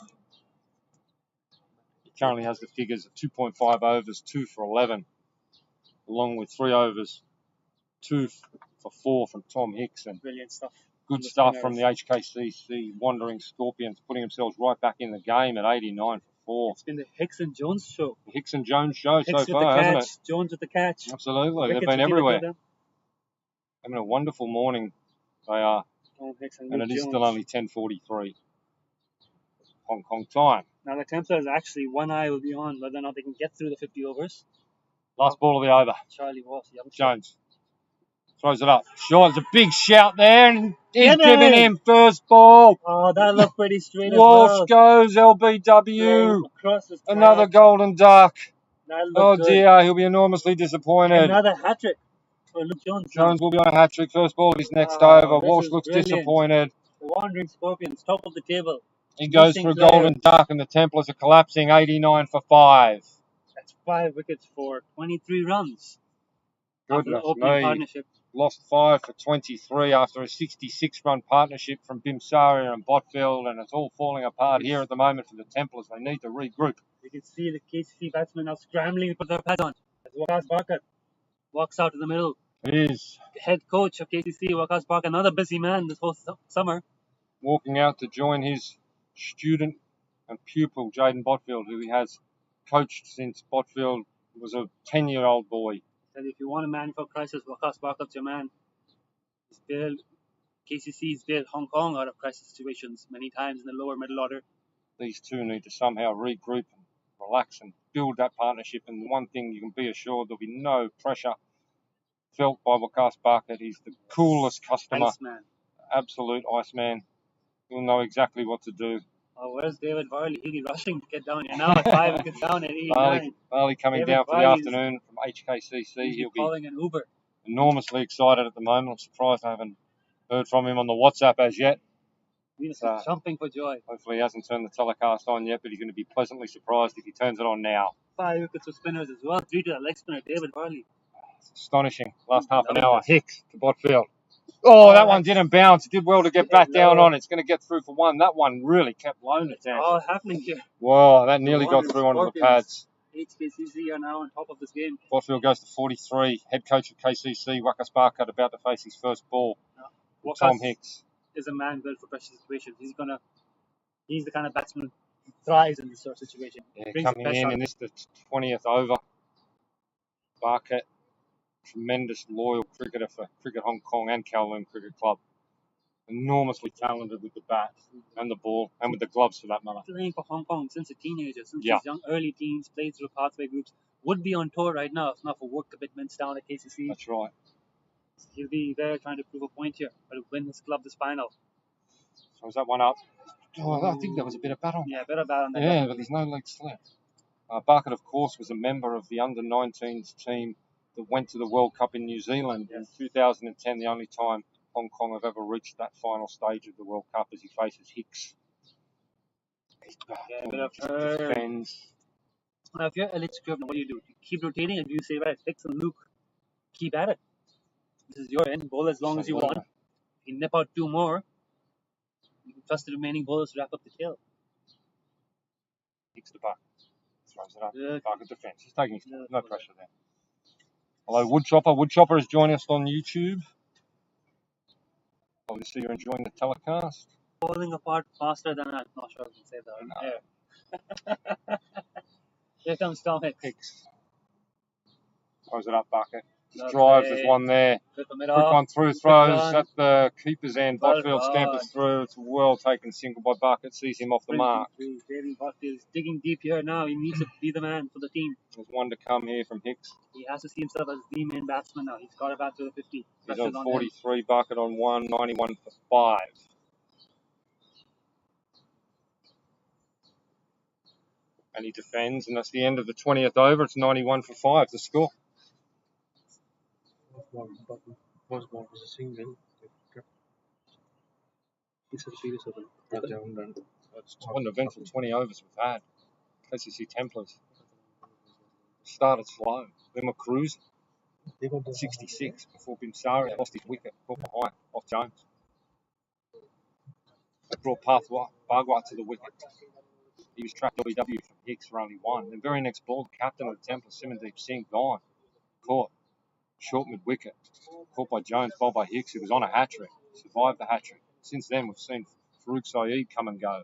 He currently has the figures of 2.5 overs, 2 for 11, along with 3 overs, 2 for 4 from Tom Hicks. And brilliant stuff. Good stuff from the HKCC Wandering Scorpions, putting themselves right back in the game at 89 for 4. It's been the Hicks and Jones show. The Hicks and Jones show Hicks so far, hasn't it? Jones with the catch. Absolutely. They've been everywhere. Having a wonderful morning They are. Tom Hicks and And Luke it is Jones. still only 10:43 Hong Kong time. Now the Templars actually, one eye will be on whether or not they can get through the 50 overs. Last ball of the over. Charlie Walsh, young Jones throws it up. Sure, there's a big shout there, and he's Get giving it! him first ball. Oh, that looked pretty straight Walsh as well. goes LBW. Across his track. Another golden duck. That looked Oh good. dear, he'll be enormously disappointed. Another hat trick for Luke Jones. Jones will be on a hat trick. First ball of his next Wow, over. this Walsh is looks brilliant. disappointed. The Wandering Scorpions, top of the table. He goes for a golden duck, and the Templars are collapsing 89 for 5. That's 5 wickets for 23 runs. After the Goodness opening me. partnership. Lost 5 for 23 after a 66-run partnership from Bimsaria and Botfield, and it's all falling apart here at the moment for the Templars. They need to regroup. You can see the KCC batsmen now scrambling to put their pads on. As Waqas Barker walks out to the middle. It is The head coach of KCC, Waqas Barker, another busy man this whole summer. walking out to join his student and pupil, Jaden Botfield, who he has coached since Botfield was a 10-year-old boy. And if you want a man for crisis, Waqas Barker's your man. He's bailed, KCC's bailed Hong Kong out of crisis situations many times in the lower middle order. These two need to somehow regroup and relax and build that partnership. And one thing you can be assured, there'll be no pressure felt by Waqas Barker. He's the coolest customer, Iceman. absolute Iceman. He'll know exactly what to do. Oh, where's David Varley? He'll be rushing to get down here now at 5 wickets down at 89. Barley coming David down for the Varley's- afternoon from HKCC. He'll be calling an Uber. enormously excited at the moment. I'm surprised I haven't heard from him on the WhatsApp as yet. He's So- jumping for joy. Hopefully he hasn't turned the telecast on yet, but he's going to be pleasantly surprised if he turns it on now. 5 wickets for spinners as well. 3 to the leg spinner, David Varley. It's astonishing. Last half an hour. Hicks to Botfield. Oh, that one didn't bounce. It did well to get back down on. It's going to get through for 1. That one really kept low in its ass. All happening here. Wow, that nearly got through onto the pads. HKCC are now on top of this game. Botfield goes to 43. Head coach of KCC, Waqas Barker, about to face his first ball. Waqas Tom Hicks. is a man built for pressure situations. He's the kind of batsman who thrives in this sort of situation. Yeah, Brings the coming best in, out and of this is the 20th over. Barker, tremendous loyal cricketer for Cricket Hong Kong and Kowloon Cricket Club. Enormously talented with the bat and the ball and with the gloves for that matter. playing for Hong Kong since a teenager, since Yeah. his young early teens, played through pathway groups, would be on tour right now if not for work commitments down at KCC. That's right. He'll be there trying to prove a point here, but win his club this final. So is that one up? Oh, I think there was a bit of battle. Yeah, better bat on that. Yeah, but there's no legs left. Barker, of course, was a member of the under-19s team that went to the World Cup in New Zealand in 2010, the only time Hong Kong have ever reached that final stage of the World Cup as he faces Hicks. Yeah, a bit of Defends. Now, if you're Elite Scrivener, what do? You keep rotating, and do you say, right, Hicks and Luke, keep at it. This is your end. Bowl as long as you want. You nip out 2 more. You can trust the remaining bowlers to wrap up the tail. Hicks the buck. Throws it up. Yeah. Barker defends. He's taking his time. Yeah. No pressure there. Hello, Woodchopper. Woodchopper is joining us on YouTube. Obviously, you're enjoying the telecast. Falling apart faster than I'm not sure I can say that. Yeah. Here comes Tom Hicks. Hicks. Throws it up, Barker. Lovely. Drives, there's one there. Quick Quick one through, Quick throws run. at the keeper's end. Well Botfield scampers done. through. It's a well taken single by Bucket. Sees him off the mark. David Botfield is digging deep here now. He needs to be the man for the team. There's one to come here from Hicks. He has to see himself as the main batsman now. He's got to bat to the 50. He's Pressure's on him. 43, Bucket on 1, 91 for 5. And he defends, and that's the end of the 20th over. It's 91 for 5, the score. First ball was a single. It's one eventful 20 overs we've had. KCC Templars started slow. Then we're cruising. 66 before Bimsari lost his wicket, caught behind off Jones. They brought Bagua to the wicket. He was trapped LBW from Hicks for only 1. The very next ball, the captain of the Templars, Simandeep Singh, gone. Caught. Short mid-wicket. Caught by Jones, bowled by Hicks, who was on a hat-trick. Survived the hat-trick. Since then, we've seen Farouk Saeed come and go.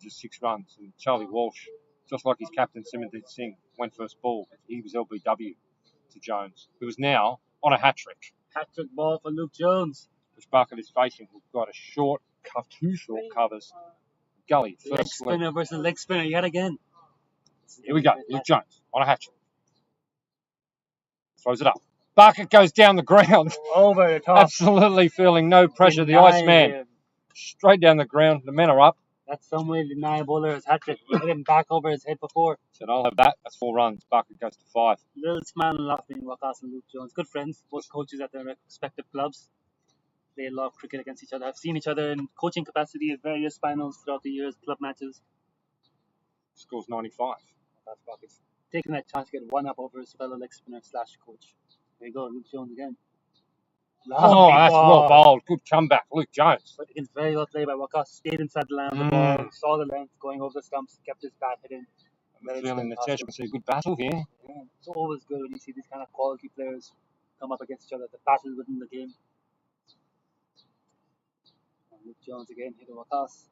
Just 6 runs. And Charlie Walsh, just like his captain, Simandeep Singh, went first ball. He was LBW to Jones, who is now on a hat-trick. Hat-trick ball for Luke Jones. which Bucket is facing. We've got a short, two short covers. Gully, Leg first swing. spinner versus leg spinner yet again. Here we go. Luke Jones on a hatchet. Throws it up. Bucket goes down the ground. Over the top. Absolutely feeling no pressure. The Denies Iceman him. straight down the ground. The men are up. That's some way to deny a bowler his hat trick. Hit him back over his head before. Said, I'll have that. That's 4 runs. Bucket goes to 5. Little smile and laugh between Wakas and Luke Jones. Good friends, both coaches at their respective clubs. They love cricket against each other. I've seen each other in coaching capacity at various finals throughout the years, club matches. Scores 95. Wakas Bucket's taking that chance to get one up over his fellow leg spinner / coach. There you go, Luke Jones again. Oh, that's well bowled. Good comeback, Luke Jones. But again, very well played by Wakas. Stayed inside the line of the ball, saw the length going over the stumps, kept his bat hidden. I'm feeling the test. We see a good battle here. Yeah, it's always good when you see these kind of quality players come up against each other. The battle within the game. And Luke Jones again hitting Wakas.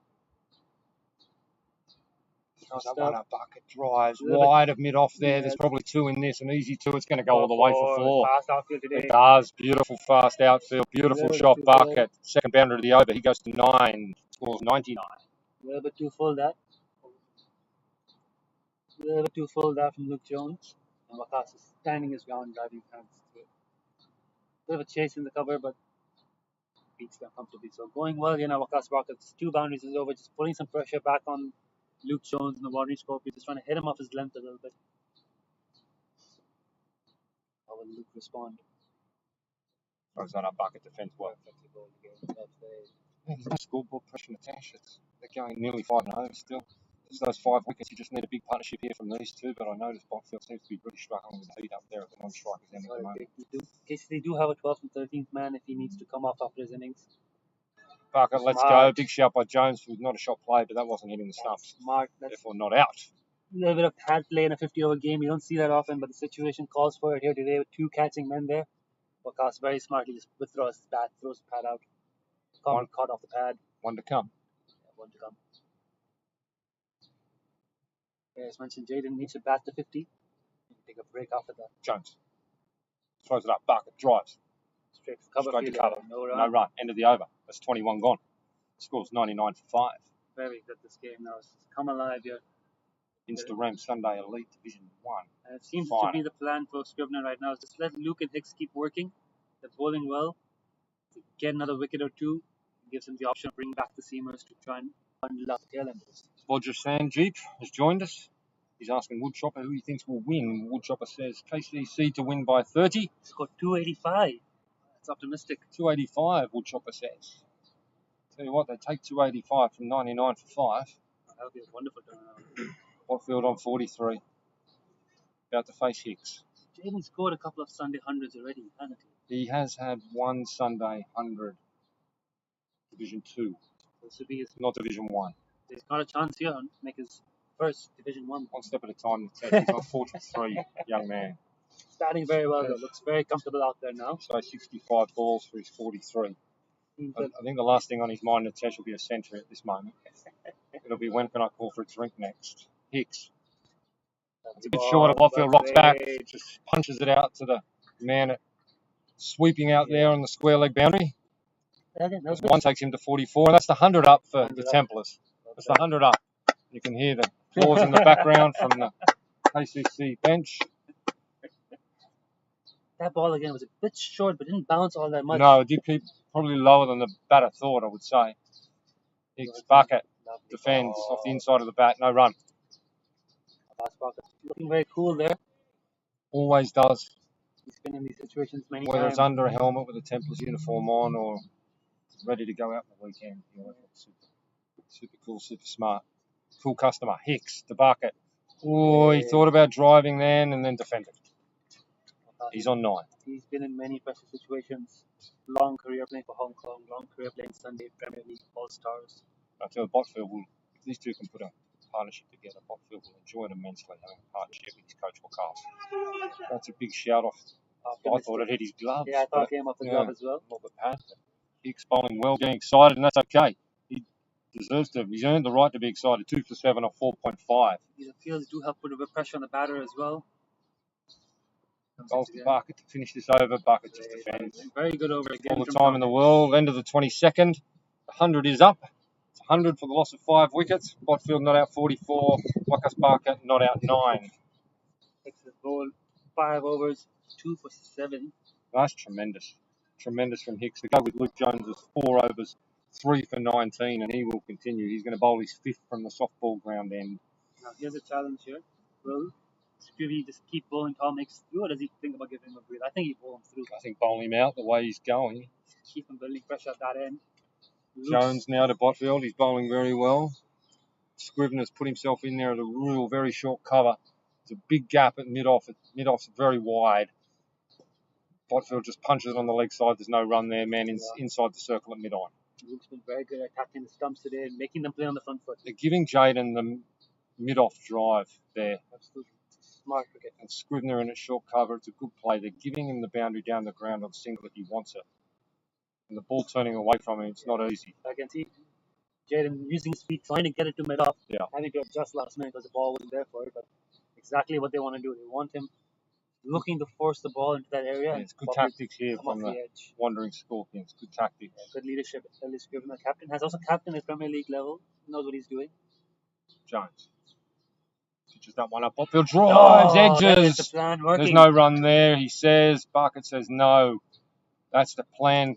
That one up. Bucket drives wide of mid off there. There's probably 2 in this, an easy 2. It's going to go all the way for 4. Fast outfield today. It does. Beautiful fast outfield. Beautiful shot. Bucket. Second boundary to the over. He goes to 9. Scores 99. A little bit too full that. A little bit too full there from Luke Jones. And Wakas is standing his ground, driving hands through it. Bit of a chase in the cover, but beats them comfortably. So going well again, Wakas Rockets. 2 boundaries is over, just putting some pressure back on Luke Jones in the boundary scope. He's just trying to hit him off his length a little bit. How will Luke respond? Throws that up. Bucket defends well. There's no scoreboard pressure attached. They're going nearly 5-0 still. There's those 5 wickets. You just need a big partnership here from these 2, but I noticed Botfield seems to be really struggling with the heat up there at the non-strikers end at the moment. They do have a 12th and 13th man if he needs to come off after his innings. Bucket, let's go. Big shout by Jones. It was not a shot play, but that wasn't hitting the stumps. Smart. Therefore, not out. A little bit of pad play in a 50-over game. You don't see that often, but the situation calls for it here today with 2 catching men there. Wakas very smartly just withdraws his bat, throws the pad out. Caught off the pad. 1 to come. Yeah, 1 to come. As mentioned, Jaden needs to bat to 50. Take a break after that. Jones throws it up. Bucket drives. Straight to cover. No run. End of the over. That's 21 gone. Scores 99 for 5. Very good this game now. It's come alive here. Instarem Sunday Elite Division 1. And it seems to be the plan for Scrivener right now is just let Luke and Hicks keep working. They're bowling well. To get another wicket or 2, gives him the option of bringing back the seamers to try and bundle up the tail enders. Bodger Sanjeep has joined us. He's asking Woodchopper who he thinks will win. Woodchopper says KCC to win by 30. Scored 285. That's optimistic. 285, Woodchopper says. Tell you what, they take 285 from 99 for 5. That would be a wonderful turnaround. Botfield on 43. About to face Hicks. Jaden scored a couple of Sunday hundreds already, hasn't he? He has had 1 Sunday 100. Division 2. This would be his, not Division 1. He's got a chance here to make his first Division 1. One step at a time. He's on 43, young man. Starting very well, though. Looks very comfortable out there now. So 65 balls for his 43. I think the last thing on his mind, Natesh, will be a century at this moment. It'll be when can I call for a drink next? Hicks. It's a bit short of Botfield, rocks back, just punches it out to the man sweeping out there on the square leg boundary. One takes him to 44, and that's the 100 up for the Templars. That's the 100 up. You can hear the applause in the background from the KCC bench. That ball again was a bit short, but didn't bounce all that much. No, it did keep probably lower than the batter thought, I would say. Hicks Bucket defends off the inside of the bat, no run. Looking very cool there. Always does. He's been in these situations many times. Whether it's under a helmet with a Templars uniform on or ready to go out for the weekend. You know, super cool, super smart. Cool customer. Hicks, the Bucket. Oh, he thought about driving then and then defended. He's on 9. He's been in many pressure situations. Long career playing for Hong Kong, long career playing Sunday Premier League All-Stars. I feel Botfield will, if these 2 can put a partnership together, Botfield will enjoy it immensely having a partnership with his coach Wakas. That's a big shout off. I thought it hit his glove. Yeah, I thought it came off the glove as well. Not the pad. Hicks bowling well, getting excited, and that's okay. He deserves to. He's earned the right to be excited. 2 for 7 or 4.5. These fields do help put a bit of pressure on the batter as well. Bowls to Barker to finish this over. Barker just defends. Very good over again. All the from time in the world. End of the 22nd. The 100 is up. It's 100 for the loss of 5 wickets. Botfield not out 44. Wakas Barker not out 9. Hicks' ball, 5 overs, 2 for 7. That's tremendous. Tremendous from Hicks. To go with Luke Jones' 4 overs, 3 for 19, and he will continue. He's going to bowl his 5th from the softball ground end. Now here's a challenge here. Will Scrivy just keep bowling Tom Hicks through, or does he think about giving him a breathe? I think he bowl him through. I think bowl him out the way he's going. Keep him building pressure at that end. Jones now to Botfield. He's bowling very well. Scrivener's put himself in there at a real very short cover. There's a big gap at mid-off. Mid-off's very wide. Botfield just punches it on the leg side. There's no run there. Man inside the circle at mid-on. Luke's been very good at attacking the stumps today and making them play on the front foot. They're giving Jaden the mid-off drive there. Absolutely. Smart cricket. And Scrivener in at short cover. It's a good play. They're giving him the boundary down the ground on single if he wants it. And the ball turning away from him, it's not easy. I can see Jaden using his feet, trying to get it to mid-off. Yeah. Having to adjust last minute because the ball wasn't there for it. But exactly what they want to do. They want him looking to force the ball into that area. It's good tactics here from the edge. Wandering Scorpions. Good tactics. Yeah, good leadership. Ellie Scrivener, captain, has also captained at Premier League level. Knows what he's doing. Jones. Pitches that one up. Botfield drives, edges. The plan working. There's no run there, he says. Barkett says no. That's the plan.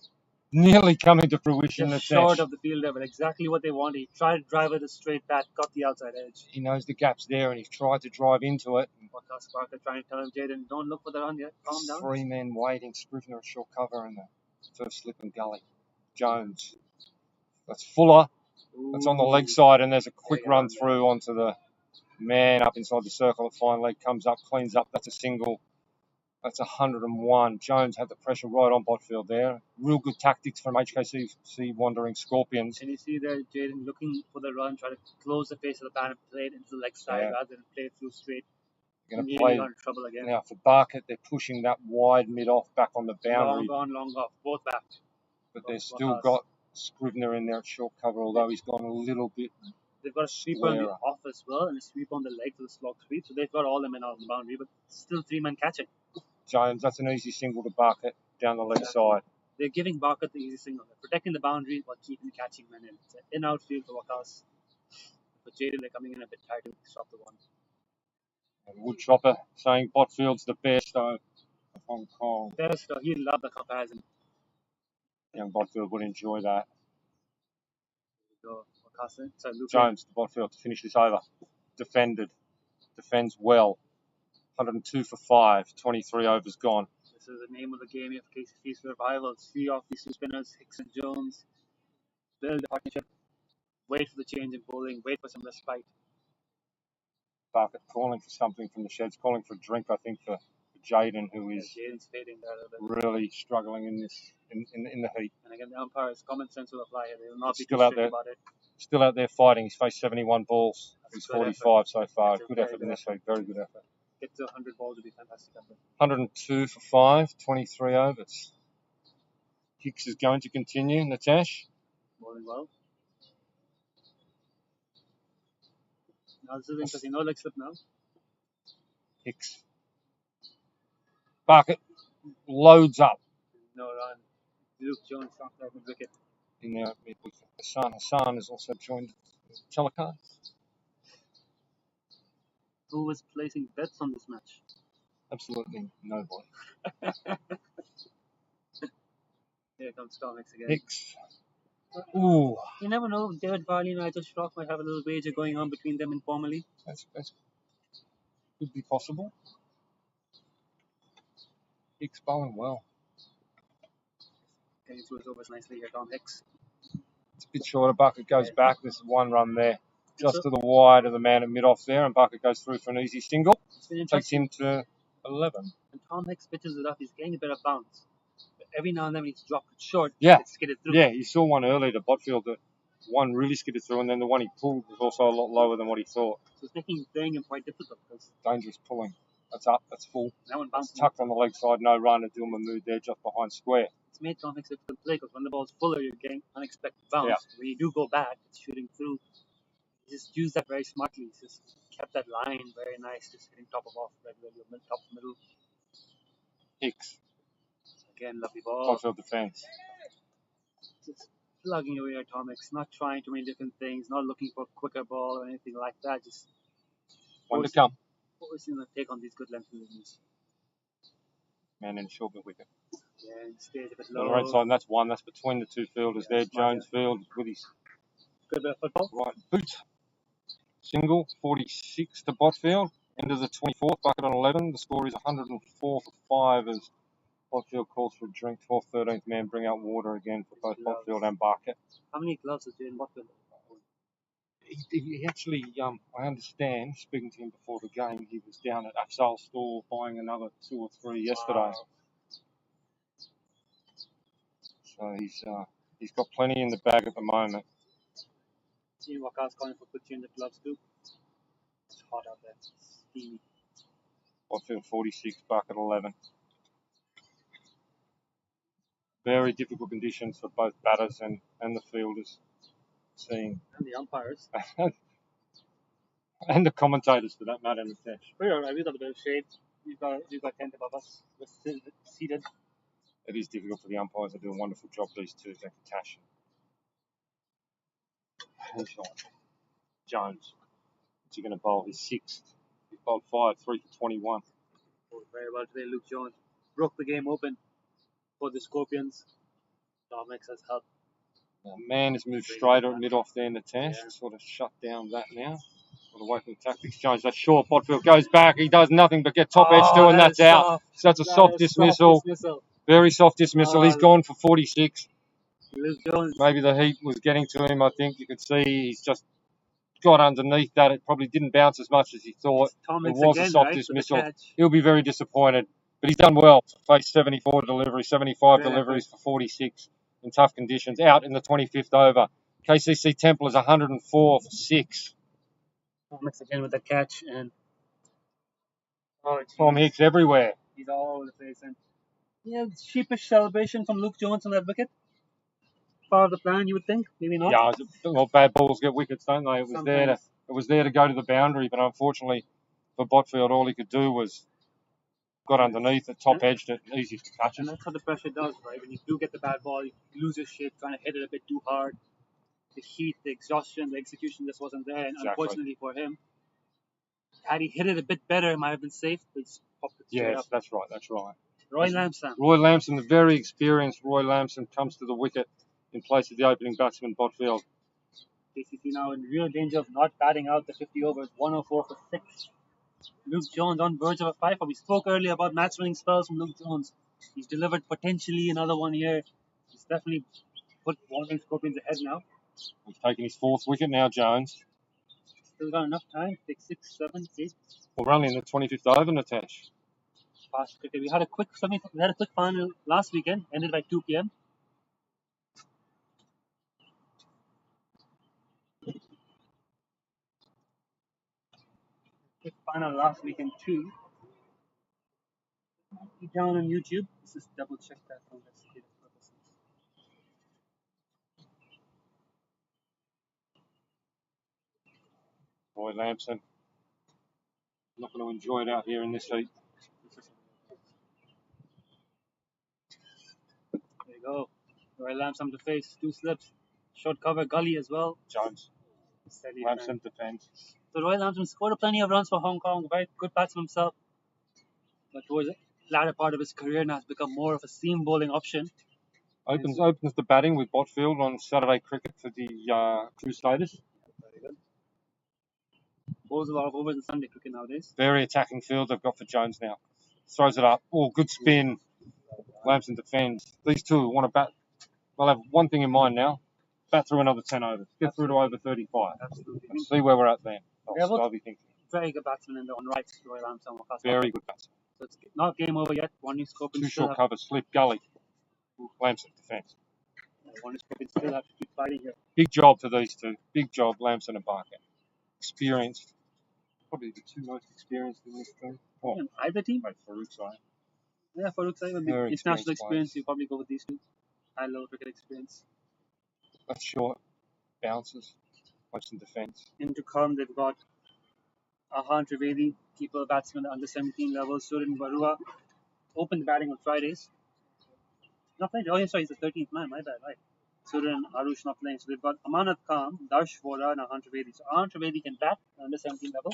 Nearly coming to fruition. Just short of the fielder, but exactly what they wanted. He tried to drive it a straight bat, got the outside edge. He knows the gap's there and he's tried to drive into it. Wakas Barker trying to tell him, Jaden, don't look for the run yet. Calm down. 3 men waiting. Scrivener at short cover in the first slip and gully. Jones. That's Fuller. That's on the leg side, and there's a quick run through onto the man up inside the circle. It finally comes up, cleans up. That's a single. That's 101. Jones had the pressure right on Botfield there. Real good tactics from HKCC Wandering Scorpions. And you see there, Jaden looking for the run, trying to close the face of the bat and play it into the leg side rather than play it through straight. They're going to play trouble again. Now for Barkett, they're pushing that wide mid-off back on the boundary. Long on, long off, both back. But they've still got Scrivener in there at short cover, although he's gone a little bit. They've got a sweep on the off as well and a sweep on the leg for the slog sweep. So they've got all the men out of the boundary, but still 3 men catching. Jones, that's an easy single to Barkett down the leg side. They're giving Barkett the easy single. They're protecting the boundary while keeping the catching men in. It's an in-outfield for Wakas. But Jaden, they're coming in a bit tight to stop the one. And Woodchopper saying Botfield's the best of Hong Kong. Best, he loved the comparison. Young Botfield would enjoy that. Jones to Botfield to finish this over. Defended. Defends well. 102 for 5. 23 overs gone. This is the name of the game here for KCC survival. 3 off these 2 spinners, Hicks and Jones. Build a partnership. Wait for the change in bowling. Wait for some respite. Barkett calling for something from the sheds. Calling for a drink, I think, for Jaden, who is Jaden's fading there a bit. really struggling in this in the heat. And again, the umpire's common sense will apply here. They will not be still too out strict there. about it. Still out there fighting. He's faced 71 balls. He's 45 effort. so far. That's Good effort in this week. Very good effort. Get to 100 balls would be fantastic. 102 for 5. 23 overs. Hicks is going to continue. Natash. Bowling well. Now this is interesting. No leg slip now. Hicks. Barkett loads up. No run. Luke Jones knocked out the wicket. In there with Hassan. Hassan has also joined the telecast. Who was placing bets on this match? Absolutely nobody. Here comes Tom Hicks again. Hicks. Ooh. You never know. David Varley and Nigel Schrock might have a little wager going on between them informally. That's could be possible. Hicks bowling well. Getting through his overs nicely here, Tom Hicks. It's a bit shorter. Bucket goes back. There's 1 run there. Just to the wide of the man at mid-off there, and Bucket goes through for an easy single. Takes him to 11. And Tom Hicks pitches it up. He's getting a bit of bounce. But every now and then when he's dropped it short, it's skidded through. Yeah, you saw one earlier to Botfield that one really skidded through, and then the one he pulled was also a lot lower than what he thought. So it's making playing him quite difficult. Because dangerous pulling. That's up. That's full. That one bounced. Tucked on the leg side. No run. A Dilma mood there just behind square. It's made Tom Hicks difficult to play because when the ball's fuller, you're getting unexpected bounce. Yeah. When you do go back, it's shooting through. He just used that very smartly. He just kept that line very nice, just hitting top of off, regularly, top of middle. Hicks, Again, lovely ball. Botfield defence. Just plugging away at Tom Hicks, not trying too many different things, not looking for a quicker ball or anything like that. Just One to come. forcing them to take on these good length movements. Man in short bit wicket. Yeah, and stays a bit On the right low. side, and that's one. That's between the two fielders Yeah, there. smart, Jones field with his Good bit of football. right boot. Single, 46 to Botfield. End of the 24th, bucket on 11. The score is 104 for 5 as Botfield calls for a drink. 12th, 13th man bring out water again for both Botfield and Barker. How many gloves is Jane Botfield? He actually, I understand, speaking to him before the game, he was down at Afzal's store buying another 2 or 3 yesterday. Wow. So he's got plenty in the bag at the moment. Seeing Waka's calling for put you in the gloves too. It's hot out there. It's steamy. Botfield 46, bucket 11. Very difficult conditions for both batters and the fielders. Seeing And the umpires. and the commentators for that matter in the test. We've got a bit of shade. We've got tent above us. We're seated. It is difficult for the umpires. They do a wonderful job, these two. Thank you, Tash. Jones. What's he going to bowl? His 6th. He's bowled 5, 3 for 21. Very well today, Luke Jones. Broke the game open for the Scorpions. Tom Hicks has helped. Man has moved straighter at mid-off there in the test. Yeah. Sort of shut down that now. Got away from the tactics. Jones, that's short. Botfield goes back. He does nothing but get top edge to, and that's out. So that's a soft dismissal. Very soft dismissal. He's gone for 46. Luke Jones. Maybe the heat was getting to him. I think you could see he's just got underneath that. It probably didn't bounce as much as he thought. Tom It Hicks was again, a soft right, dismissal. for the catch. He'll be very disappointed. But he's done well to face 74 deliveries, 75 Great deliveries for 46 in tough conditions. Out in the 25th over. KCC Templars 104 for 6. Tom Hicks again with the catch, and Tom Hicks everywhere. he's all over the place. And yeah, sheepish celebration from Luke Jones on that wicket. Part of the plan, you would think. Maybe not. Yeah, well, bad balls get wickets, don't they? It Sometimes. was there to go to the boundary, but unfortunately for Botfield, all he could do was got underneath it, top edged it, easy to catch And it. that's what the pressure does, right? When you do get the bad ball, you lose your shape, trying to hit it a bit too hard. The heat, the exhaustion, the execution just wasn't there. And Exactly. unfortunately for him, had he hit it a bit better, it might have been safe, but he's popped it straight Yes, up. that's right. Roy Lamson. Roy Lamson, the very experienced Roy Lamson, comes to the wicket in place of the opening batsman, Botfield. KCC now in real danger of not batting out the 50 overs, 104 for 6. Luke Jones on verge of a 5. We spoke earlier about match winning spells from Luke Jones. He's delivered potentially another one here. He's definitely put Wandering Scorpions ahead now. He's taken his 4th wicket now, Jones. Still got enough time to take 6, 7, 8. We're only in the 25th over, Natesh. Fast cricket. We had a quick final last weekend, ended by 2 p.m. Quick final last weekend too. Be down on YouTube. Let's just double check that for investigative purposes. Roy Lamson. Not going to enjoy it out here in this heat. There you go. Roy Lamson to face, 2 slips. Short cover, gully as well. Jones. Steady Lamson defends. So Roy Lamson scored plenty of runs for Hong Kong. Very good batsman himself. But towards the latter part of his career now has become more of a seam bowling option. Opens the batting with Botfield on Saturday cricket for the Crusaders. Very good. Bowls a lot of overs in Sunday cricket nowadays. Very attacking field they've got for Jones now. Throws it up. Oh, good spin. Lamson defends. These two want to bat. They'll have one thing in mind now. Bat through another 10 overs. Get through to over 35. Absolutely. And see where we're at then. Yeah, well, I'll be thinking. Very good batsman in the on right, Roy Lamson. Very good batsman. So it's not game over yet. One Scorpions 2 still short covers, slip, gully. Lamson defence. One Scorpions still have to keep fighting here. Big job for these two. Big job, Lamson and Barker. Experienced. Probably the 2 most experienced in this team. Oh, And either team? mate, Farouk's side. Yeah, Farouk's side. Very International experienced experience, you probably go with these two. High level cricket experience. That's short. Bounces. Lamson defence. In to come, they've got Ahan Trivedi, keeper batsman under 17 level, Surin Barua, opened batting on Fridays. Not playing. Oh, yeah, sorry, he's the 13th man. My bad, right. Surya and Arush not playing. So they've got Amanat Khan, Darsh Vora, and Ahan Trivedi. So Ahan Trivedi can bat under 17 level.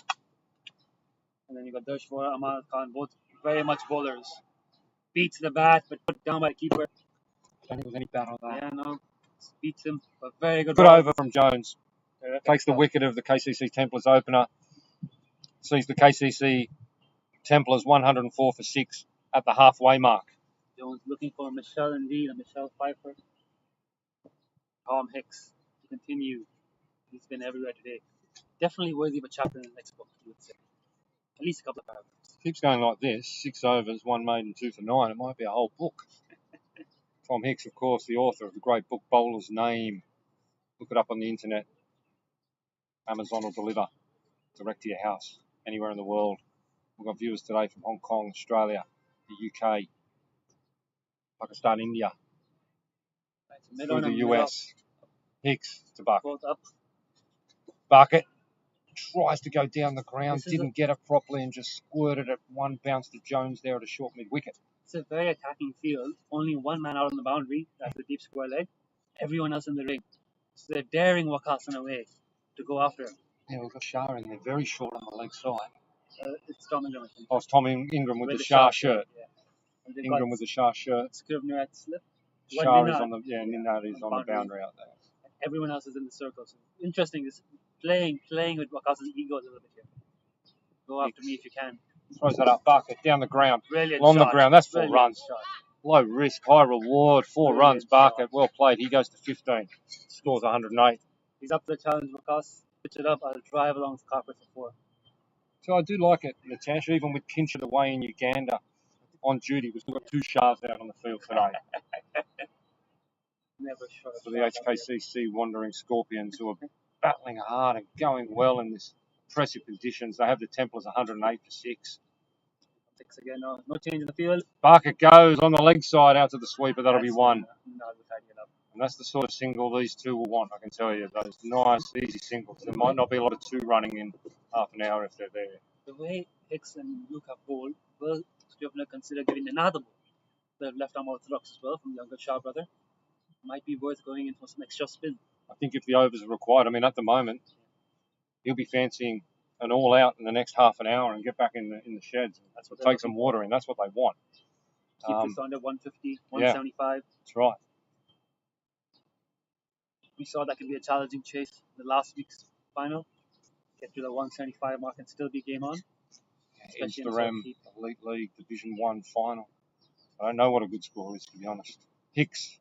And then you got Darsh Vora, Amanat Khan, both very much bowlers. Beats the bat, but put down by the keeper. I don't think there's any bat on that. Yeah, no. Beats him. But very good Good ball. over from Jones. Terrific Takes the stuff. wicket of the KCC Templars opener. Sees the KCC Templars 104 for 6 at the halfway mark. Jones looking for Michelle Indeed and Michelle Pfeiffer. Tom Hicks to continue. He's been everywhere today. Definitely worthy of a chapter in the next book, you would say. At least a couple of paragraphs. Keeps going like this. 6 overs, 1 maiden, 2 for 9. It might be a whole book. Tom Hicks, of course, the author of the great book Bowler's Name. Look it up on the internet. Amazon will deliver direct to your house, anywhere in the world. We've got viewers today from Hong Kong, Australia, the UK, Pakistan, India, Right, so through the US. Hicks to Bucket. both up. Bucket tries to go down the ground, This is didn't get it properly and just squirted it. One bounce to Jones there at a short mid-wicket. It's a very attacking field. Only one man out on the boundary. That's the deep square leg. Everyone else in the ring. So they're daring Wakasan away to go after him. Yeah, we've got Shah in there, very short on the leg side. It's Tom Ingram, I think. Oh, it's Tom Ingram with the Shah shirt. Yeah. And they've Ingram got with the Shah shirt. Scrivener at slip. Shah is Ninad. on the Ninad is on the boundary out there. Everyone else is in the circle. So interesting is playing with Wakasan's ego a little bit here. Go after me if you can. Throws that up, Bucket down the ground. Brilliant On the shot. ground, that's 4 Brilliant runs. shot. Low risk, high reward. 4 Brilliant runs, Bucket. shot. Well played. He goes to 15. Scores 108. He's up to the challenge, Wakas. Pitch it up. I'll drive along the carpet for 4. So I do like it, Natasha, even with Kinship away in Uganda on duty. We've still got 2 Shahs out on the field today. Never shot a For the shot up HKCC Wandering Scorpions, who are battling hard and going well in this oppressive conditions. They have the Templars 108 for 6. there. 6 again. No change in the field. Bucket goes on the leg side out to the sweeper. That'll be That's 1. not tidying it up. And that's the sort of single these two will want, I can tell you. Those nice, easy singles. There might not be a lot of 2 running in half an hour if they're there. The way Hicks and Luke have bowled, will Scrivener consider giving another ball? They've left arm orthodox as well from younger Shah brother. Might be worth going in for some extra spin. I think if the overs are required, I mean, at the moment, he'll be fancying an all-out in the next half an hour and get back in the sheds. That's what Take some water in. That's what they want. Keep this under 150, 175. That's right. We saw that could be a challenging chase in the last week's final. Get to the 175 mark and still be game on. Especially in the Instarem, soft heat. Elite League, Division 1 final. I don't know what a good score is, to be honest. Hicks.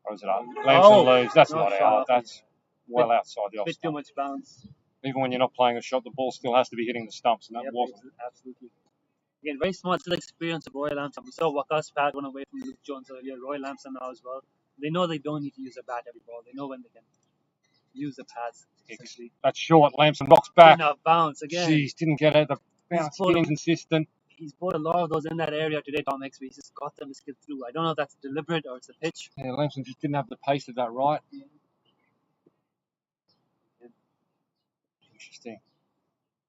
Throws it up. Lamson leaves. That's No not shot out. off. That's well outside the off Bit too stump. much bounce. Even when you're not playing a shot, the ball still has to be hitting the stumps, and that Yep, wasn't. absolutely. Again, very smart, still experience of Roy Lamson. We saw Wakas pad one away from Luke Jones earlier. Roy Lamson now as well. They know they don't need to use a bat every ball. They know when they can use the pads. essentially. That's short. Lamson knocks back. Enough bounce again. Jeez, didn't get it. The bounce bowled- inconsistent. He's bought a lot of those in that area today, Tom Hicks. He's just got them to skip through. I don't know if that's deliberate or it's the pitch. Yeah, Lamson just didn't have the pace of that right. Interesting.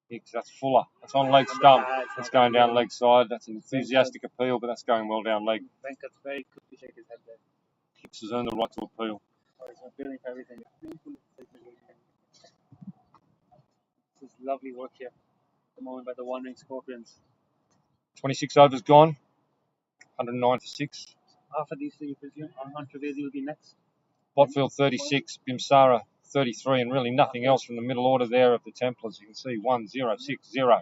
Hicks, that's Fuller. That's on leg stump. That's going down leg side. That's an enthusiastic appeal, but that's going well down leg. Venkat's very quick to shake his head there. Hicks has earned the right to appeal. Oh, he's appealing for everything. This is lovely work here at the moment by the Wandering Scorpions. 26 overs gone. 109 for 6. After these two, you presume, Arman Trivedi will be next. Botfield 36, Bimsara 33, and really nothing else from the middle order there of the Templars. You can see 1, 0, 6, 0.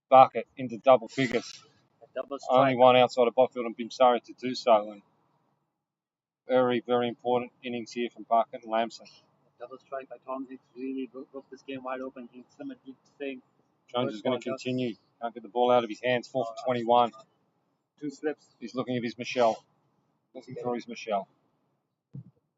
Barker into double figures. A double strike. Only one outside of Botfield and Bimsara to do so. And very, very important innings here from Barker and Lamson. Double strike by Tom Hicks really broke this game wide open. He's similar to saying Jones is going to continue. Can't get the ball out of his hands. 4 for 21. 2 slips. He's looking at his Michelle. Looking for his Michelle.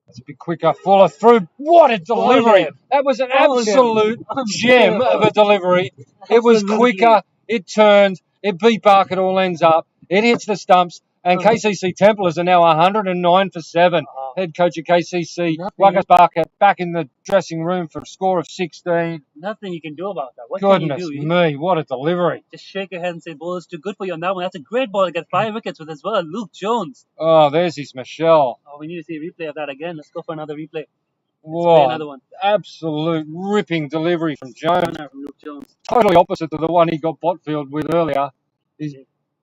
That's a bit quicker. Fuller through. What a delivery! That was an absolute gem of a delivery. It was quicker. It turned. It beat Barker at all ends up. It hits the stumps. And KCC Templars are now 109 for 7. Head coach of KCC, Wakas Barker, back in the dressing room for a score of 16. Nothing you can do about that. What can you Goodness do? me, what a delivery. Just shake your head and say, ball is too good for you on that one. That's a great ball to get 5 wickets with as well. Luke Jones. Oh, there's his Michelle. Oh, we need to see a replay of that again. Let's go for another replay. Let's play What another one. absolute ripping delivery from Jones. Runner from Luke Jones. Totally opposite to the one he got Botfield with earlier,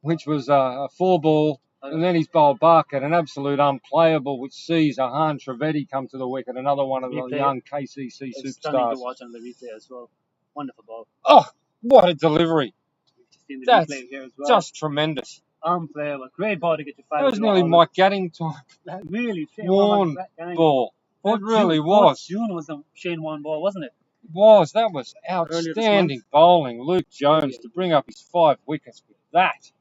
which was a 4-ball. And then he's bowled Barker, an absolute unplayable, which sees Ahan Trivedi come to the wicket, another one of the young KCC It's stunning superstars. to watch on the replay as well. Wonderful ball. Oh, what a delivery. We've just seen the That's replay here as well. just tremendous. Unplayable. Great ball to get to 5. That was nearly Mike Gadding time. Really, Shane Warren Warne ball. It really was. June was the Shane Warne ball, wasn't it? It was. That was outstanding bowling. Luke Jones to bring up his 5 wickets with that.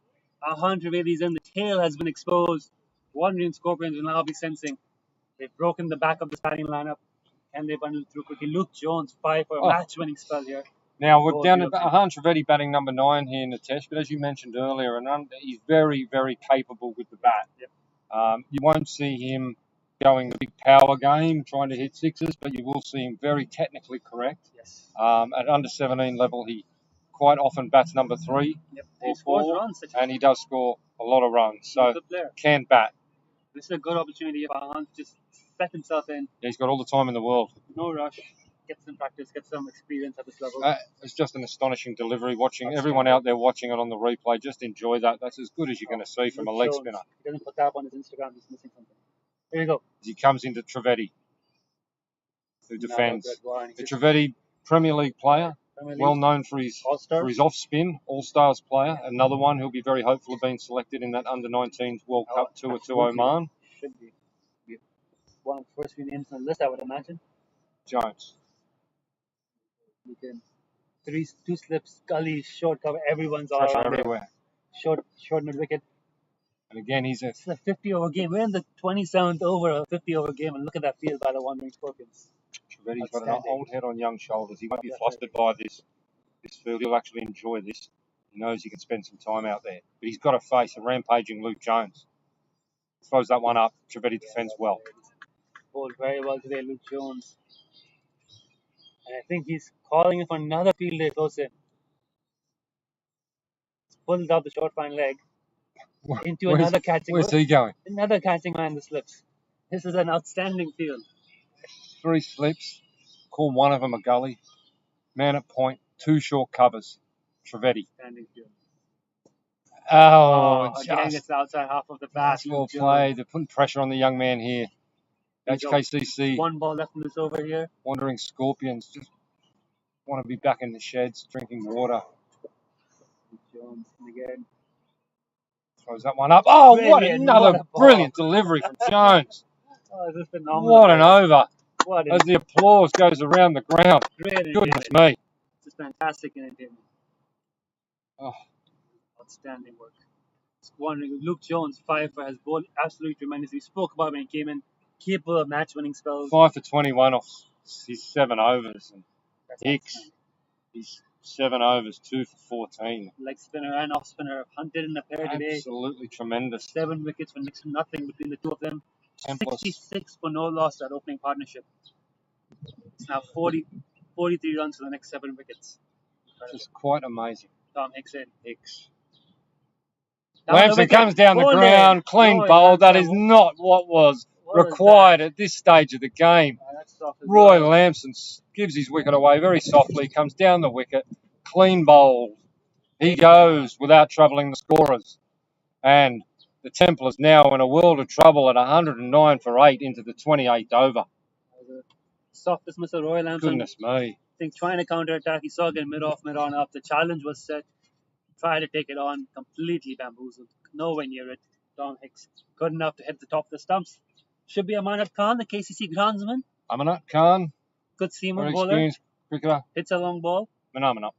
100 babies in. The tail has been exposed. Wandering Scorpions will now be sensing they've broken the back of this batting lineup. Can they bundle through quickly? Luke Jones, 5 for a match-winning spell here. Now, we're down to Ahan Trivedi batting number 9 here in the test, but as you mentioned earlier, he's very, very capable with the bat. Yep. You won't see him going the big power game, trying to hit sixes, but you will see him very technically correct. Yes. At under 17 level, he quite often bats number 3 Yep. or He scores 4, runs. and he does score a lot of runs. So, Good player. can bat. This is a good opportunity for Ahan to just set himself in. Yeah, he's got all the time in the world. No rush. Get some practice, get some experience at this level. It's just an astonishing delivery. Watching everyone out there watching it on the replay, just enjoy that. That's as good as you're going to see from a leg spinner. He doesn't put that up on his Instagram. He's missing something. Here we go. As he comes into Trivedi, who defends. The Trivedi Premier League player, well known for his off spin, All-Stars player. Another one who'll be very hopeful of being selected in that under-19s World Cup tour to Oman. Should be one of the first few names on the list, I would imagine. Jones. You can 2 slips, gully, short cover, everyone's all around everywhere. Short mid wicket. And again, it's a 50-over game. We're in the 27th over a 50-over game, and look at that field by the Wandering Scorpions. Trivedi's got an old head on young shoulders. He won't be flustered by this field. He'll actually enjoy this. He knows he can spend some time out there. But he's got to face a rampaging Luke Jones. Throws that one up. Trivedi defends well. Bowled very well today, Luke Jones. And I think he's calling in for another field day close in. Pulls out the short fine leg into another catching. Where's he going? Another catching man in the slips. This is an outstanding field. 3 slips. Call one of them a gully. Man at point. 2 short covers. Trivedi. Standing field. Again, it's outside half of the bat. Well played. They're putting pressure on the young man here. HKCC. 1 ball left in this over here. Wandering Scorpions just want to be back in the sheds drinking water. Jones again. Throws that one up. Oh, Brilliant, what a brilliant delivery from Jones. Oh, this is phenomenal. What an over. As the applause goes around the ground. Goodness me. This is fantastic entertainment. Oh. Outstanding work. Wandering Luke Jones, 5 for has bowled absolutely tremendous. We spoke about when he came in. Capable of match-winning spells. 5 for 21 off his 7 overs. And Hicks, he's 7 overs, 2 for 14. Leg spinner and off spinner hunted in a pair today. Absolutely tremendous. 7 wickets for next to nothing between the two of them. Templars. 66 for no loss at opening partnership. It's now 43 runs for the next 7 wickets. Just quite amazing. Tom Hicks in. Hicks. Lamson comes down the ground, clean bowl. That is not what was required at this stage of the game. Roy Lamson gives his wicket away very softly, comes down the wicket, clean bowled. He goes without troubling the scorers. And the Templars now in a world of trouble at 109 for 8 into the 28th over. Soft dismissal, Roy Lamson. Goodness me. I think trying to counter-attack, he saw again mid-off, mid-on up. The challenge was set. Tried to take it on, completely bamboozled. Nowhere near it. Tom Hicks, good enough to hit the top of the stumps. Should be Amanat Khan, the KCC groundsman. Amanat Khan. Good seamer very bowler. Experienced cricketer. Hits a long ball. Amanat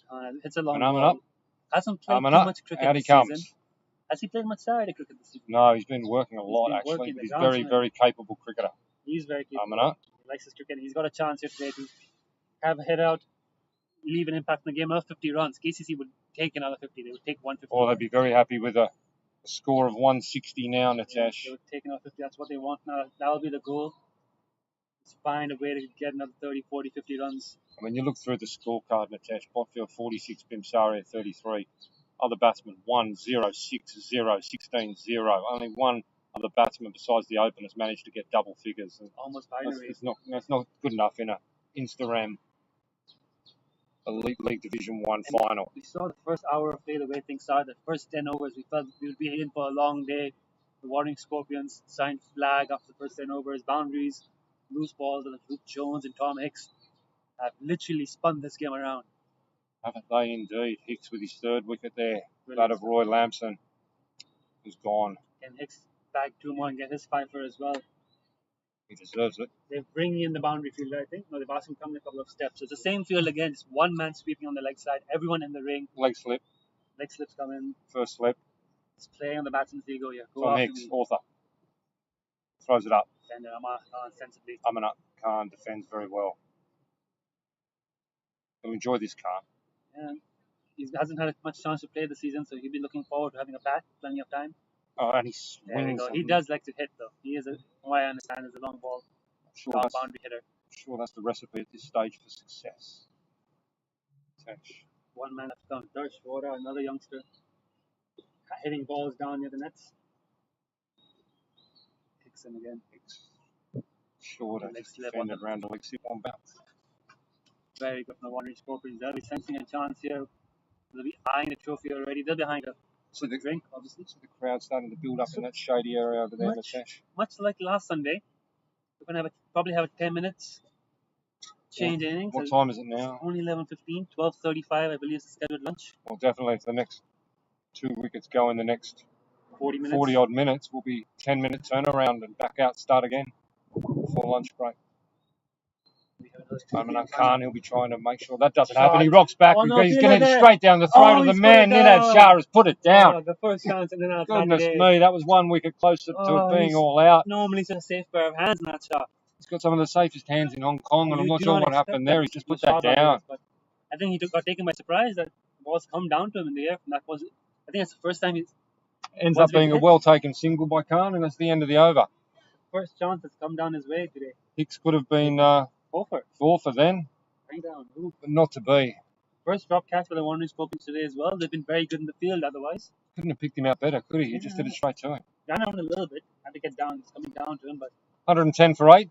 Khan hits a long ball. Hasn't played too much cricket this season. Has he played much Saturday cricket this season? No, he's been working a lot actually. He's very, very capable cricketer. He's very capable. Amanat. He likes his cricket. He's got a chance here today to have a hit out, leave an impact in the game. Another 50 runs. KCC would take another 50. They would take 150. Or they'd be very happy with a A score of 160 now, Yeah, Natesh. they were taking off 50. That's what they want now. That'll be the goal. Just find a way to get another 30, 40, 50 runs. I mean, you look through the scorecard, Natesh. Botfield 46, Bimsaria 33. Other batsmen 1, 0, 6, 0, 16, 0. Only one other batsman besides the openers managed to get double figures. And Almost binary. that's not good enough in a Instarem Elite League Division 1 final. We saw the first hour of play, the way things started. The first 10 overs, we felt we would be in for a long day. The Warning Scorpions signed flag after the first 10 overs. Boundaries, loose balls, and Luke Jones and Tom Hicks have literally spun this game around. Haven't they indeed? Hicks with his third wicket there. Brilliant. That of Roy Lamson, who's gone. And Hicks bag 2 more and get his fifer as well. He deserves it. They're bringing in the boundary fielder, I think. No, they've asked him to come in a couple of steps. So it's the same field again. Just one man sweeping on the leg side. Everyone in the ring. Leg slip, Leg slips come in. first slip. It's playing on the batsman's ego here. Go Tom after Hicks, me. author. Throws it up. And then Amar Khan sensibly. Amanat Khan defends very well. He'll enjoy this Khan. And he hasn't had much chance to play this season, so he'll be looking forward to having a bat, plenty of time. Oh, and he There we swings. go. He does like to hit, though. He is, from what I understand, is a long ball, Sure, long that's, boundary hitter. sure, that's the recipe at this stage for success. Tesh. One man left down. Darsh Vora, another youngster, hitting balls down near the nets. Hicks him again. Hicks. Short Leg and slip defended round the leg slip on bounce. Very good from the Warner Scorpions. They'll be sensing a chance here. They'll be eyeing the trophy already. They're behind a So the drink, obviously. crowd's starting to build up in that shady area over there, Much- Natesh. Much like last Sunday, we're going to probably have a 10 minutes change innings. What time is it now? Only 11:15, 12:35, I believe, is the scheduled lunch. Well, definitely if the next 2 wickets go in the next 40 minutes. 40 odd minutes, will be 10-minute turnaround and back out, start again before lunch break. We have another Amanat 2 Khan, he'll be trying to make sure that doesn't Shot. happen. He rocks back. Oh, no, He's feel going to like hit that. straight down the throat Oh, of the he's man. put it Ninad down. Shah has put it down. Oh, the first chance and then outside Goodness the day. me, that was 1 wicket closer to Oh, it being he's- all out. Normally, it's a safe pair of hands in that shot. He's got some of the safest hands in Hong Kong, and I'm You not do sure not what expect happened there. He's just the put that shot like down. this, but I think he got taken by surprise that the ball's come down to him in the air. From that was, I think that's the first time he's Ends Once up being we a hit- well-taken single by Khan, and that's the end of the over. first chance that's come down his way today. Hicks could have been Over, four for then, bring down. Ooh. but not to be. First drop catch for the Warner Scorpions today as well. They've been very good in the field otherwise. Couldn't have picked him out better, could he? He just did it straight to him. Ran out a little bit, had to get down. It's coming down to him, but 110 for 8.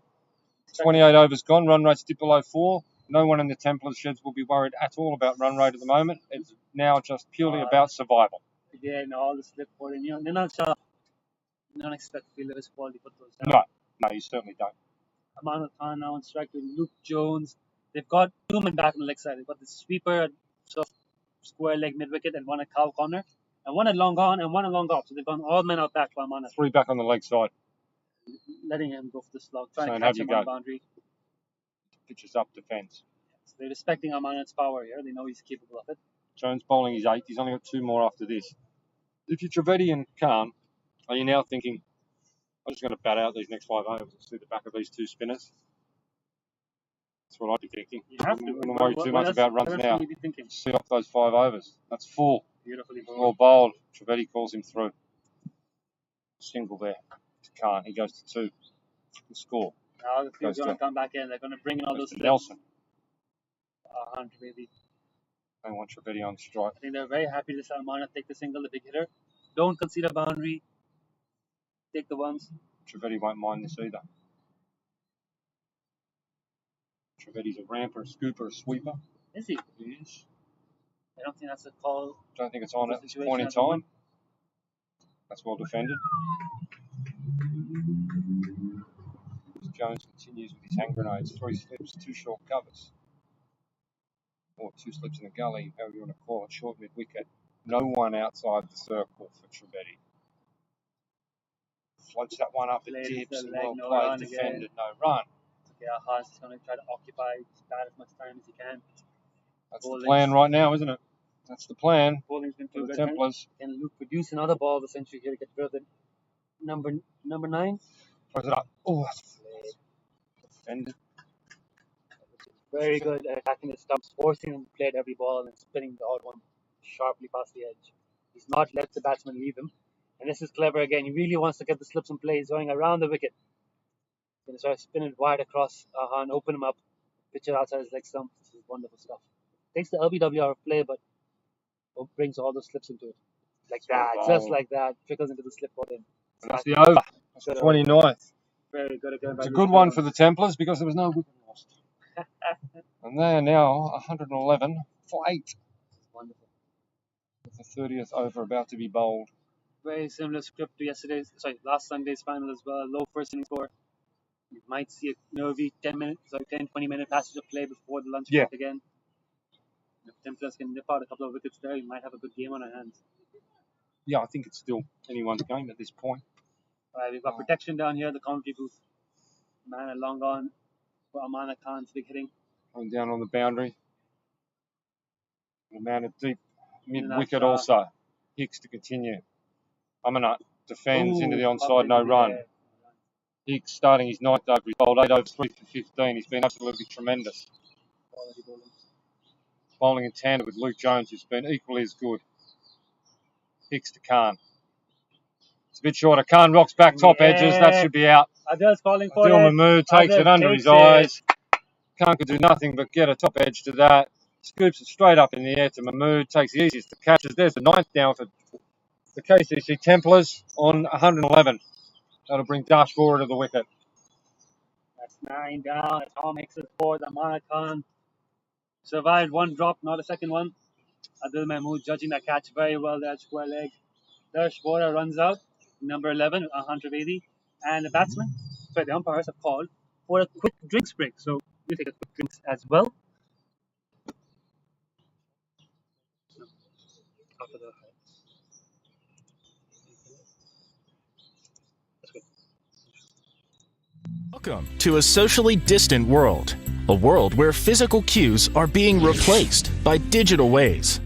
28 overs gone. Run rate's dipped below 4. No one in the Templars sheds will be worried at all about run rate at the moment. It's now just purely about survival. again, all the slip holding. They're not sharp. You don't expect fielder of his quality to put those down. No, you certainly don't. Aman Khan now on strike with Luke Jones. They've got 2 men back on the leg side. They've got the sweeper at sort of square leg mid wicket and one at cow corner. And one at long on and one at long off. So they've gone all men out back for Aman, 3 back on the leg side. letting him go for the slog, trying Saying, to "Have catch you him on the go." boundary. Pitches up defence. So they're respecting Amanat's power here. They know he's capable of it. Jones bowling his 8th. He's only got 2 more after this. If you're Trivedi and Khan, are you now thinking, I'm just going to bat out these next 5 overs and see the back of these 2 spinners? That's what I'd be thinking. You have to. I wouldn't worry too much about runs what now. else will you be thinking? See off those 5 overs. That's full. Beautifully Well bowled. bowled. Trivedi calls him through. Single there to Khan. He goes to 2. The score. Now the field's Goes going to- to come back in. They're going to bring in all Goes those to slips. Nelson. Hunter, maybe. They want Trivedi on strike. I think they're very happy to see Amanat take the single, the big hitter. Don't concede a boundary. Take the ones. Trivedi won't mind this either. Trivedi's a ramper, a scooper, a sweeper. Is he? He is. I don't think that's a call. Don't think it's on at this Situation point in at the moment. time. That's well defended. Jones continues with his hand grenades. 3 slips, 2 short covers. Or 2 slips in the gully, however you want to call it. Short mid wicket. No one outside the circle for Trivedi. Floats that one up, it Played dips, the and leg, well no played, run again. defended, no run. Yeah, Haas is going to try to occupy that as much time as he can. That's the Bowling. plan right now, isn't it? That's the plan Bowling's been for too the good. Templars. Can Luke produce another ball of the century here to get rid of the number 9? Throws it up. Oh, that's defended. Very good at attacking the stumps, forcing him to play at every ball and spinning the odd one sharply past the edge. He's not let the batsman leave him. And this is clever again. He really wants to get the slips in play. He's going around the wicket. He's going to start spinning wide across and open him up. Pitch it outside his leg stump. This is wonderful stuff. Takes the LBW out of play, but brings all the slips into it. Like that. Just like that. Trickles into the slip ball in. And that's the over. That's the 29th. Very good again. It's a good one for the Templars because there was no wicket lost. And they are now 111 for 8. Wonderful. With the 30th over about to be bowled. Very similar script to last Sunday's final as well. Low first inning score. You might see a nervy 20-minute passage of play before the lunch break again. If Templars can nip out a couple of wickets there, you might have a good game on our hands. Yeah, I think it's still anyone's game at this point. Alright, we've got protection down here, the commentary booth. Man at long on for Amana Khan's big hitting. Going down on the boundary. The man at deep mid-wicket also. Hicks to continue. Amana defends into the onside, no run. Hicks starting his 9th over. He's bowled 8 overs, 3 for 15. He's been absolutely tremendous. Bowling in tandem with Luke Jones, who's been equally as good. Hicks to Khan. It's a bit shorter. Khan rocks back top edges. That should be out. Adil's calling for Adil it. Mahmood takes it under his eyes. Khan could do nothing but get a top edge to that. Scoops it straight up in the air to Mahmood. Takes the easiest of catches. There's the 9th down for the KCC Templars on 111. That'll bring Dash forward to the wicket. That's 9 down. Tom Hicks is for the Amana Khan. Survived one drop, not a second one. Adil Mahmood judging that catch very well there, square leg. Darsh Vora runs out, number 11, 180. And the the umpires have called for a quick drinks break. So we'll take a quick drinks as well. Welcome to a socially distant world. A world where physical cues are being replaced by digital ways.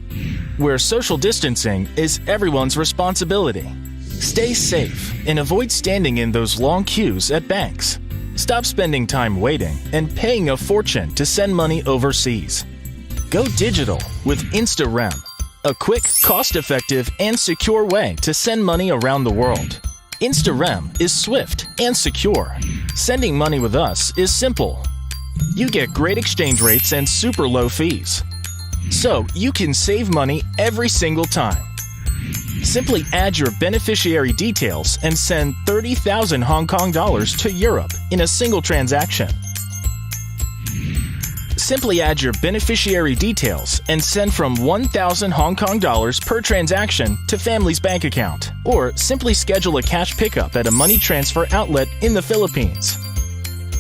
Where social distancing is everyone's responsibility. Stay safe and avoid standing in those long queues at banks. Stop spending time waiting and paying a fortune to send money overseas. Go digital with Instarem, a quick, cost-effective, and secure way to send money around the world. Instarem is swift and secure. Sending money with us is simple. You get great exchange rates and super low fees. So you can save money every single time. Simply add your beneficiary details and send 30,000 Hong Kong dollars to Europe in a single transaction. Simply add your beneficiary details and send from 1,000 Hong Kong dollars per transaction to family's bank account, or simply schedule a cash pickup at a money transfer outlet in the Philippines.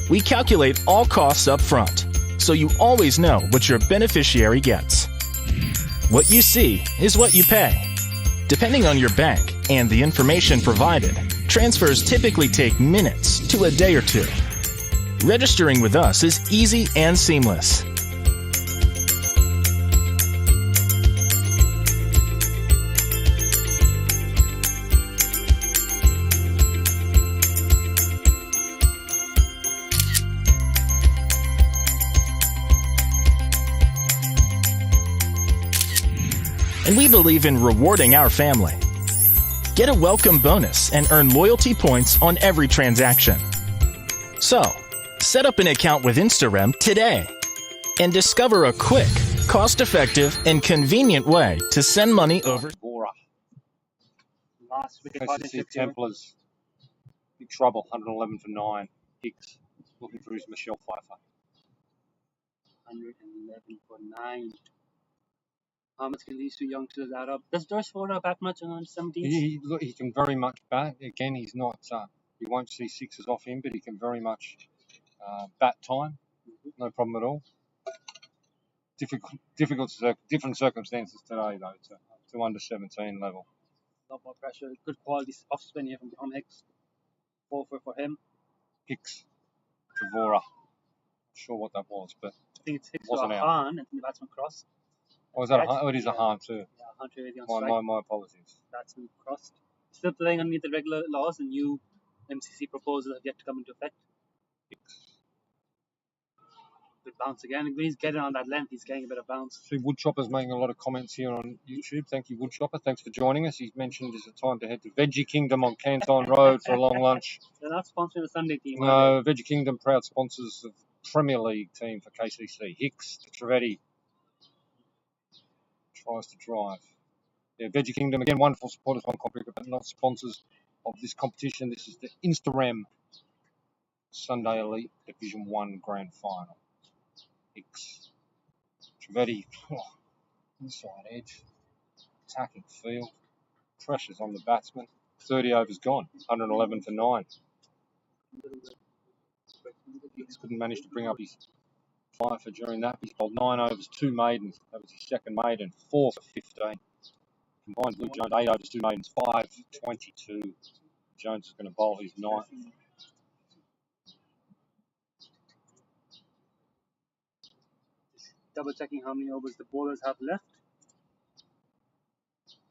We calculate all costs up front, so you always know what your beneficiary gets. What you see is what you pay. Depending on your bank and the information provided, transfers typically take minutes to a day or two. Registering with us is easy and seamless. And we believe in rewarding our family. Get a welcome bonus and earn loyalty points on every transaction. So, set up an account with Instarem today and discover a quick, cost-effective, and convenient way to send money over. Last wicket KCC partnership here. Templars. Big trouble, 111 for 9. Hicks looking for his Michelle Pfeiffer. 111 for 9. How much can these two youngsters add up? Does Darsh Vora bat much on 17? He can very much bat. Again, he's not. You won't see sixes off him, but he can very much bat time. No problem at all. Different circumstances today though. To under 17 level. A lot more pressure. Good quality off spin here from Tom Hicks. 4 for him. Hicks to Vora. Not sure what that was, but I think it's Hicks to wasn't out. Khan and the batsman crossed. Oh, is that it is a harm too. Yeah, 180 on strike. My apologies. Batsman crossed. Still playing underneath the regular laws, and new MCC proposals have yet to come into effect. Good bounce again. He's getting on that length. He's getting a bit of bounce. See, Woodchopper's making a lot of comments here on YouTube. Thank you, Woodchopper. Thanks for joining us. He's mentioned it's a time to head to Veggie Kingdom on Canton Road for a long lunch. They're not sponsoring the Sunday team. No, Veggie Kingdom, proud sponsors of Premier League team for KCC. Hicks to Trevetti. Tries to drive. Yeah, Veggie Kingdom, again, wonderful supporters of Hong Kong cricket, but not sponsors of this competition. This is the Instarem Sunday Elite Division 1 Grand Final. Hicks. Trevetti, inside edge. Attacking field. Pressures on the batsman. 30 overs gone. 111 for 9. Hicks couldn't manage to bring up his fifer during that. He's bowled 9 overs, 2 maidens. That was his second maiden. 4 for 15. Combined Luke Jones, 8 overs, 2 maidens, 5 for 22. Jones is going to bowl his 9th. Double checking how many overs the bowlers have left.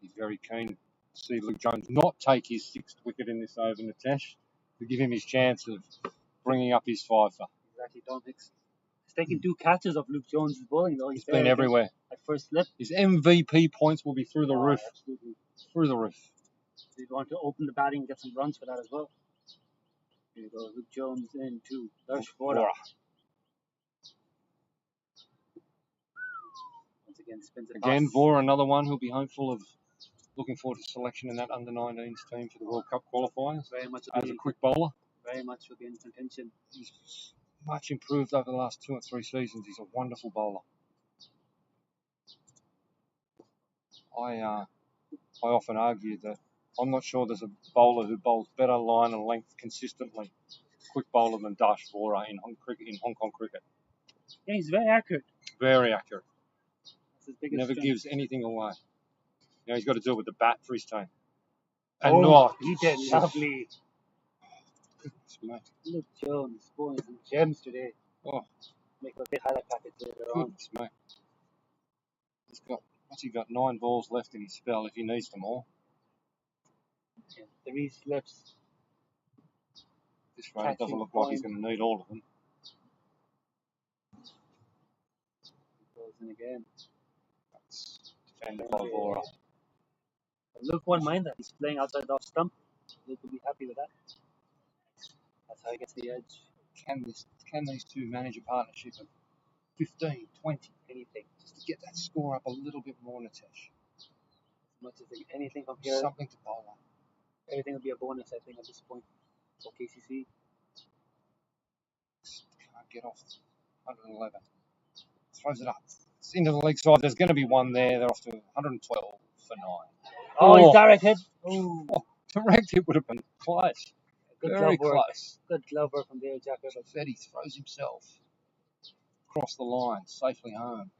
He's very keen to see Luke Jones not take his 6th wicket in this over, Nitesh, to give him his chance of bringing up his fifer. Exactly, Tom Hicks. He's taken 2 catches of Luke Jones' bowling, though. He's been everywhere. At first slip. His MVP points will be through the roof. Absolutely. Through the roof. He'd want to open the batting and get some runs for that as well. Here we go. Luke Jones in 2. Darsh Vora. Once again, spins it Again, past. Vora, another one who'll be hopeful of looking forward to selection in that under-19s team for the World Cup qualifiers. Very much As a quick bowler. Very much will be in contention. He's much improved over the last 2 or 3 seasons. He's a wonderful bowler. I often argue that I'm not sure there's a bowler who bowls better line and length consistently, quick bowler than Darsh Vora in Hong Kong cricket. Yeah, he's very accurate. Very accurate. That's his biggest Never strength. gives anything away. You know, he's got to do it with the bat for his team. Oh, he did lovely. Goodness me. Luke Jones bowling some gems today. Oh, Make a big highlight package later on. goodness me. He's got, what's he got? 9 balls left in his spell if he needs them all. Yeah, 3 slips. This rate doesn't look like he's going to need all of them. Goes in again. That's defended by Vora. Luke won't mind that. He's playing outside the off stump. Luke will be happy with that. That's how he gets the edge. Can these two manage a partnership of 15, 20, Anything. just to get that score up a little bit more, Nitesh? As much as anything from here, Something to bowl on. everything will be a bonus, I think, at this point for KCC. Can't get off 111. Throws it up. It's into the leg side. There's going to be one there. They're off to 112 for 9. Oh, he's direct hit. Ooh. Direct hit would have been close. Good Very glove work. close. Good glove work from David Jacker. But Fetty throws himself across the line, safely home.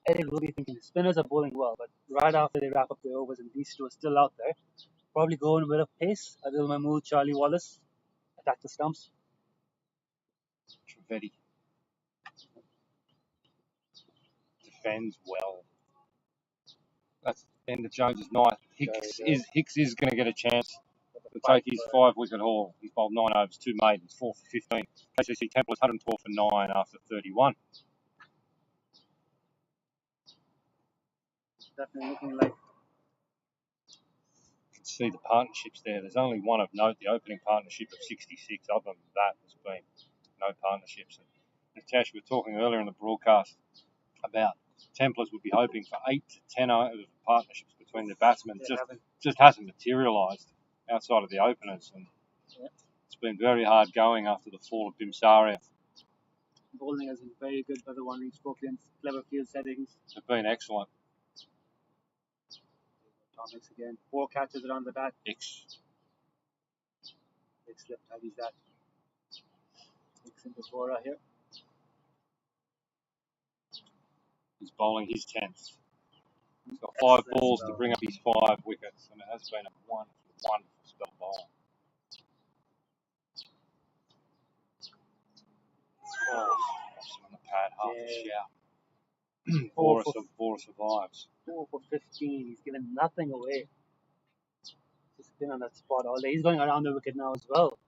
I think we'll be thinking the spinners are bowling well, but right after they wrap up their overs and these two are still out there, probably go in a bit of pace. Adil Mahmood, Charlie Wallace, attack the stumps. Trevetti defends well. That's the end of Jones's night. Hicks is going to get a chance to take his 5-wicket haul. He's bowled 9 overs, 2 maidens, 4 for 15. KCC Templars 112 for 9 after 31. Definitely looking like You can see the partnerships there. There's only one of note, the opening partnership of 66. Other than that, there's been no partnerships. And Natasha, we were talking earlier in the broadcast about Templars would be hoping for 8 to 10 partnerships between the batsmen. Just hasn't materialised outside of the openers. And it's been very hard going after the fall of Bimsaria. bowling has been very good by the one-wing Spokane. Clever field settings. They've been excellent. Thomas again. 4 catches around the bat. Hicks. Big slip. Tidies that. Hicks into Vora here. He's bowling his 10th. He's got 5 balls to bring up his 5 wickets, and it has been a wonderful spell bowling. Oh, on the pad, half a shout. Vora survives. 4 for 15. He's given nothing away. Just been on that spot all day. He's going around the wicket now as well.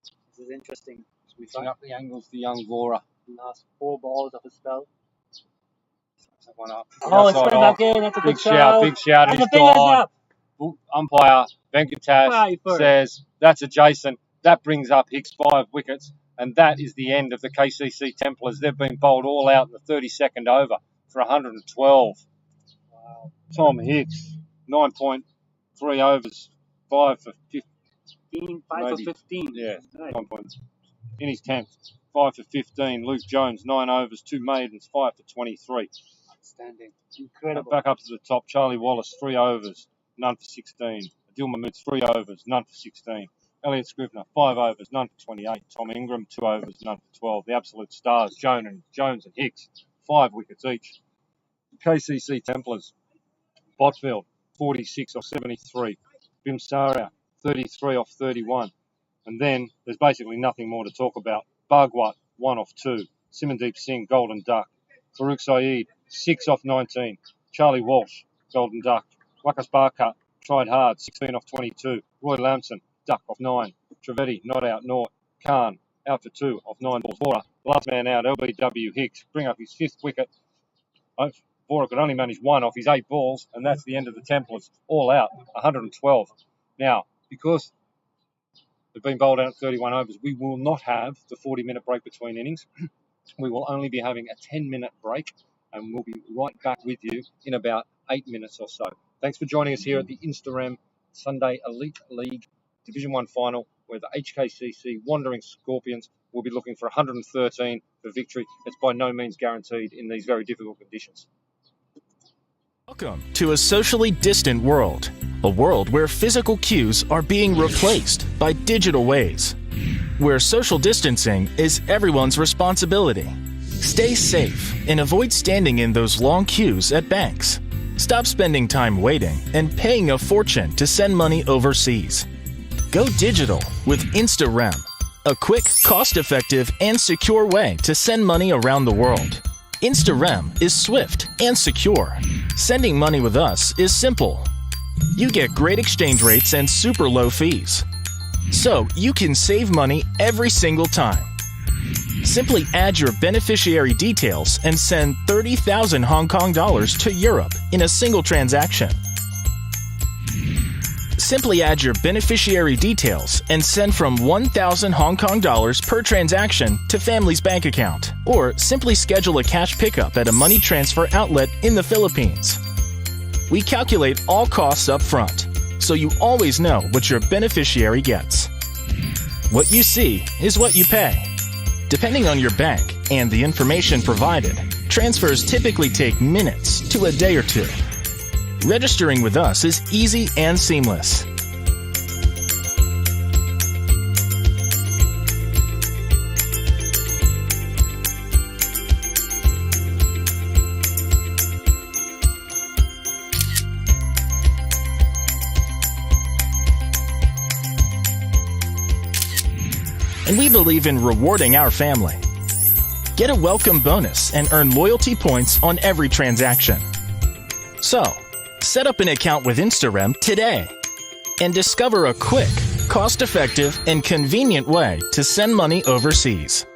This is interesting. He's Switching up the angles to young Vora. Last 4 balls of a spell. That one up. Oh, it's Outside going off. back in. That's a Big good shout, big shout. And He's the finger's gone. up. Umpire Venkatesh Five for it. says that's adjacent. That brings up Hicks 5 wickets, and that is the end of the KCC Templars. They've been bowled all out in the 32nd over for 112. Wow. Tom Hicks, 9.3 overs, 5 for 15. 5 for 15. Yeah, Right. 9 points. In his 10th, 5 for 15. Luke Jones, 9 overs, 2 maidens, 5 for 23. Outstanding. Incredible. Back up to the top, Charlie Wallace, 3 overs, none for 16. Adil Mahmood, 3 overs, none for 16. Elliot Scrivener, 5 overs, none for 28. Tom Ingram, 2 overs, none for 12. The absolute stars, Jones and Hicks, 5 wickets each. KCC Templars, Botfield, 46 off 73. Bimsaria, 33 off 31. And then there's basically nothing more to talk about. Bhagwat, 1 off 2. Simandeep Singh, Golden Duck. Farouk Saeed, 6 off 19. Charlie Walsh, Golden Duck. Wakas Barker, tried hard, 16 off 22. Roy Lamson, Duck off 9. Trivedi, not out, naught. Khan, out for 2 off 9 balls. Vora, last man out, LBW Hicks, bring up his 5th wicket. Vora could only manage 1 off his 8 balls, and that's the end of the Templars. All out, 112. Now, because they've been bowled out 31 overs, we will not have the 40-minute break between innings. We will only be having a 10-minute break, and we'll be right back with you in about 8 minutes or so. Thanks for joining us here at the Instarem Sunday Elite League Division 1 final, where the HKCC Wandering Scorpions will be looking for 113 for victory. It's by no means guaranteed in these very difficult conditions. Welcome to a socially distant world, a world where physical cues are being replaced by digital ways, where social distancing is everyone's responsibility. Stay safe and avoid standing in those long queues at banks. Stop spending time waiting and paying a fortune to send money overseas. Go digital with Instarem, a quick, cost-effective, and secure way to send money around the world. Instarem is swift and secure. Sending money with us is simple. You get great exchange rates and super low fees. So you can save money every single time. Simply add your beneficiary details and send 30,000 Hong Kong dollars to Europe in a single transaction. Simply add your beneficiary details and send from 1,000 Hong Kong dollars per transaction to family's bank account, or simply schedule a cash pickup at a money transfer outlet in the Philippines. We calculate all costs up front, so you always know what your beneficiary gets. What you see is what you pay. Depending on your bank and the information provided, transfers typically take minutes to a day or two. Registering with us is easy and seamless. And we believe in rewarding our family. Get a welcome bonus and earn loyalty points on every transaction. So, set up an account with Instarem today and discover a quick, cost-effective, and convenient way to send money overseas.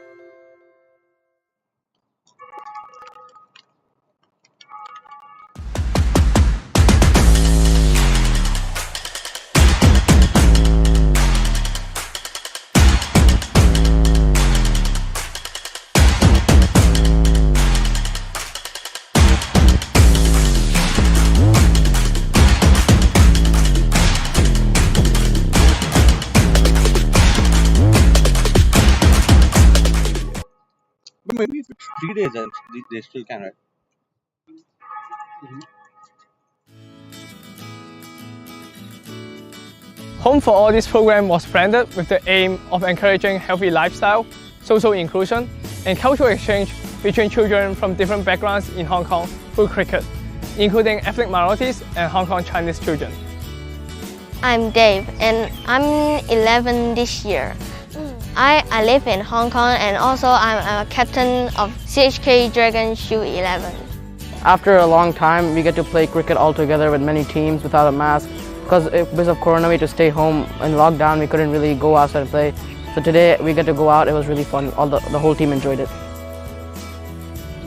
But maybe if it's 3 days, then they still can, right? Home for All this program was branded with the aim of encouraging healthy lifestyle, social inclusion, and cultural exchange between children from different backgrounds in Hong Kong through cricket, including ethnic minorities and Hong Kong Chinese children. I'm Dave and I'm 11 this year. I live in Hong Kong and also I'm a captain of CHK Dragon Shoe 11. After a long time, we get to play cricket all together with many teams without a mask. Because of Corona, we had to stay home in lockdown. We couldn't really go outside and play. So today we get to go out. It was really fun. The whole team enjoyed it.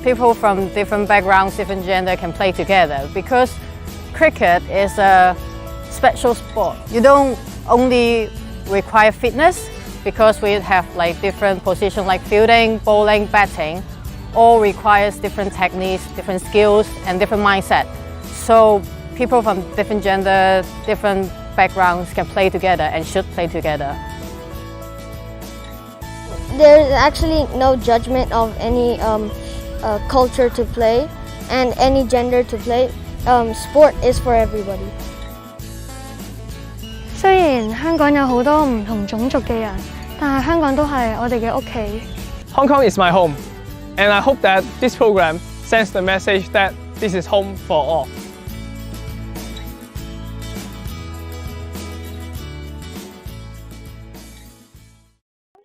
People from different backgrounds, different gender can play together because cricket is a special sport. You don't only require fitness because we have like different positions like fielding, bowling, batting. All requires different techniques, different skills and different mindset. So people from different gender, different backgrounds can play together and should play together. There's actually no judgment of any culture to play and any gender to play. Sport is for everybody. 雖然香港有好多唔同種族嘅人，但係香港都係我哋嘅屋企。Hong Kong is my home, and I hope that this program sends the message that this is home for all.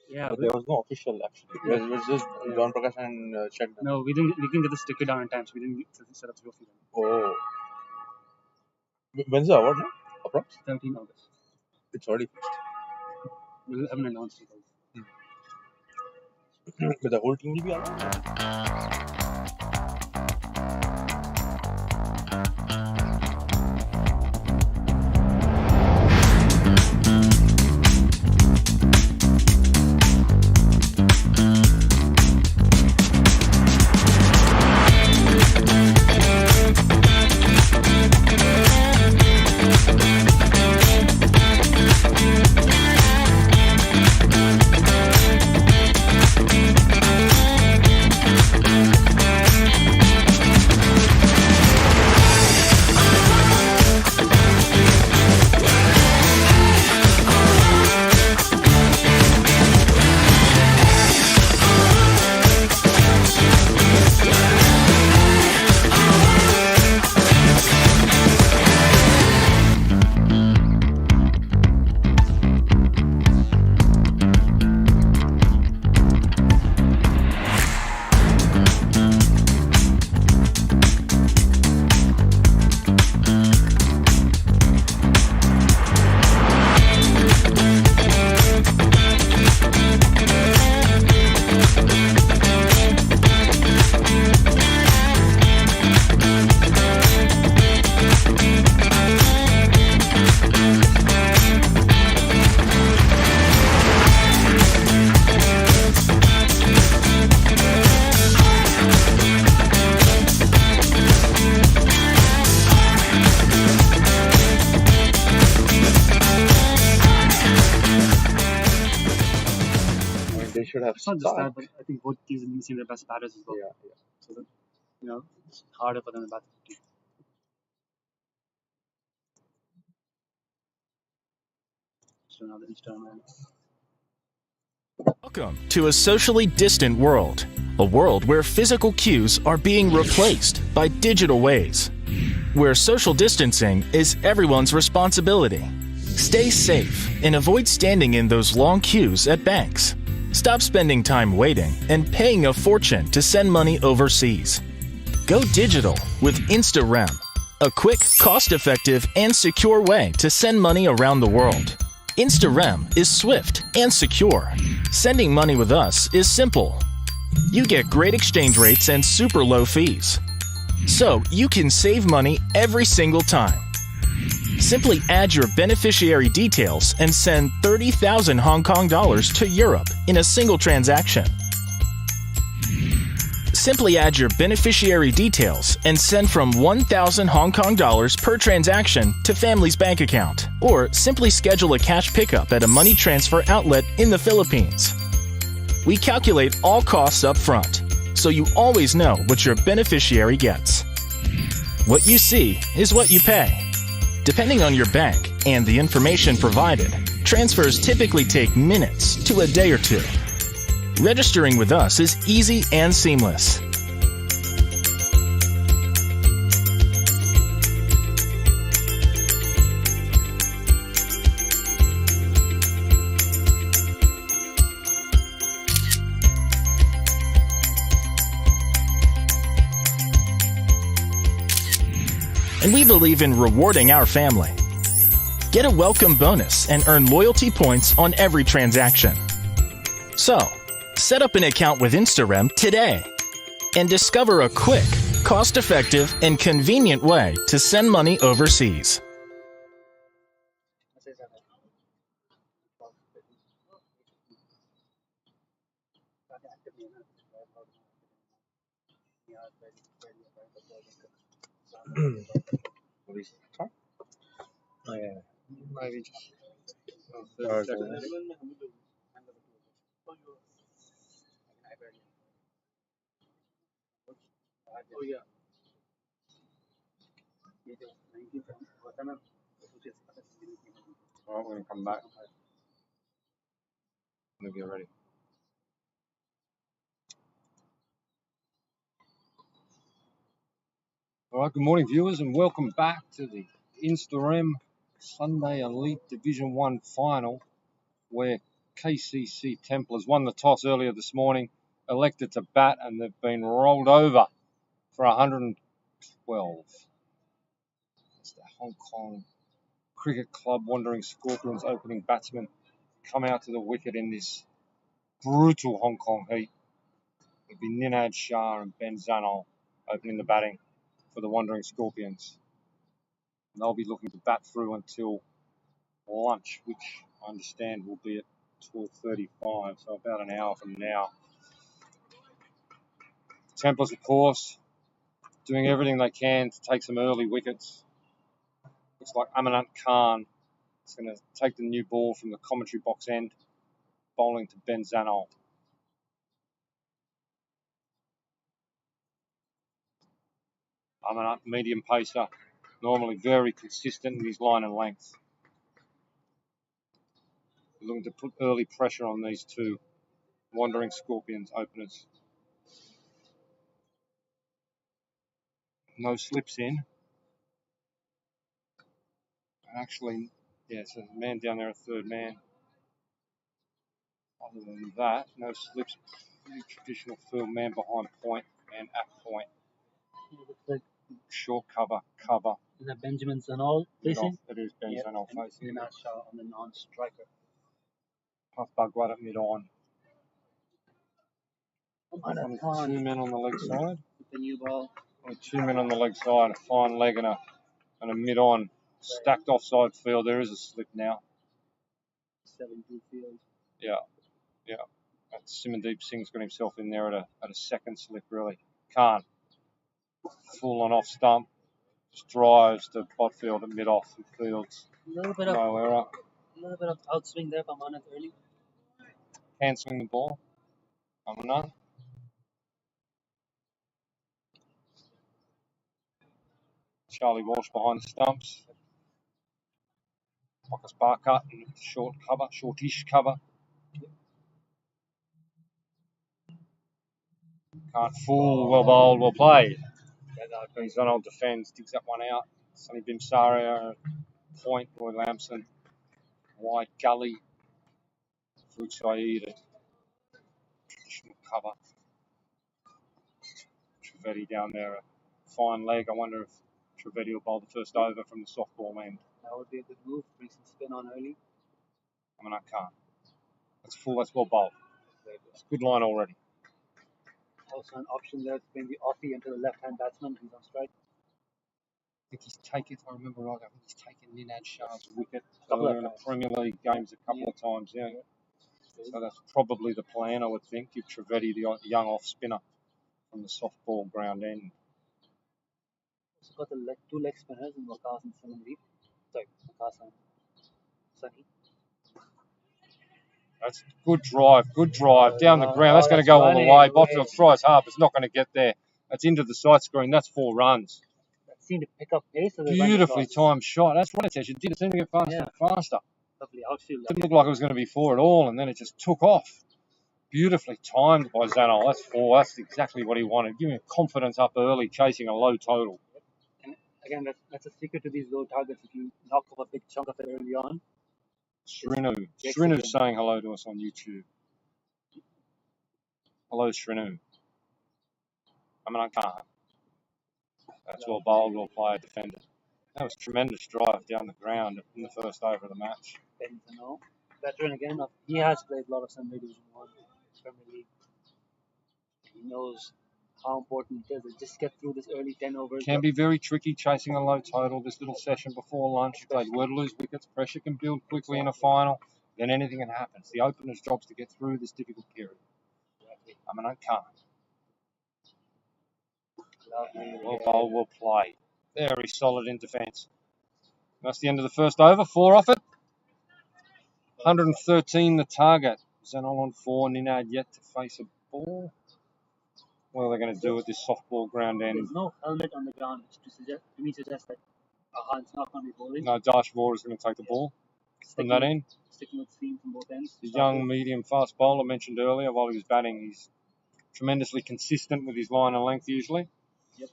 Yeah, There was no official actually. It was just John Prakash and Check. no, we didn't get the sticker down in time, so we didn't set up trophy then. Oh. When's the award now? Approx? 17 August. It's already We haven't announced it. fixed. But the whole team will be allowed? They should have It's not just that, start. but I think both teams have seen their best batters as well. Yeah, yeah. So that, it's harder for them to bat the team. So now the Instarem man. Welcome to a socially distant world, a world where physical cues are being replaced by digital ways, where social distancing is everyone's responsibility. Stay safe and avoid standing in those long queues at banks. Stop spending time waiting and paying a fortune to send money overseas. Go digital with Instarem, a quick, cost-effective, and secure way to send money around the world. Instarem is swift and secure. Sending money with us is simple. You get great exchange rates and super low fees. So you can save money every single time. Simply add your beneficiary details and send 30,000 Hong Kong dollars to Europe in a single transaction. Simply add your beneficiary details and send from 1,000 Hong Kong dollars per transaction to family's bank account, or simply schedule a cash pickup at a money transfer outlet in the Philippines. We calculate all costs up front, so you always know what your beneficiary gets. What you see is what you pay. Depending on your bank and the information provided, transfers typically take minutes to a day or two. Registering with us is easy and seamless. And we believe in rewarding our family. Get a welcome bonus and earn loyalty points on every transaction. So, set up an account with Instarem today and discover a quick, cost-effective, and convenient way to send money overseas. Oh, yeah. Maybe just 30 seconds. Oh, yeah. All right, we're going to come back. Whenever you're ready. All right, good morning, viewers, and welcome back to the Instarem Sunday Elite Division 1 final, where KCC Templars won the toss earlier this morning, elected to bat, and they've been rolled over for 112. It's the Hong Kong Cricket Club Wandering Scorpions opening batsmen come out to the wicket in this brutal Hong Kong heat. It'll be Ninad Shah and Ben Zanol opening the batting for the Wandering Scorpions. And they'll be looking to bat through until lunch, which I understand will be at 12:35, so about an hour from now. Templars, of course, doing everything they can to take some early wickets. Looks like Amanat Khan is going to take the new ball from the commentary box end, bowling to Ben Zanol. Amanat, medium pacer, normally very consistent in his line and length. Looking to put early pressure on these two Wandering Scorpions openers. No slips in. Actually, yeah, so a man down there, a third man. Other than that, no slips. Pretty traditional field, man behind point, man at point. Looks like Short cover. is that Benjamin Zanol facing? It is Ben Zanol facing. Ninad Shah on the non-striker. Half Bagwad at mid-on. Amanat Khan. 2 men on the leg side. The new ball. Only 2 men on the leg side, a fine leg and a mid-on. Stacked offside field. There is a slip now. 7-2 field. Yeah. And Simandeep Singh's got himself in there at a second slip, really. Khan. Full on off stump. Just drives to Botfield at mid-off and fields. No error. A little bit of outswing there from Amanat early. Can swing the ball. Amanat. Charlie Walsh behind the stumps. Marcus Barker in short cover, shortish cover. Can't fool, well bowled, well played. Zonal defends, digs that one out. Sonny Bimsaria, point, Roy Lamson, wide gully. Farouk Saeed, traditional cover. Trivedi down there, a fine leg. I wonder if Trivedi will bowl the first over from the softball end. That would be a good move. Bring some spin on early. I mean, I can't. That's full, that's well bowled. It's a good line already. Also an option there to bring the offie into the left-hand batsman who's on strike. I think he's taken, if I remember right, I think he's taken Ninad Shah's wicket in the Premier League games a couple of times, yeah. So that's probably the plan, I would think. Give Trivedi the young off-spinner from the softball ground end. Also got the two leg spinners in Waqas and Simandeep. Sorry, Waqas and Sunny. That's good drive down the ground. That's going to go all the way. Botfield tries hard, but it's not going to get there. That's into the side screen. That's 4 runs. That seemed to pick up pace. Beautifully timed shot. That's what it says. It did. It seemed to get faster and faster. Lovely outfield. Didn't look like it was going to be 4 at all, and then it just took off. Beautifully timed by Zanol. That's 4. That's exactly what he wanted. Giving him confidence up early, chasing a low total. And again, that's a secret to these low targets. If you knock off a big chunk of it early on. Srinu's saying hello to us on YouTube. Hello, Srinu. I mean, I can't. That's well bowled, well played, defended. That was a tremendous drive down the ground in the first over of the match. Ben Zanol, veteran again. He has played a lot of Sunday Division 1. Premier League. He knows how important it is to just get through this early 10 overs. Can be very tricky chasing a low total. This little session before lunch, you played were to lose wickets. Pressure can build quickly in a final. Then anything can happen. It's the opener's job's to get through this difficult period. I mean, I can't. Well, bowl will play. Very solid in defence. That's the end of the first over. 4 off it. 113 the target. Zanol on 4. Ninad yet to face a ball. What are they going to do with this softball ground end? There's no helmet on the ground, which to me suggests that Ahan's not going to be bowling. No, Dash Vora is going to take the ball from that end. Sticking with seam from both ends. The young, medium, fast bowler mentioned earlier while he was batting, he's tremendously consistent with his line and length usually. Yep.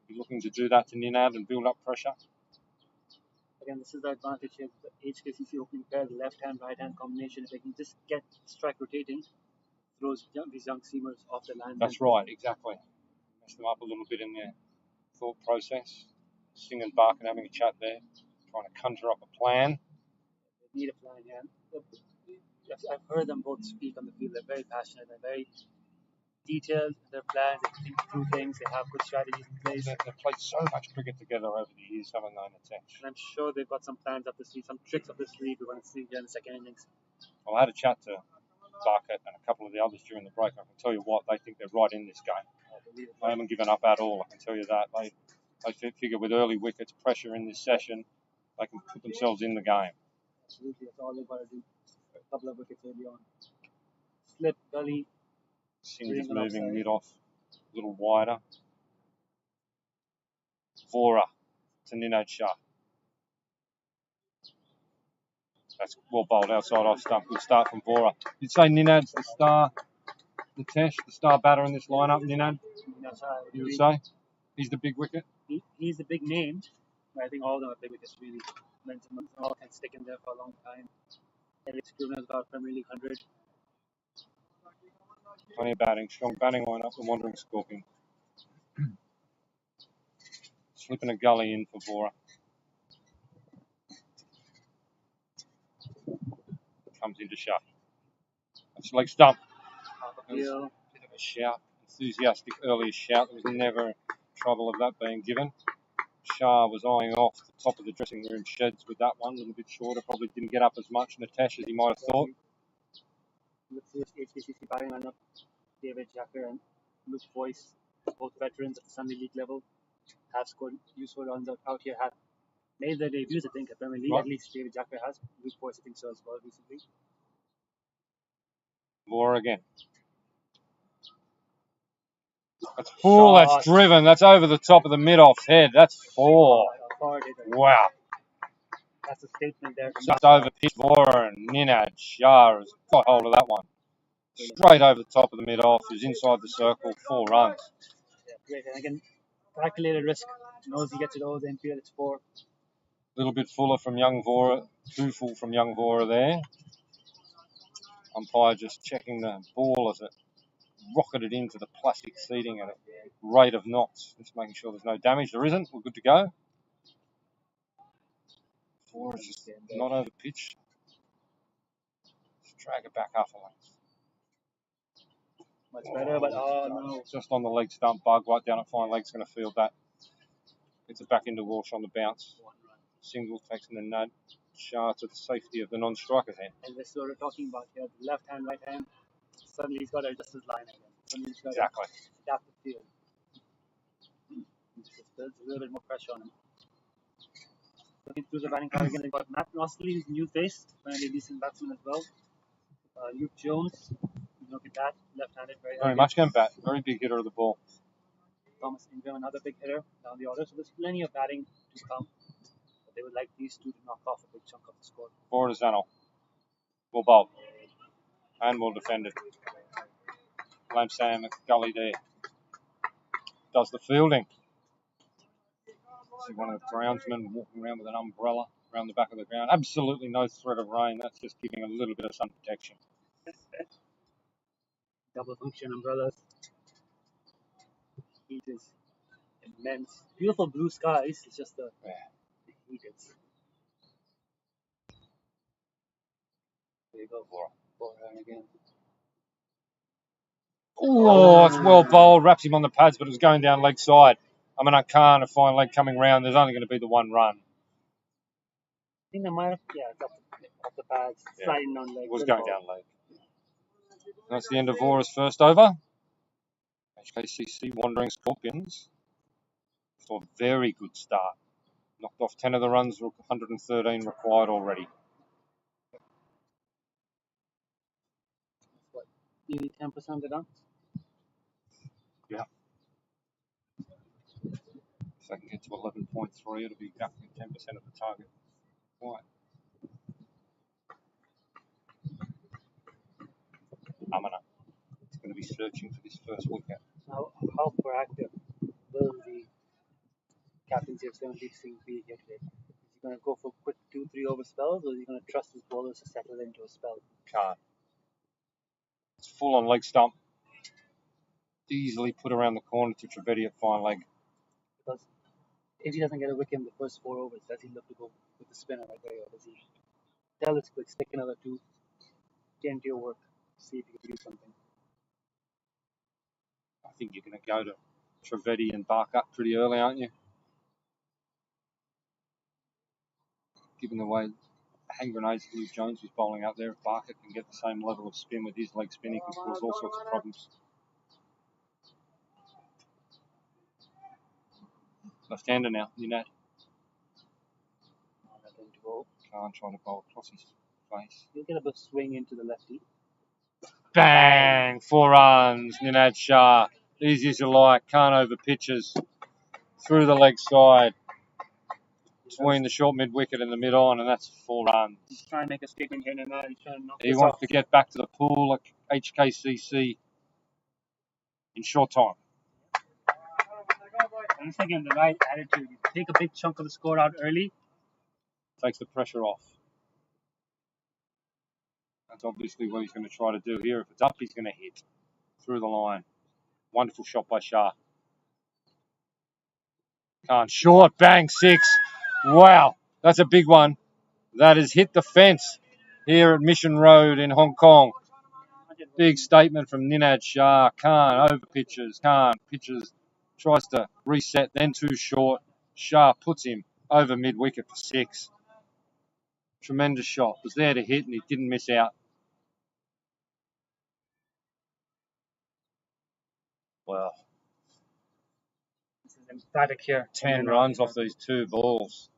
Be looking to do that to Ninad and build up pressure. Again, this is the advantage here. The HKCC opening pair, the left-hand, right-hand combination. If they can just get strike rotating, throws these young seamers off the line. That's right, exactly. Mess them up a little bit in their thought process. Sing and bark and having a chat there, trying to conjure up a plan. They need a plan here. I've heard them both speak on the field. They're very passionate. They're very detailed in their plans. They think through things. They have good strategies in place. They've played so much cricket together over the years, haven't they, in a test? And I'm sure they've got some plans up the sleeve, some tricks up the sleeve we're going to see here in the second innings. Well, I had a chat to Barkett and a couple of the others during the break. I can tell you what, they think they're right in this game. They haven't given up at all, I can tell you that. They figure with early wickets, pressure in this session, they can put themselves in the game. Absolutely, that's all they've got to do. A couple of wickets early on. Slip, gully. Singh is moving mid-off, a little wider. Vora to Ninad Shah. That's well bowled outside off stump. Good start from Vora. You'd say Ninad's the star, Nitesh, the star batter in this lineup, Ninad? You would say? He's the big wicket? He's the big name. But I think all of them are big wickets, really. All can stick in there for a long time. Eric Scrivener's about Premier League 100. Plenty of batting, strong batting lineup, the Wandering Scorpion. Slipping a gully in for Vora. Comes into Shah. That's leg stump. Bit of a shout, enthusiastic early shout. There was never trouble of that being given. Shah was eyeing off the top of the dressing room sheds with that one, a little bit shorter, probably didn't get up as much, Nitesh, as he might have thought. Let's see HKCC batting lineup. David Jacker and Luke Boyce, both veterans at the Sunday League level, have scored useful runs out here, have made their debuts, I think, at Premier League. Right. At least David Jacker has. Luke Boyce, I think so as well, recently. Vora again. That's full, that's driven, that's over the top of the mid-off's head. That's 4. Wow. That's a statement there. Just over pitch, Vora and Ninad Shah has got hold of that one. Straight over the top of the mid-off, is inside the circle, 4 runs. Yeah, great. And again, calculated risk. Knows he gets it over the infield, it's 4. A little bit fuller from young Vora, too full from young Vora there. Umpire just checking the ball as it rocketed into the plastic seating at a rate of knots. Just making sure there's no damage. There isn't. We're good to go. Vora's just not over pitch. Just drag it back half a length. Much better, but oh no. Just on the leg stump, bug right down at fine leg's going to field that. Gets it back into Walsh on the bounce. Single takes in the nudge. Shah to the safety of the non-striker's hand. And this is what we're talking about here. The left hand, right hand. Suddenly he's got to adjust his line again. Suddenly he's got to adapt the field. There's a little bit more pressure on him. Looking through the batting card again, they've got Matt Rossley, who's a new face, apparently a decent batsman as well. Luke Jones, look at that, left-handed, very much can bat, very big hitter of the ball. Thomas Ingram, another big hitter down the order, so there's plenty of batting to come. But they would like these two to knock off a big chunk of the score. Vora to Zanol. Will bowl. And will defend it. Lam Sam at gully there. Does the fielding. See one of the groundsmen walking around with an umbrella around the back of the ground. Absolutely no threat of rain. That's just giving a little bit of sun protection. Double function umbrellas. Heat is immense. Beautiful blue skies. It's just the heat is. There you go, Vora again. Oh, it's well bowled. Wraps him on the pads, but it was going down leg side. I mean, I can't. A fine leg coming round. There's only going to be the one run. I think they might have, it's off the pads, sliding down leg. It was going down leg. That's the end of Vora's first over. HKCC Wandering Scorpions. So a very good start. Knocked off 10 of the runs, 113 required already. What, nearly 10% of the done? Yeah. If they can get to 11.3, it'll be exactly 10% of the target. Right. Amana. It's going to be searching for this first wicket. How proactive will the captaincy of 17th be here today? Is he going to go for quick 2-3 over spells, or is he going to trust his bowlers to settle into a spell? Can't. It's full on leg stump. Easily put around the corner to Trivedi at fine leg. Because if he doesn't get a wicket in the first 4 overs, does he look to go with the spinner right away, or does he tell it's quick, stick another 2, get into your work, see if you can do something? I think you're going to go to Trivedi and bark up pretty early, aren't you? Given the way hand grenades Luke Jones was bowling out there, if Barker can get the same level of spin with his leg spin, he can cause all sorts of problems. Left-hander now, Ninad. Can't try to bowl across his face. He'll get a bit of swing into the lefty. Bang! 4 runs, Ninad Shah. Easy as you like, can't over pitches. Through the leg side. Between the short mid-wicket and the mid-on, and that's 4 runs. He's trying to make a statement here, Ninad. He's trying to knock He this wants off. to get back to the pool at HKCC in short time. And it's again the right attitude. You take a big chunk of the score out early. Takes the pressure off. That's obviously what he's going to try to do here. If it's up, he's going to hit through the line. Wonderful shot by Shah. Can't. Short. Bang. 6. Wow. That's a big one. That has hit the fence here at Mission Road in Hong Kong. Big statement from Ninad Shah. Can't. Over pitches. Can't. Pitches. Tries to reset. Then too short. Shah puts him over mid-wicket for 6. Tremendous shot. Was there to hit and he didn't miss out. Wow. This is emphatic here. 10 runs off these 2 balls.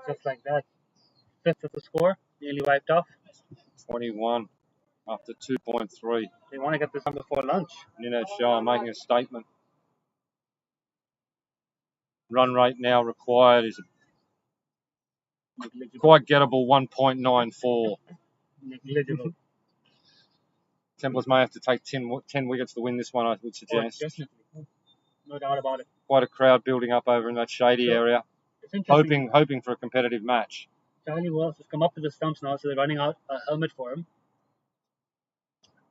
Just like that. 5th of the score. Nearly wiped off. 21 after 2.3. They want to get this done before lunch. Ninad Shah making a statement. Run rate now required is quite gettable, 1.94. Negligible. Templars may have to take 10 wickets to win this one, I would suggest. Definitely. No doubt about it. Quite a crowd building up over in that shady area, hoping for a competitive match. Charlie Walsh has come up to the stumps now, so they're running out a helmet for him.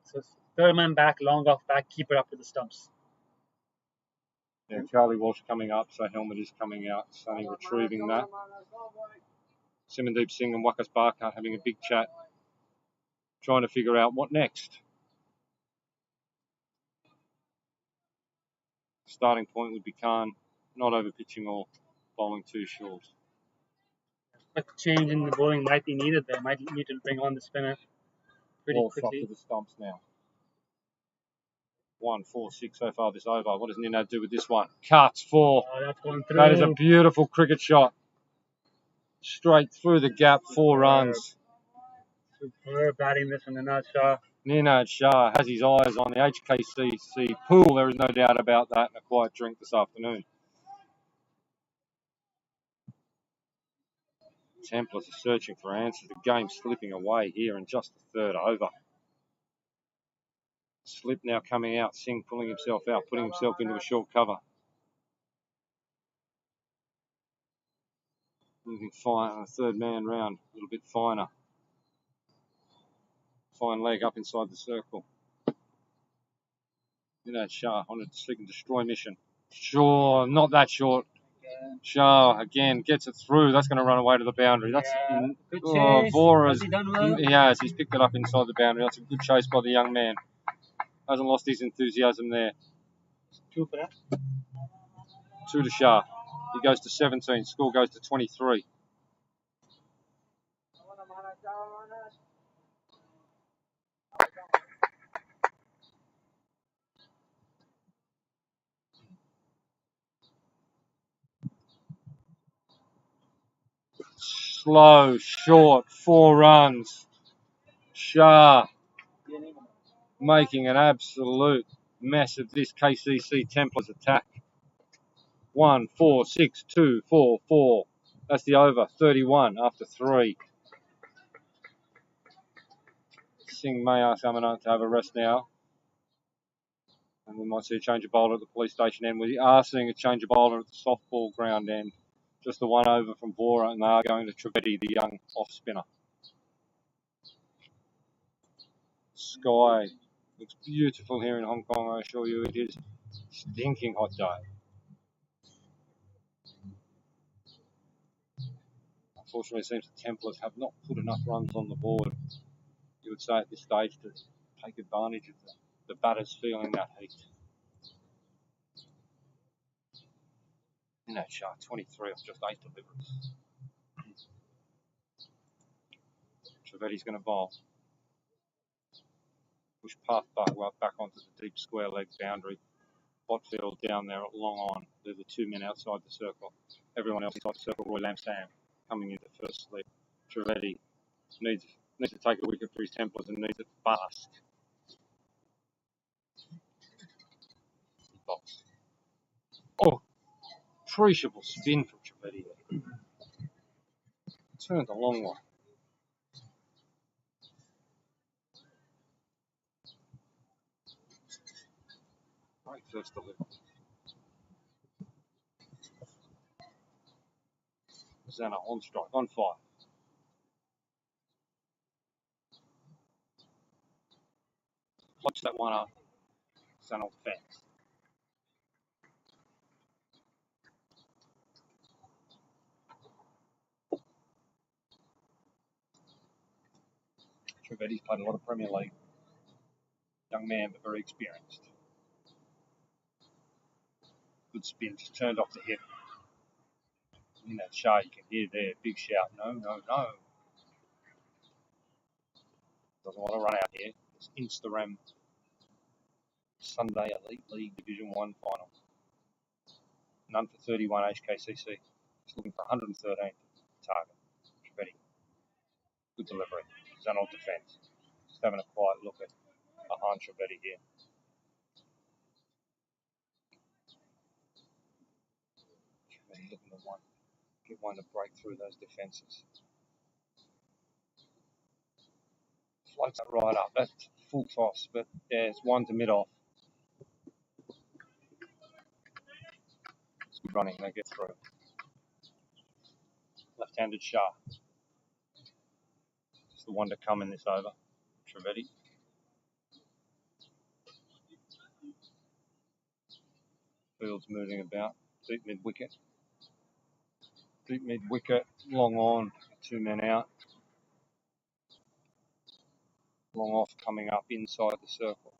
So 3rd man back, long off back, keeper up to the stumps. Yeah, Charlie Walsh coming up, so helmet is coming out. Sonny retrieving that. Simandeep Singh and Wakas Barker having a big chat, trying to figure out what next. Starting point would be Khan, not over pitching or bowling too short. A change in the bowling might be needed there. Might need to bring on the spinner pretty Ball quickly. to the stumps now. 1, 4, 6 so far this over. What does Ninad do with this one? Cuts 4. Oh, that's going through. That is a beautiful cricket shot. Straight through the gap, 4 runs. Superb batting this from Ninad Shah. Ninad Shah has his eyes on the HKCC pool. There is no doubt about that. And a quiet drink this afternoon. Templars are searching for answers. The game's slipping away here in just the 3rd over. Slip now coming out. Singh pulling himself out, putting himself into a short cover. Moving fine on a 3rd man round, a little bit finer. Fine leg up inside the circle. Ninad Shah on a seek and destroy mission. Sure, not that short. Shah again gets it through. That's going to run away to the boundary. That's good chase. Vora's. Has he done well? He has. He's picked it up inside the boundary. That's a good chase by the young man. Hasn't lost his enthusiasm there. 2 for that. 2 to Shah. He goes to 17. Score goes to 23. Slow, short, 4 runs. Shah making an absolute mess of this KCC Templars attack. 1, 4, 6, 2, 4, 4. That's the over. 31 after 3. Singh may ask Amanat to have a rest now. And we might see a change of bowler at the police station end. We are seeing a change of bowler at the softball ground end. Just the one over from Vora, and they are going to Trivedi, the young off spinner. Sky looks beautiful here in Hong Kong, I assure you. It is stinking hot day. Unfortunately, it seems the Templars have not put enough runs on the board, you would say, at this stage to take advantage of the batters feeling that heat. In that chart, 23 off just 8 deliveries. Trivedi's going to bowl. Push path back onto the deep square leg boundary. Botfield down there at long on. They're the 2 men outside the circle. Everyone else inside the circle. Roy Lamsam coming into first slip. Trivedi needs to take a wicket for his Templars and needs it fast. Box. Oh, appreciable spin from Trivedi. Turns a long one. Great first delivery. Zana on strike, on fire. Clutch that one up. Zana on fence. Trivedi's played a lot of Premier League. Young man, but very experienced. Good spin, just turned off the hip. In that shot, you can hear there, big shout, no, no, no. Doesn't want to run out here. It's Instarem Sunday Elite League Division 1 final. None for 31 HKCC. Just looking for 113 target. Trivedi. Good delivery. Zanol defence. Just having a quiet look at behind Trivedi here. Trivedi looking to get one to break through those defences. Floats that right up. That's full toss, but yeah, it's one to mid off. It's good running, they get through. Left-handed Shah. It's the one to come in this over. Trivedi. Field's moving about. Deep mid wicket. Deep mid wicket. Long on. 2 men out. Long off coming up inside the circle.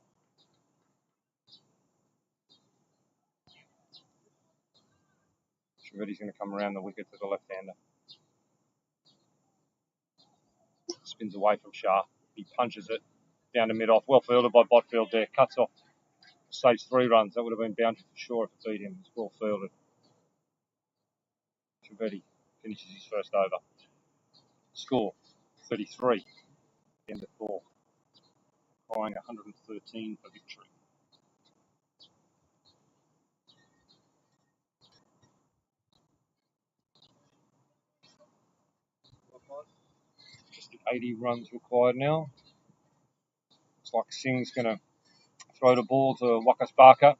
Trivedi's going to come around the wicket to the left-hander. Spins away from Shah. He punches it down to mid-off. Well fielded by Botfield there. Cuts off. Saves 3 runs. That would have been boundary for sure if it beat him. It's well fielded. Trivedi finishes his first over. Score 33. End of 4. Requiring 113 for victory. Just 80 runs required now. Looks like Singh's going to throw the ball to Wakas Barker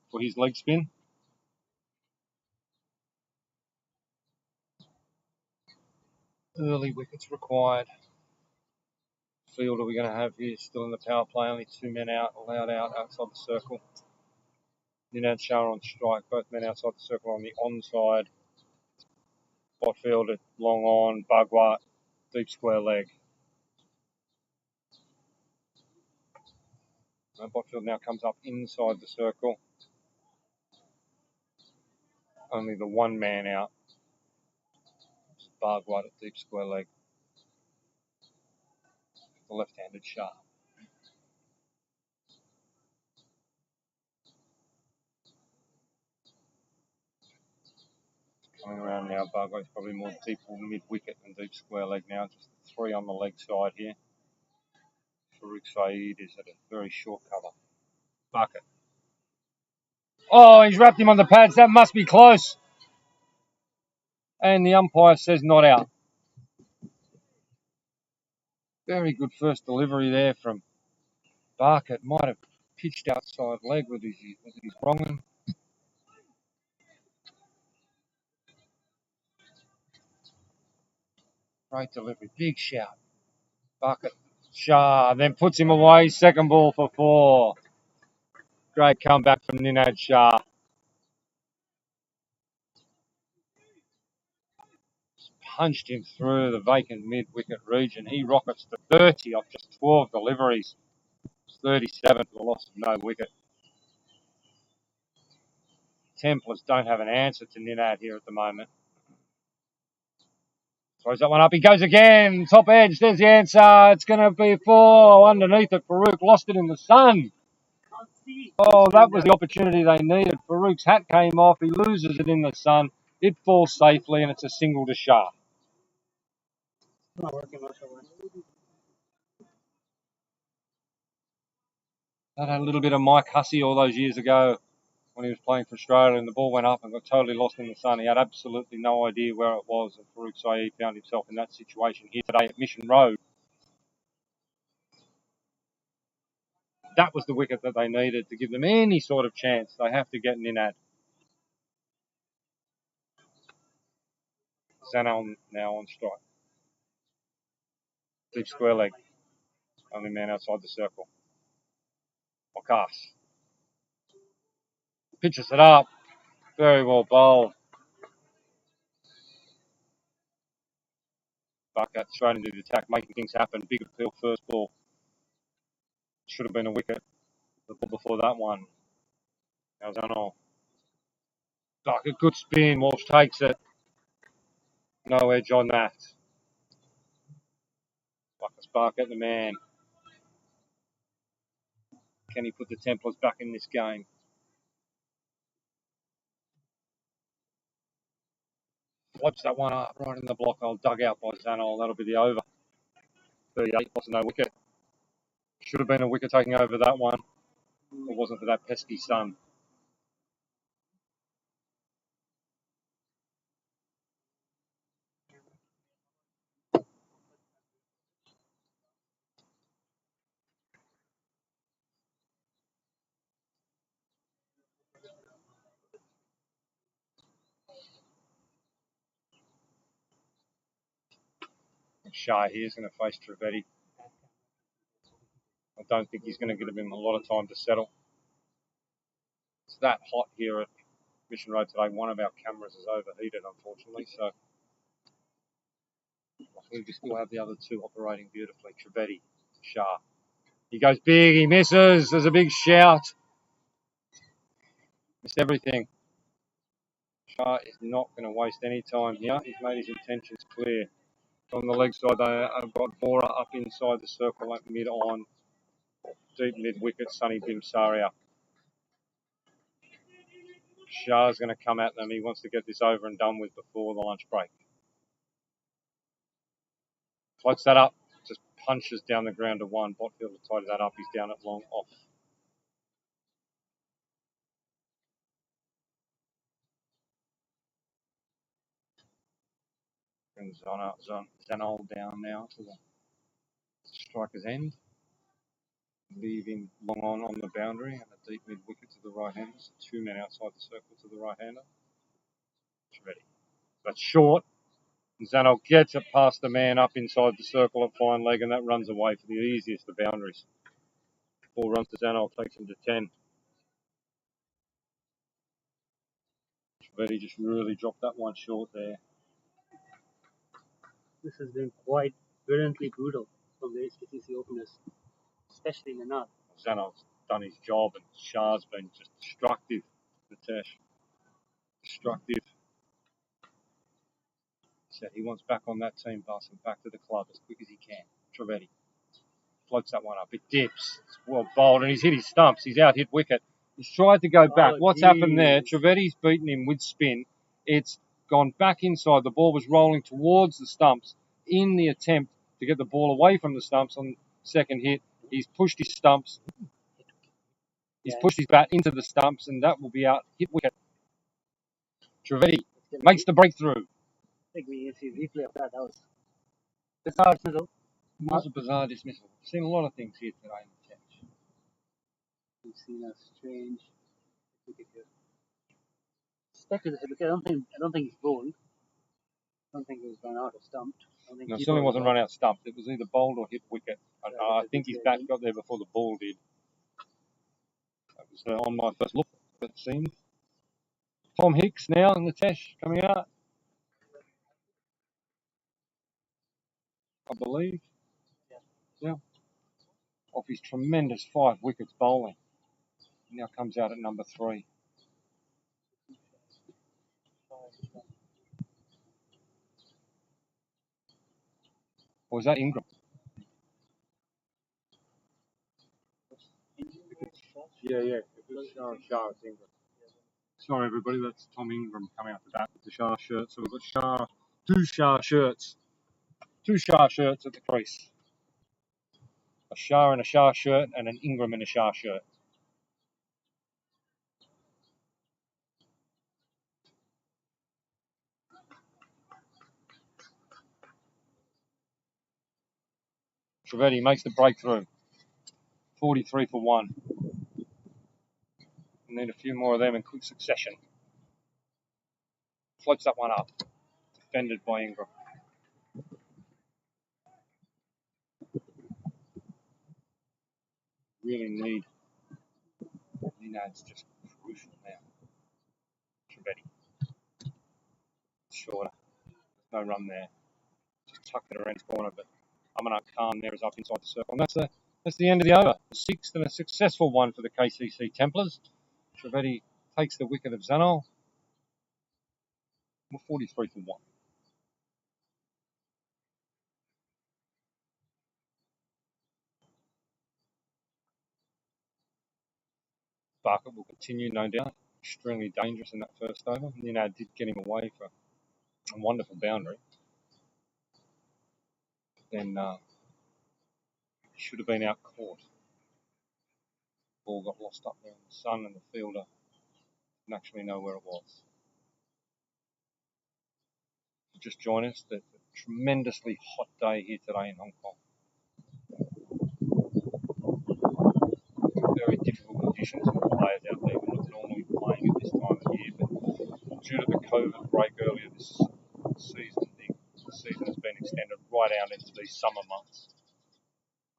for his leg spin. Early wickets required. Field are we going to have here? Still in the power play. Only 2 men out, allowed out outside the circle. Ninad Shah on strike. Both men outside the circle on the onside. Botfield at long on. Bagwa, deep square leg. Botfield now comes up inside the circle. Only the one man out. Barred wide at deep square leg. The left-handed sharp. Coming around now, Bargo's probably more deep mid-wicket than deep square leg now. Just 3 on the leg side here. Farouk Saeed is at a very short cover. Bucket. Oh, he's wrapped him on the pads. That must be close. And the umpire says not out. Very good first delivery there from Barkett. Might have pitched outside leg with his wronging. Great delivery. Big shout. Barkett. Shah then puts him away. Second ball for 4. Great comeback from Ninad Shah. Punched him through the vacant mid-wicket region. He rockets to 30 off just 12 deliveries. 37 for the loss of no wicket. Templars don't have an answer to Ninad here at the moment. Throws that one up. He goes again. Top edge. There's the answer. It's going to be 4. Underneath it, Farouk lost it in the sun. Oh, that was the opportunity they needed. Farouk's hat came off. He loses it in the sun. It falls safely, and it's a single to Shah. Not working much. That had a little bit of Mike Hussey all those years ago when he was playing for Australia, and the ball went up and got totally lost in the sun. He had absolutely no idea where it was, and Farouk Saeed found himself in that situation here today at Mission Road. That was the wicket that they needed to give them any sort of chance. They have to get Ninad. Zanel now on strike. Deep square leg. Only man outside the circle. Wakas. Pitches it up. Very well bowled. Bucket straight into the attack, making things happen. Big appeal first ball. Should have been a wicket. The ball before that one. Now Zanel. Bucket, good spin. Walsh takes it. No edge on that. Bucket's Barkett, the man. Can he put the Templars back in this game? Floats that one up right in the block. I'll dug out by Zanol. That'll be the over. 38, lost no wicket. Should have been a wicket taking over that one. It wasn't for that pesky sun. Shah here is going to face Trivedi. I don't think he's going to give him a lot of time to settle. It's that hot here at Mission Road today. One of our cameras is overheated, unfortunately, so luckily we still have the other two operating beautifully. Trivedi, Shah. He goes big, he misses. There's a big shout. Missed everything. Shah is not going to waste any time here. He's made his intentions clear. On the leg side, I've got Bora up inside the circle, like mid on. Deep mid wicket, Sunny Bimsaria. Shah's going to come at them. He wants to get this over and done with before the lunch break. Floats that up, just punches down the ground to 1. Botfield has tied that up. He's down at long off. Brings Zanol down now to the striker's end. Leaving long on the boundary and a deep mid wicket to the right hander. So 2 men outside the circle to the right hander. It's ready. That's short. Zanol gets it past the man up inside the circle at fine leg, and that runs away for the easiest of boundaries. Ball runs to Zanol, takes him to 10. Trivedi just really dropped that one short there. This has been quite brilliantly brutal from the HKCC openers, especially in the north. Zanol's done his job, and Shah's been just destructive. Natesh, destructive. Said he wants back on that team bus and back to the club as quick as he can. Trivedi floats that one up. It dips. It's well bowled, and he's hit his stumps. He's out hit wicket. He's tried to go back. What's happened there? Trivedi's beaten him with spin. It's gone back inside. The ball was rolling towards the stumps in the attempt to get the ball away from the stumps on second hit. He's pushed his stumps. He's pushed his bat into the stumps, and that will be out. Hit wicket. Trivedi makes the breakthrough. I think we see replay of that. That was bizarre dismissal. It was a bizarre dismissal. We've seen a lot of things here today in the catch. We've seen a strange wicket here. Expected hit wicket. I don't think he's bowled. I don't think he was run out or stumped. No, it certainly wasn't run out stumped. It was either bowled or hit wicket. I think his bat got there before the ball did. That was on my first look, it seemed. Tom Hicks now in the test coming out, I believe. Yeah. Off his tremendous 5 wickets bowling. He now comes out at number 3. Or was that Ingram? Yeah. It was Shah, it's Ingram. Sorry, everybody, that's Tom Ingram coming out to bat with the Shah shirt. So we've got two Shah shirts at the crease. A Shah in a Shah shirt and an Ingram in a Shah shirt. Trivedi makes the breakthrough. 43 for 1. We need a few more of them in quick succession. Floats that one up. Defended by Ingram. Really need Ninad's just crucial now. Trivedi. Shorter. No run there. Just tucked it around his corner, but Amanat Khan there is up inside the circle. And that's the end of the over. The 6th and a successful one for the KCC Templars. Trivedi takes the wicket of Zanol. We're 43 for 1. Barker will continue, no doubt. Extremely dangerous in that first over. Ninad did get him away for a wonderful boundary. Then should have been out caught. Ball got lost up there in the sun, and the fielder didn't actually know where it was. Just join us. It's a tremendously hot day here today in Hong Kong. Very difficult conditions for the players out there. We're not normally playing at this time of year, but due to the COVID break earlier this season, the season has been extended right out into these summer months.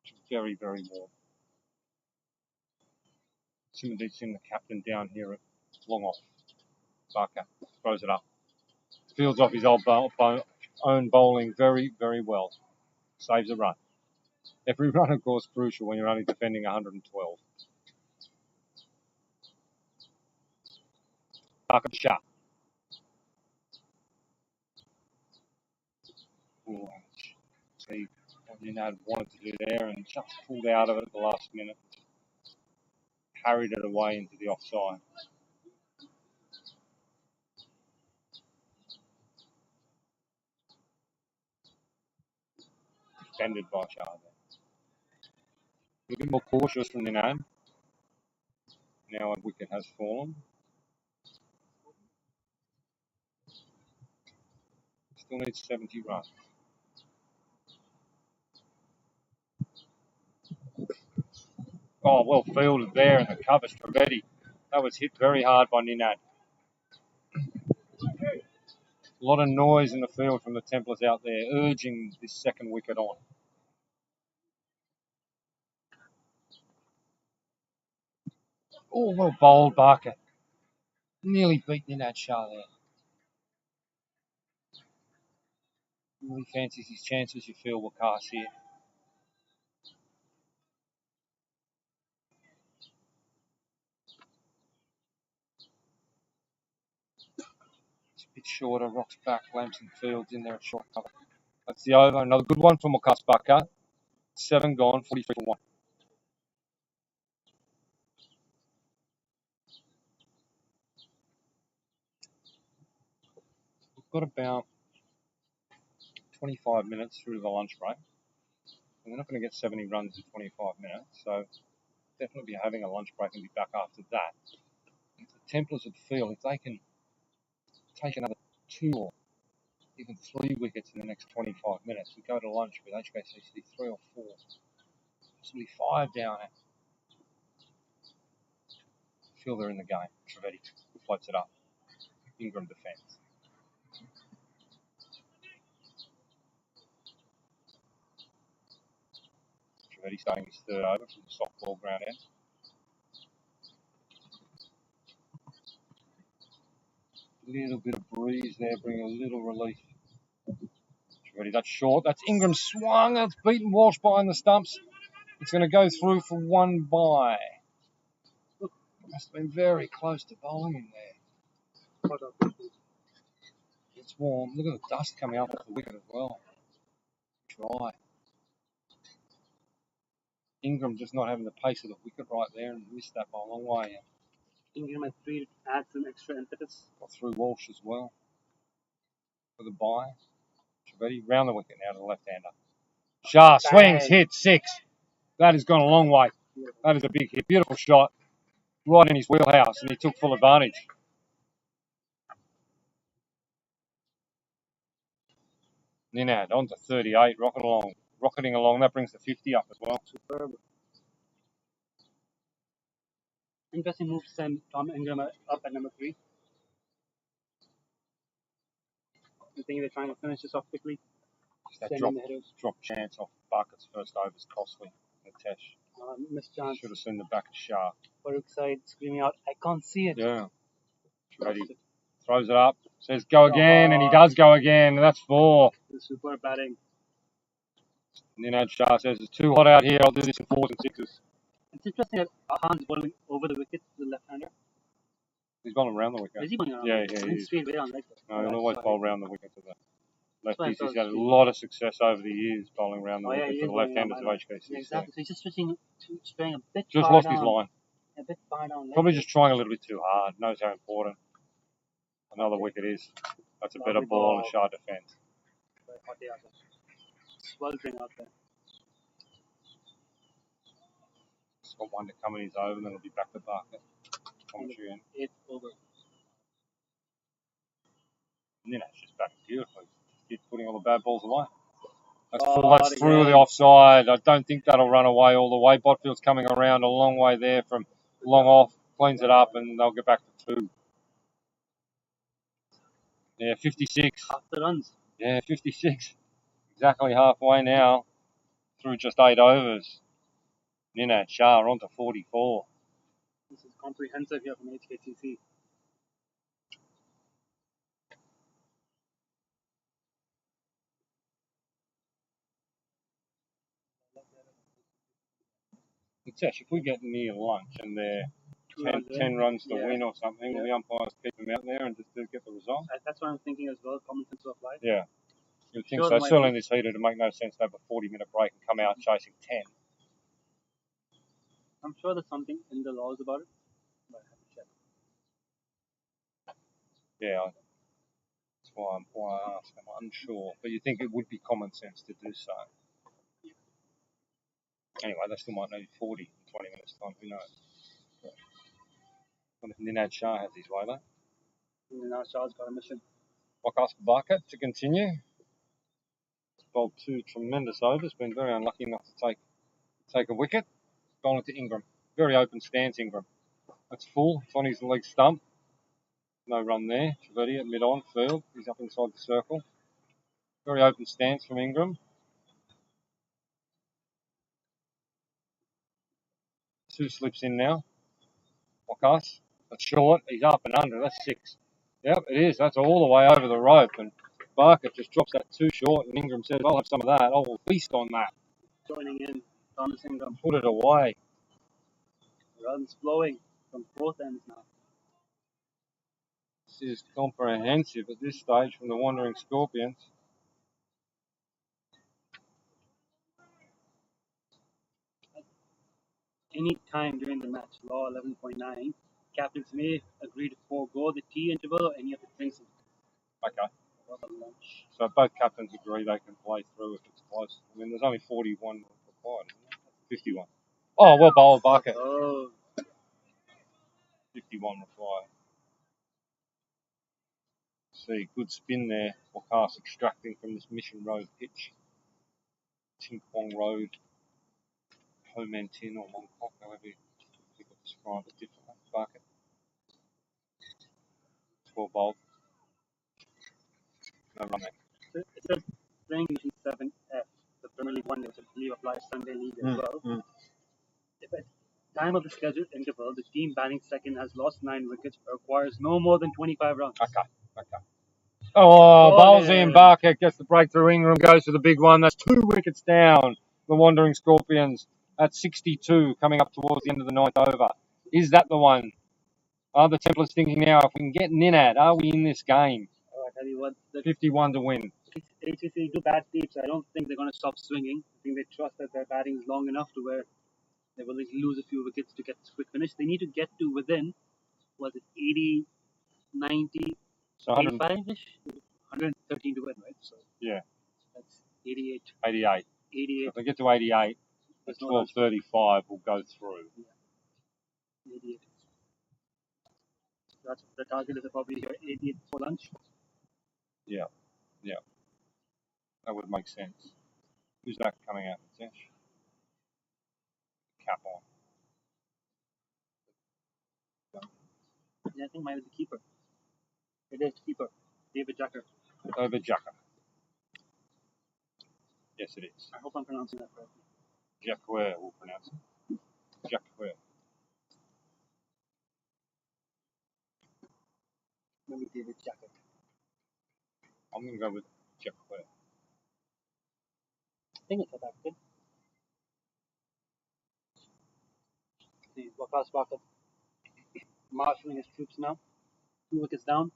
It's very, very warm. Simondeep Singh, the captain, down here at long off. Barker throws it up. Fields off his own bowling very, very well. Saves a run. Every run, of course, crucial when you're only defending 112. Barker Shah. See what Ninad wanted to do there and just pulled out of it at the last minute. Carried it away into the offside. Defended by Shah there. A little bit more cautious from Ninad. Now a wicket has fallen. Still needs 70 runs. Oh, well fielded there in the covers. Trivedi. That was hit very hard by Ninad. A lot of noise in the field from the Templars out there, urging this second wicket on. Oh, well bowled, Barker. Nearly beat Ninad Shah there. Really fancies his chances, you feel, Wakas here. shorter, rocks back, Lamson Fields in there at short cover. That's the over. Another good one from Wakas Baka. 7 gone, 43 for 1. We've got about 25 minutes through the lunch break. And we're not going to get 70 runs in 25 minutes, so definitely be having a lunch break and be back after that. If the Templars would feel if they can take another 2 or even 3 wickets in the next 25 minutes, we go to lunch with HKCC 3 or 4, possibly 5 down. Feel they're in the game. Trivedi floats it up. Ingram defends. Trivedi starting his third over from the soft ball ground end. A little bit of breeze there, bringing a little relief. Trivedi, that's short. That's Ingram swung. That's beaten Walsh behind the stumps. It's going to go through for 1 by. Must have been very close to bowling in there. It's warm. Look at the dust coming up off the wicket as well. Dry. Ingram just not having the pace of the wicket right there and missed that by a long way. Ingram at 3 adds some extra impetus. Got through Walsh as well for the bye. Trivedi round the wicket now to the left-hander. Shah swings, hits 6. That has gone a long way. That is a big hit. Beautiful shot. Right in his wheelhouse, and he took full advantage. Ninad on to 38, rocketing along. That brings the 50 up as well. Superb. Interesting move to send Tom Ingram up at number 3. I think they're trying to finish this off quickly. That drop chance off Barkett's first over is costly. Natesh. Missed chance. Should have seen the back of Shah. Farooq side screaming out, I can't see it. Yeah. Ready. Throws it up. Says go again, and he does go again. And that's 4. Super batting. Ninad Shah says it's too hot out here. I'll do this in 4s and 6s. It's interesting that Khan's bowling over the wicket to the left-hander. He's bowling around the wicket. Is he bowling around? Yeah, He's straight way on leg. No, he'll always bowl around the wicket to the lefties. He's had a lot of success over the years bowling around the wicket to the left-handers of HKCC. Yeah, exactly. So he's just switching a bit just far lost down, his line. A bit far down. Probably just trying a little bit too hard. Knows how important another wicket is. That's a better ball and Shah defends. Sweltering out there. He's got 1 to come in his over, and then it'll be back to Barker. Commentary in. 8th over. And then it's just back beautifully. Keep putting all the bad balls away. That's full. That's through the offside. I don't think that'll run away all the way. Botfield's coming around a long way there from long off. Cleans it up, and they'll get back to 2. Yeah, 56. Half the runs. Yeah, 56. Exactly halfway now through just 8 overs. Ninad Shah on to 44. This is comprehensive here from HKCC. Nitesh, if we get near lunch and they're 10 runs to win or something, will the umpires keep them out there and just get the result? That's what I'm thinking as well. Common sense to apply. Yeah. You'd think so. Certainly in this heat, it'd make no sense to have a 40-minute break and come out chasing 10. I'm sure there's something in the laws about it, but I have to check. Yeah, that's why I ask. I'm unsure, but you think it would be common sense to do so. Anyway, they still might need 40 in 20 minutes' time. Who knows? What if Ninad Shah has his way, though? Ninad Shah's got a mission. Wakas Barker to continue. Bowled 2 tremendous overs. Been very unlucky not to take a wicket. Bowling to Ingram. Very open stance, Ingram. That's full. It's on his leg stump. No run there. Trivedi at mid-on field. He's up inside the circle. Very open stance from Ingram. 2 slips in now. Wakas. That's short. He's up and under. That's 6. Yep, it is. That's all the way over the rope. And Barker just drops that 2 short. And Ingram says, I'll have some of that. I'll feast on that. Joining in. Thomas Ingram. Put it away. Runs flowing from both ends now. is comprehensive at this stage from the Wandering Scorpions. Any time during the match, law 11.9, captains may agree to forego the tea interval or any of the drinks Okay. or the lunch. So both captains agree they can play through if it's close. I mean, there's only 41 required, isn't there? 51. Oh, well bowled, Barker. Oh, 51 required. See, good spin there. Wakast extracting from this Mission Road pitch. Tinkwong Road, Homentin or Mongkok, however you could describe it differently. Barker. 12 bowled. No run there. it says playing Mission 7F, the Premier League 1, which I believe applies Sunday League as well. If at time of the scheduled interval, the team batting second has lost 9 wickets or requires no more than 25 runs. Okay. Oh, bowls in. in. Barker gets the breakthrough. Ingram goes for the big one. That's 2 wickets down. The Wandering Scorpions at 62, coming up towards the end of the 9th over. Is that the one? Are the Templars thinking now, if we can get Ninad, are we in this game? Oh, I tell you what, the 51 to win. HKCC do bad deeps. I don't think they're going to stop swinging. I think they trust that their batting is long enough to where they will lose a few wickets to get this quick finish. They need to get to within, was it 80, 90, So 85-ish? 113 to win, right? So yeah, that's 88. 88. 88. So if they get to 88, the There's no 12:35 will go through. 88. That's the target is probably here 88 for lunch. Yeah. That would make sense. Who's that coming out? Tesh? Cap on. Yeah, I think mine is the keeper. It is keeper, David Jacker. Over Jacka. Yes, it is. I hope I'm pronouncing that correctly. Jacquer will pronounce it. Jacquer. Maybe David Jacker. I'm going to go with Jacquer. I think it's South African. See, Wakast Barker marshalling his troops now. 2 wickets down.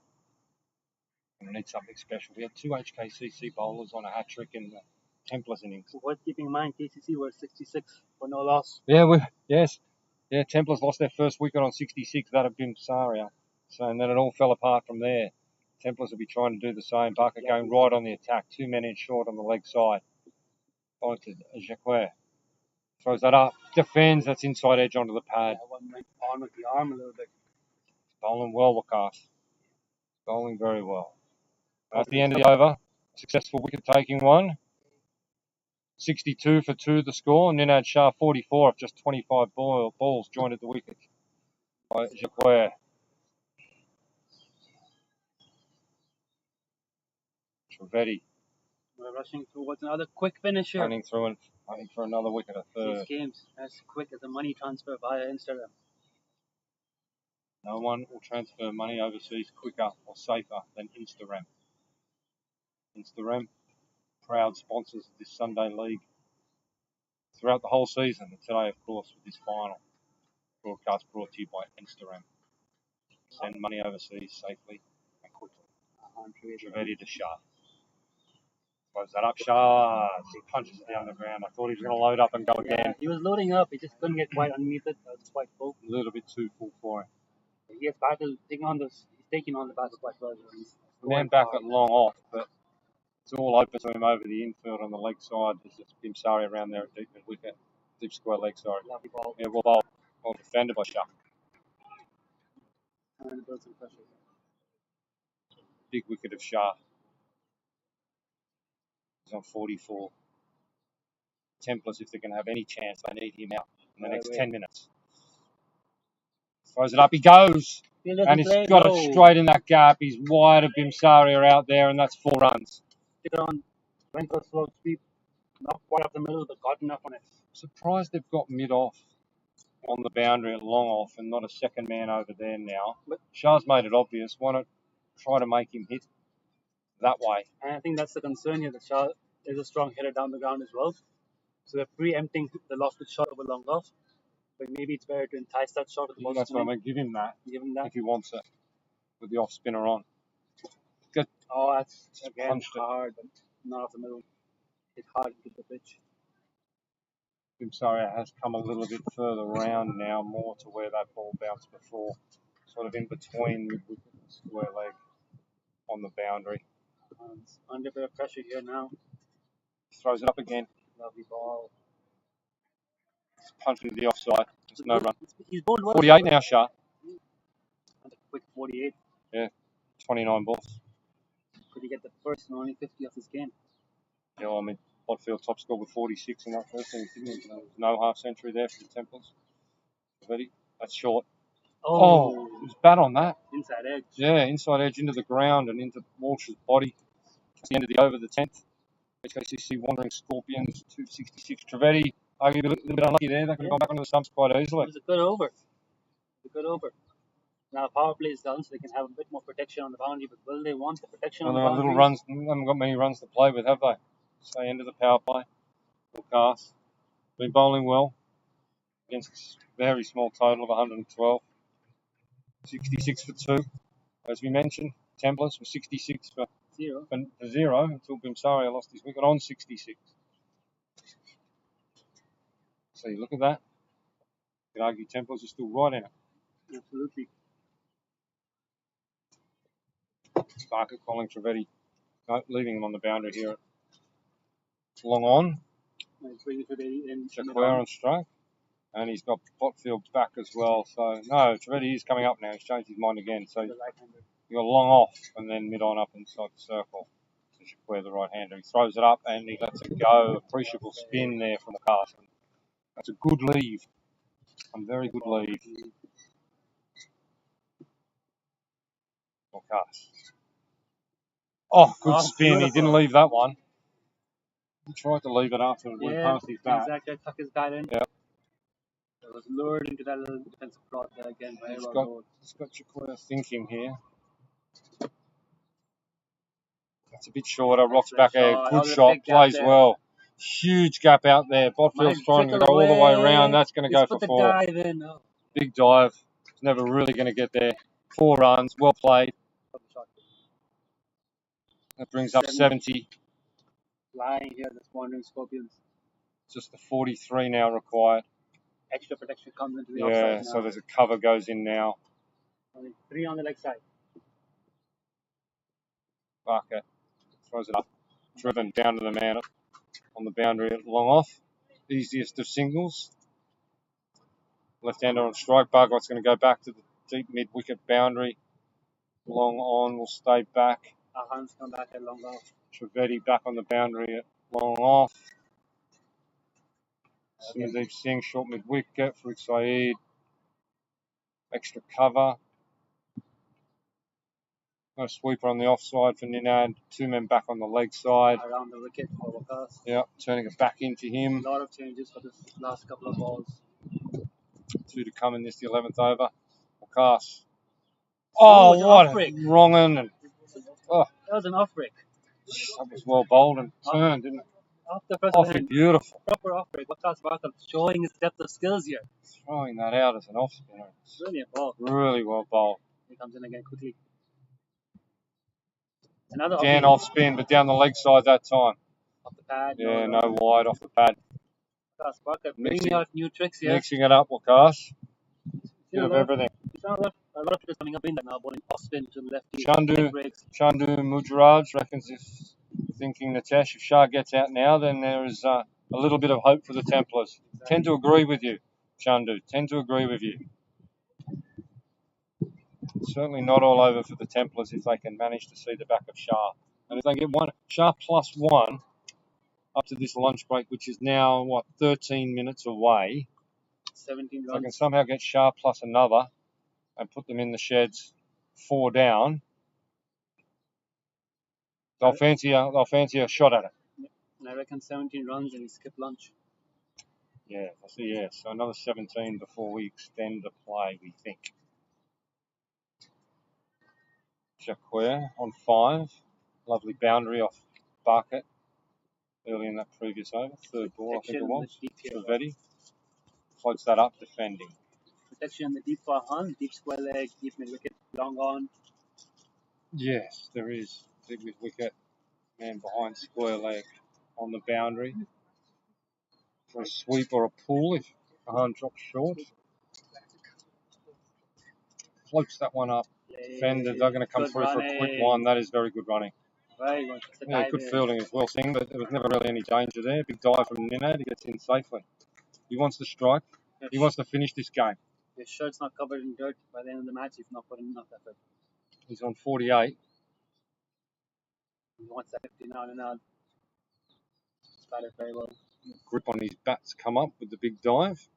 Going to need something special. We had 2 HKCC bowlers on a hat trick in the Templars innings. So worth keeping in mind, KCC were 66 for no loss. Yeah, Yeah, Templars lost their first wicket on 66. That had been Saria. So, and then it all fell apart from there. Templars will be trying to do the same. Barker going right on the attack. 2 men in short on the leg side. Oh, to Jacquer. Throws that up. Defends. That's inside edge onto the pad. That one went on with the arm a little bit. Bowling well, Wakast. Bowling very well. At the end of the over, successful wicket taking one. 62 for 2 the score. Ninad Shah 44 of just 25 balls joined at the wicket by Jacquer. Trivedi We're rushing towards another quick finisher. running through and running for another wicket, a These third. games as quick as a money transfer via Instarem. No one will transfer money overseas quicker or safer than Instarem. Instarem, proud sponsors of this Sunday League throughout the whole season, and today, of course, with this final broadcast brought to you by Instarem. Send money overseas safely and quickly. Trivedi to Shah. Throws that up, Shah. He punches it down the ground. I thought he was going to load up and go again. He was loading up, he just couldn't get quite underneath it. That was quite full. A little bit too full for him. He has battle taking on this. He's taking on the battle quite well. He's Man back at long off, but it's all open to him over the infield on the leg side. There's just Bimsari around there at deep mid wicket, deep square leg side. lovely ball. Yeah, well defended by Shah. Trying to build some pressure. Big wicket of Shah. He's on 44. Templars, if they're going to have any chance, they need him out in the next 10 minutes. Throws it up, he goes. And he's got it straight in that gap. He's wide of Bimsaria out there, and that's 4 runs. Stick it on. Went for a slow sweep. Not quite up the middle, but got enough on it. Surprised they've got mid off on the boundary at long off and not a second man over there now. But Shah's made it obvious. Why not try to make him hit that way? And I think that's the concern here. The Shah is a strong hitter down the ground as well. So they're preempting the lofted shot over long off. But maybe it's better to entice that shot with the ball. That's what I mean. Give him that Give him that. if he wants it. with the off spinner on. Oh, that's again Punched it. hard, but not off the middle. It's hard to get the pitch. Imsaria has come a little bit further round now, more to where that ball bounced before, sort of in between mid-wicket and square leg on the boundary. It's under a bit of pressure here now. Throws it up again. Lovely ball. It's punched into the offside. There's no run. He's bowled well. 48 now, Shah. And a quick 48. Yeah, 29 balls. Could he get the first and only 50 of this game? Yeah, well, I mean, Botfield top score with 46 in that first innings, didn't he? No half century there for the Templars. Ready? That's short. Oh, it was bad on that. Inside edge. Yeah, inside edge into the ground and into Walsh's body. That's the end of the over, the 10th. HKCC Wandering Scorpions, 266. Trivedi, arguably a little bit unlucky there. They could have gone back onto the stumps quite easily. It was a good over. A good over. Now power play is done, so they can have a bit more protection on the boundary, but will they want the protection on the boundary? Little runs, haven't got many runs to play with, have they? So end of the power play. Cast. Been bowling well against a very small total of 112. 66 for 2. As we mentioned, Templars were 66 for 0 until Bimsaria lost his wicket on 66. So you look at that. You could argue Templars are still right in it. Absolutely. Barker calling Trivedi, leaving him on the boundary here. Long on. Jacquer on strike. And he's got Botfield back as well. So, no, Trivedi is coming up now. He's changed his mind again. So, you got long off and then mid on up inside the circle. So, Jacquer, the right hander. He throws it up and he lets it go. Appreciable spin there from the cast. That's a good leave. A very good leave. Cast. Oh, good spin. Beautiful. He didn't leave that one. He tried to leave it after it went past his bat. Exactly. Tuck his bat in. Yeah. It was lured into that little defensive plot there again. He's got Jacquer thinking here. That's a bit shorter. Rocks back a good shot. Plays well. Huge gap out there. Botfield's trying to go all the way around. That's going to go for 4. Dive in. Oh. Big dive. It's never really going to get there. 4 runs. Well played. That brings up 70. Lying here, this Wandering Scorpions. Just the 43 now required. Extra protection comes into the offside now. So there's a cover goes in now. Only 3 on the leg side. Barker throws it up. Driven down to the man on the boundary at long off. Easiest of singles. Left-hander on strike. Bargott's going to go back to the deep mid-wicket boundary. Long on will stay back. Ahan's come back at long off. Trivedi back on the boundary at long off. Simadeep Singh short mid-wicket. Farouk Saeed. Extra cover. No sweeper on the offside for Ninad. 2 men back on the leg side. Around the wicket for Wakas. Yeah, turning it back into him. A lot of changes for this last couple of balls. 2 to come in this, the 11th over. Wakas. Oh, what a wrong un. That was an off break. That was well bowled and turned, didn't it? Off the first off it, beautiful. Proper off break. Wakas Barker showing his depth of skills here. Throwing that out as an off spinner. Brilliant ball. Really well bowled. He comes in again quickly. Another again off spin, but down the leg side that time. Off the pad. Yeah, no wide off the pad. Wakas Barker bringing out new tricks here. Mixing it up, Wakas. Bit of everything. A lot of players coming up in that now, bowling off spin to the lefty. Chandu Mujraj reckons thinking Natesh, if Shah gets out now, then there is a little bit of hope for the Templars. Exactly. Tend to agree with you, Chandu. Tend to agree with you. Certainly not all over for the Templars if they can manage to see the back of Shah. And if they get Shah +1 up to this lunch break, which is now, 13 minutes away. 17 runs. They can somehow get Shah plus another and put them in the sheds 4 down. They'll fancy a shot at it. And I reckon 17 runs and we skip lunch. Yeah, so another 17 before we extend the play, we think. Jacquer on 5. Lovely boundary off Barker early in that previous over. 3rd ball, I think it was. Trivedi floats that up, defending. Protection in the deep for Hun, deep square leg, deep mid wicket, long on. Yes, there is. Big mid wicket. Man behind square leg on the boundary. For a sweep or a pull if Kahan drops short. Floats that one up. Defenders are going to come through for a quick one. That is very good running. Very good. Yeah, good fielding as well, Singh, but there was never really any danger there. Big dive from Ninad. He gets in safely. He wants to strike. He wants to finish this game. His shirt's not covered in dirt by the end of the match if not put in enough effort. He's on 48. He wants that 50 now and now. He's got it very well. Grip on his bats come up with the big dive.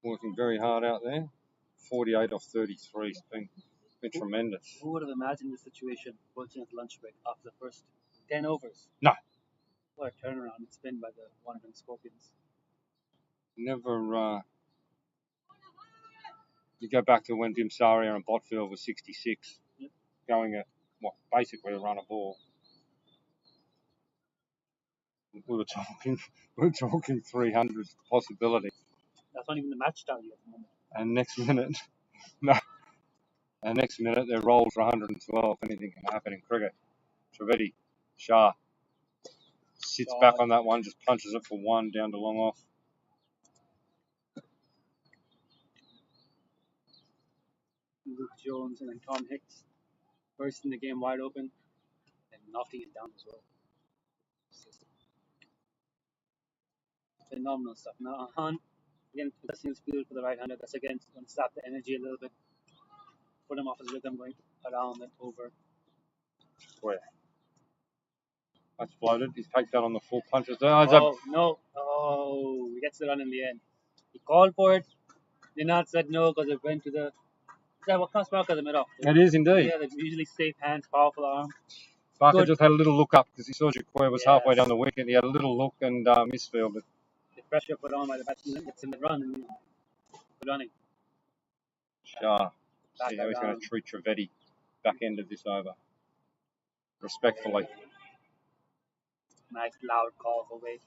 Working very hard out there. 48 off 33. It's been tremendous. Who would have imagined this situation working at lunch break after the first 10 overs? No. What a turnaround it's been by the Wandering Scorpions. Never. You go back to when Dimsaria and Botfield was 66, going at basically a run a ball. We were talking 300 possibility. That's not even the match tally at the moment. And next minute, no. And next minute they're rolled for 112. Anything can happen in cricket. Trivedi, Shah sits back on that one, just punches it for one down to long off. Luke Jones and then Tom Hicks first in the game wide open and knocking it down as well. Phenomenal stuff. Now Ahan, again, testing his field for the right-hander. That's again going to sap the energy a little bit. Put him off his rhythm going around and over. Square. That's floated. He's taken that on the full punches there. No. Oh, he gets the run in the end. He called for it. Ninad said no because it went to the... It is indeed. Yeah, the usually safe hands, powerful arm. Barker just had a little look up because he saw Jaquir was halfway down the wicket. He had a little look and misfielded. The pressure put on by the batsman gets in the run and running. Shah. See how he's going to treat Trivedi back end of this over. Respectfully. Nice loud call for weight.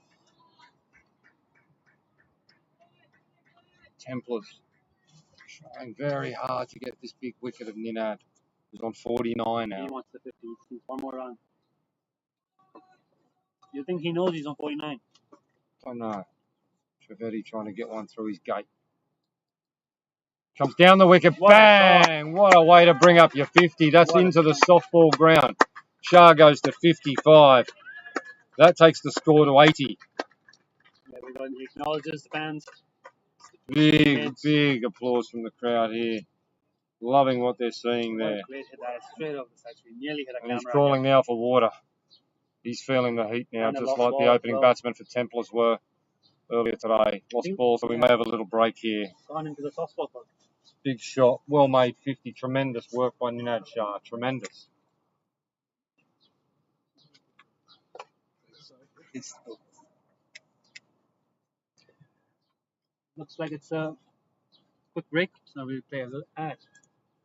Templars trying very hard to get this big wicket of Ninad. He's on 49 now. He wants the 50. He's one more run. You think he knows he's on 49? Don't know. Trivedi trying to get one through his gate. Comes down the wicket. Bang! What a way to bring up your 50. That's into the softball ground. Shah goes to 55. That takes the score to 80. There we go. He acknowledges the fans. Big applause from the crowd here. Loving what they're seeing there. Great hit that straight over the side. We nearly hit a camera. He's crawling now for water. He's feeling the heat now, just like the opening batsman for Templars were earlier today. Lost ball, so we may have a little break here. Gone into the softball park. Big shot, well made 50. Tremendous work by Ninad Shah. Tremendous. Looks like it's a quick break, so we'll play a little ad.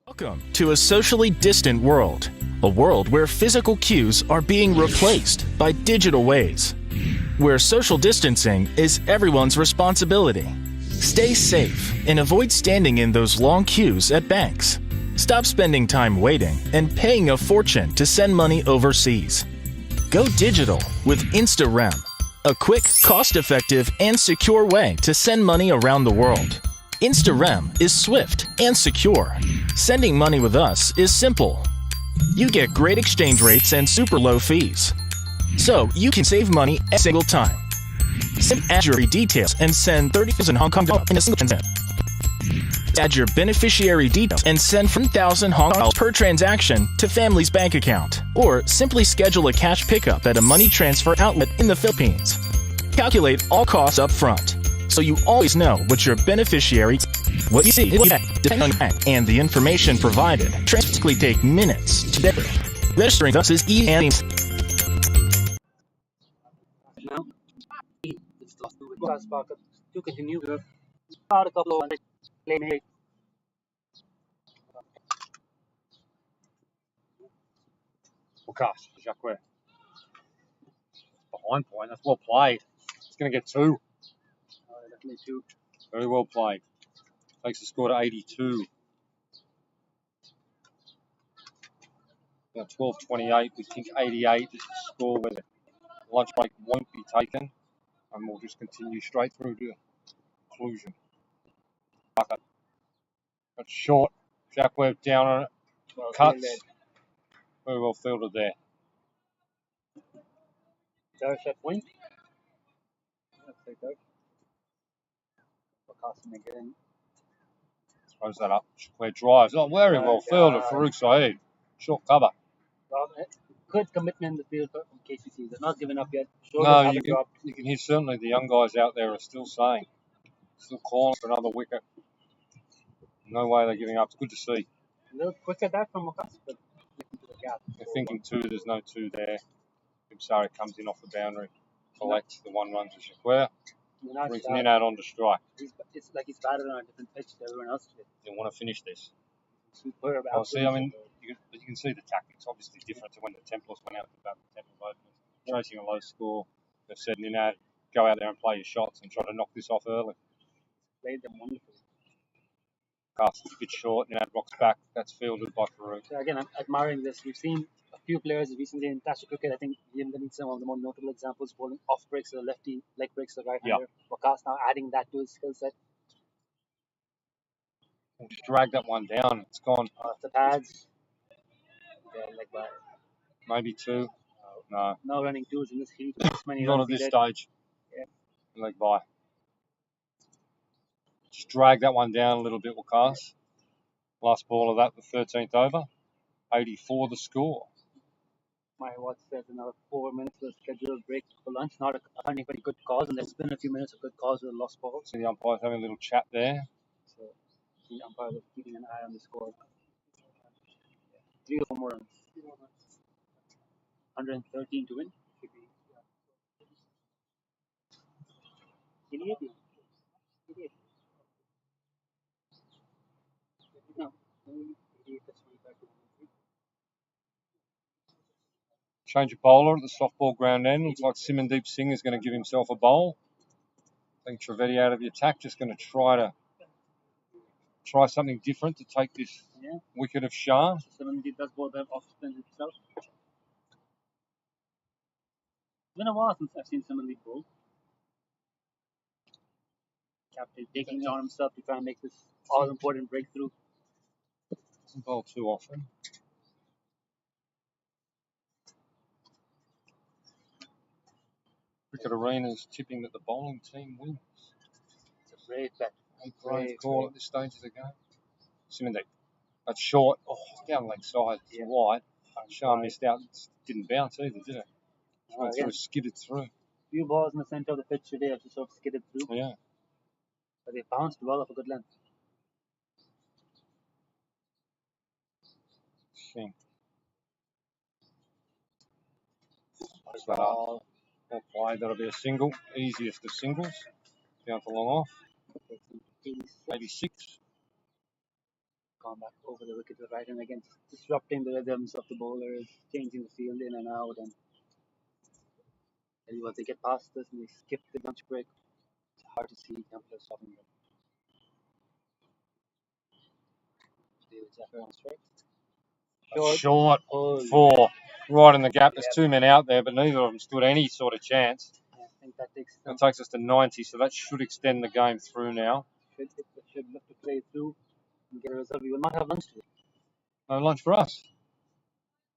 Welcome to a socially distant world, a world where physical cues are being replaced by digital ways, where social distancing is everyone's responsibility. Stay safe and avoid standing in those long queues at banks. Stop spending time waiting and paying a fortune to send money overseas. Go digital with Instarem, a quick, cost-effective, and secure way to send money around the world. Instarem is swift and secure. Sending money with us is simple. You get great exchange rates and super low fees. So you can save money every single time. Add your details and send 30,000 Hong Kong dollars in a single transaction. Add your beneficiary details and send 1,000 Hong Kong dollars per transaction to family's bank account. Or simply schedule a cash pickup at a money transfer outlet in the Philippines. Calculate all costs up front, so you always know what your beneficiary, what you see, depending on the bank, and the information provided. Transfers take minutes to deliver. Registering us is easy and Now, it's the last two to continue. We've got a couple of playmate. Bukas, Jaquir. Behind point, that's well played. It's going to get two. Definitely two. Very well played. Takes the score to 82. Now 12:28. We think 88 is the score where the lunch break won't be taken, and we'll just continue straight through to conclusion. Bucket. That's short. Jack Webb down on it. Cuts. Very well fielded there. Josh at point. Let's take that. Casting again. Throws that up. Where drives. Oh, very well fielded. Farouk Saeed. Short cover. Well, good commitment in the field from KCC. They're not giving up yet. No, you can hear certainly the young guys out there are still saying, still calling for another wicket. No way they're giving up. It's good to see. A little quicker that from Wakas, but looking to the gap. They're thinking two. There's no two there. Imsari comes in off the boundary, collects the one run to Shaquare, brings Ninad on to strike. It's like he's batted on a different pitch to everyone else today. They want to finish this. Superb. Oh, see, I mean, you can see the tactics. Obviously different to when the Templars went out to bat the Templars openers. Chasing a low score. They've said, Ninad, go out there and play your shots and try to knock this off early. Played them wonderfully. Cast a bit short, Ninad rocks back. That's fielded by Farouk. So again, I'm admiring this. We've seen a few players recently in international cricket. I think Liam Denning, some of the more notable examples, bowling off breaks to the lefty, leg breaks to the right hander. Wakas now adding that to his skill set. We'll just drag that one down. It's gone. The pads. Yeah, like by. Maybe two. No. No running twos in this heat. Not at this stage. Yeah. Leg by. Just drag that one down a little bit, Wakas. Last ball of that, the 13th over. 84 the score. My watch says another 4 minutes of scheduled break for lunch. Not a very good cause, and there's been a few minutes of good cause with a lost ball. So the umpire's having a little chat there. So the umpire is keeping an eye on the score. 3 or 4 more runs. 113 to win. Idiot. No. Change of bowler at the softball ground end. Looks like Simandeep Singh is going to give himself a bowl. I think Trivedi out of the attack, just going to try something different to take this wicket of Shah. Simandeep does both have off spin himself. It's been a while since I've seen Simandeep bowl. Captain taking it on himself to try and make this all-important breakthrough. Doesn't bowl too often. Cricket Arena's tipping that the bowling team wins. It's a brave bet. Brave call at this stage of the game. Simandeep. That's short. Oh, down leg side. It's wide. Shah missed out. Didn't bounce either, did it? Went through, skidded through. Few balls in the centre of the pitch today have just sort of skidded through. Yeah. But they bounced well off a good length. Sing. That up. Well played. That'll be a single. Easiest of singles. Down for long off. 86. Gone back over the wicket to the right and again disrupting the rhythms of the bowlers, changing the field in and out, and once they get past this and they skip the lunch break, it's hard to see Templars stopping them. Short. 4. Right in the gap. There's 2 men out there, but neither of them stood any sort of chance. I think that takes us to 90, so that should extend the game through now. Should look to play through and get a result. We will not have lunch today. No lunch for us.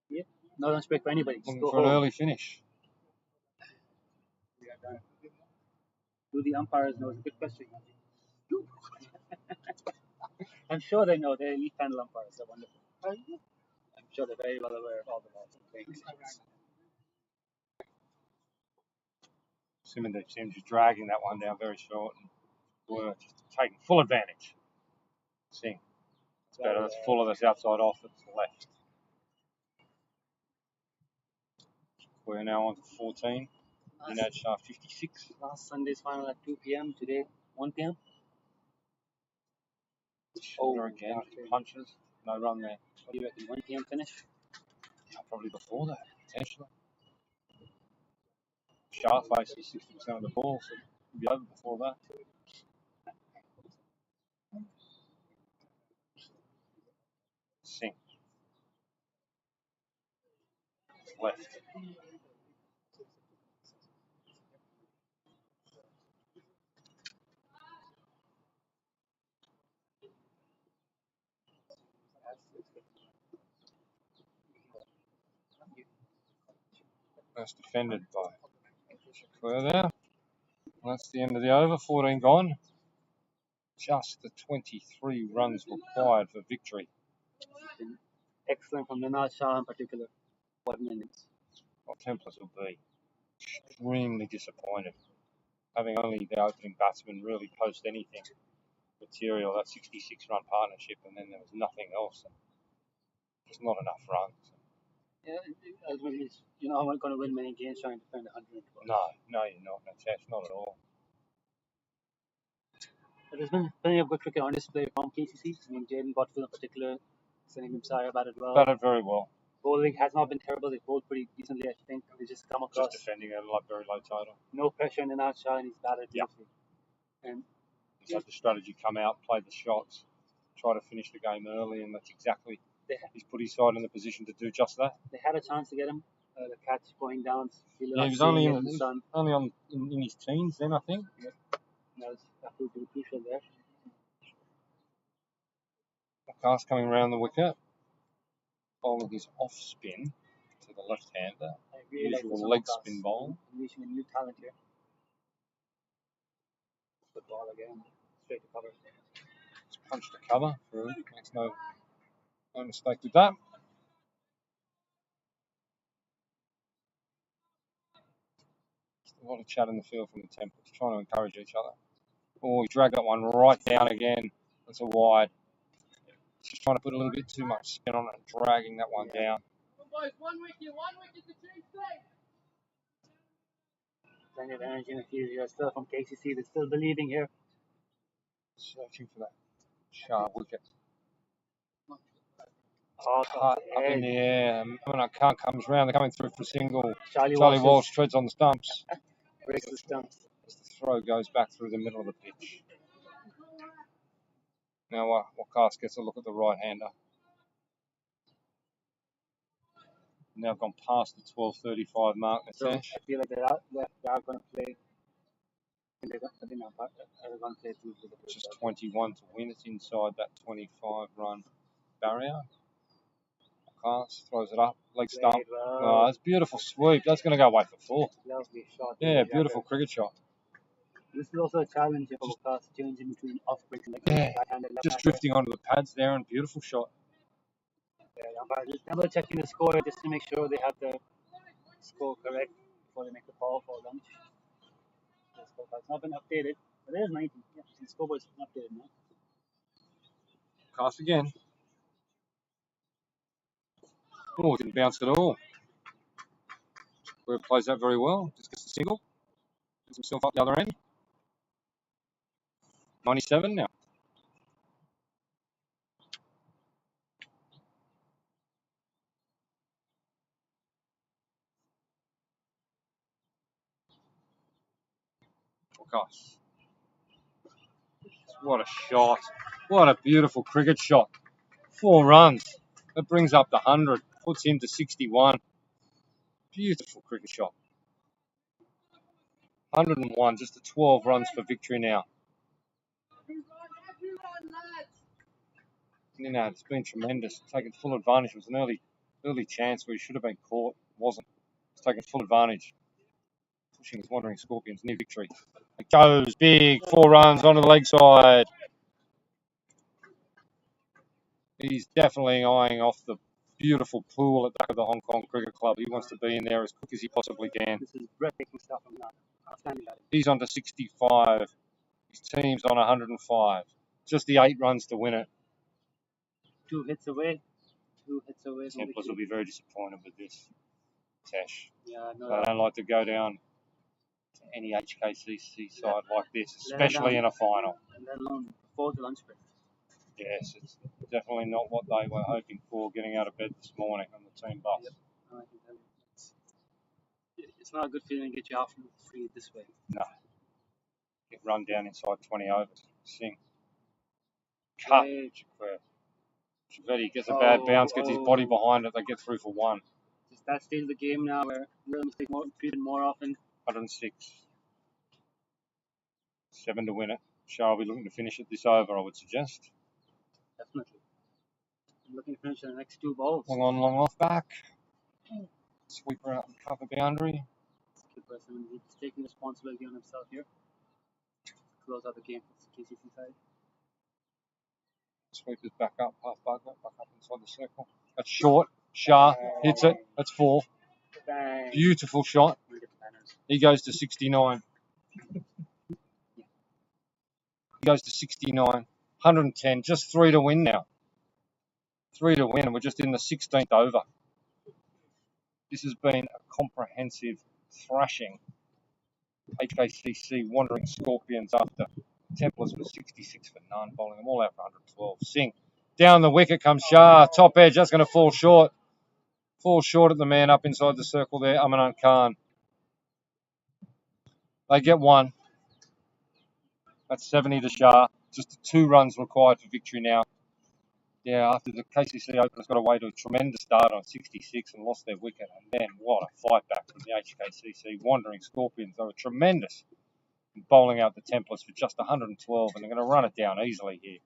Yeah. No lunch break for anybody. Just Looking for an early finish. We are done. Do the umpires know? It's a good question. I'm sure they know. They're elite panel umpires. They're wonderful. I'm sure they're very well aware of all the laws and things. Simandeep seems just dragging that one down very short and we're just taking full advantage. Sing. It's better. That's full of this outside off. It's left. We're now on to 14. Ninad Shah 56. Last Sunday's final at 2 p.m. Today 1 p.m. Shoulder again. Punches. No run there. What do you reckon? 1 p.m. finish? Probably before that, potentially. Shah faces 60% of the ball, so it'll be over before that. Sing. left. That's defended by Clear there. Well, that's the end of the over. 14 gone. Just the 23 runs required for victory. Excellent from Minaj Shah in particular. What an innings. Well, Templars will be extremely disappointed, having only the opening batsman really post anything material, that 66-run partnership, and then there was nothing else. Just not enough runs. Yeah, ultimately, you're not going to win many games trying to find 112. No, you're not. No chance, not at all. But there's been plenty of good cricket on display from KCC. I mean, Jaden Botfield in particular, Salim Msire batted well. Batted very well. Bowling has not been terrible. They bowled pretty decently, I think. They just come across. Just defending a very low total. No pressure in Minaj Shah, and he's batted beautifully. And he's had the strategy come out, played the shots, try to finish the game early, and that's exactly. He's put his side in the position to do just that. They had a chance to get him. The catch going down. He was only in his teens then, I think. Yep. That was absolutely crucial there. Cast coming round the wicket, bowling his off spin to the left-hander. Usual leg spin bowl. Unleashing a new talent here. Good ball again, straight to cover. It's punched to cover. Makes no mistake with that. A lot of chat in the field from the Templars, trying to encourage each other. Oh, he dragged that one right down again. That's a wide. Just trying to put a little bit too much spin on it and dragging that one down. One wicket to change play. Plenty of energy in the field here. Still from KCC. They're still believing here. Searching for that sharp wicket. Up in the air. Khan comes round. They're coming through for a single. Charlie Walsh treads on the stumps. Breaks the stumps. As the throw goes back through the middle of the pitch. Now Wakas gets a look at the right-hander. Now gone past the 12:35 mark. So I feel like they are going to play. They're going to play through. Just 21 to win. It's inside that 25-run barrier. Wakas throws it up, leg stump. Oh, that's a beautiful sweep. That's going to go away for 4. Lovely shot. Yeah, beautiful cricket shot. This is also a challenge for Wakas, changing between off-break and right-handed, just drifting onto the pads there, and beautiful shot. Yeah, just double checking the score just to make sure they have the score correct before they make the call for lunch. The scorecard's not been updated, but it is 90. Yeah, the scoreboard's been updated now. Cast again. Oh, didn't bounce at all. Where plays that very well. Just gets a single. Gets himself up the other end. 97 now. Gosh. What a shot. What a beautiful cricket shot. 4 runs. That brings up the 100. Puts him to 61. Beautiful cricket shot. 101. Just the 12 runs for victory now. It's been tremendous. Taken full advantage. It was an early chance where he should have been caught. Wasn't. He's taken full advantage. Pushing his wandering Scorpions near victory. It goes big. 4 runs onto the leg side. He's definitely eyeing off the beautiful pool at the back of the Hong Kong Cricket Club. He wants to be in there as quick as he possibly can. This is breathtaking stuff from that. Outstanding. He's on to 65. His team's on 105. Just the 8 runs to win it. 2 hits away. 2 hits away. Templars will be very disappointed with this, Tash. Yeah, no, they don't like to go down to any HKCC side like this, especially in a final. Let alone before the lunch break. Yes, it's definitely not what they were hoping for getting out of bed this morning on the team bus. Yep. No, I can tell you. It's not a good feeling to get you off free this way. No. Get run down inside 20 overs. Sing. Cut. Chivetti gets a bad bounce, gets his body behind it. They get through for 1. It's that stage of the game now where real mistakes more treated more often. 106. 7 to win it. Shah will be looking to finish it this over, I would suggest. Definitely. I'm looking to finish in the next 2 balls. Long on, long off back. Sweeper out and cover boundary. Keeper Simmons, he's taking responsibility on himself here. Close out the game for the KCC side. Sweepers back up, half back up inside the circle. That's short. Shah hits it. That's 4. Bang. Beautiful shot. He goes to 69. He goes to 69. 110. Just 3 to win now. 3 to win, and we're just in the 16th over. This has been a comprehensive thrashing. HKCC Wandering Scorpions after Templars were 66 for none, bowling them all out for 112. Singh. Down the wicket comes Shah. Top edge. That's going to fall short. Fall short at the man up inside the circle there, Amanat Khan. They get 1. That's 70 to Shah. Just 2 runs required for victory now. Yeah, after the KCC Openers got away to a tremendous start on 66 and lost their wicket. And then what a fight back from the HKCC Wandering Scorpions. They were tremendous in bowling out the Templars for just 112, and they're going to run it down easily here.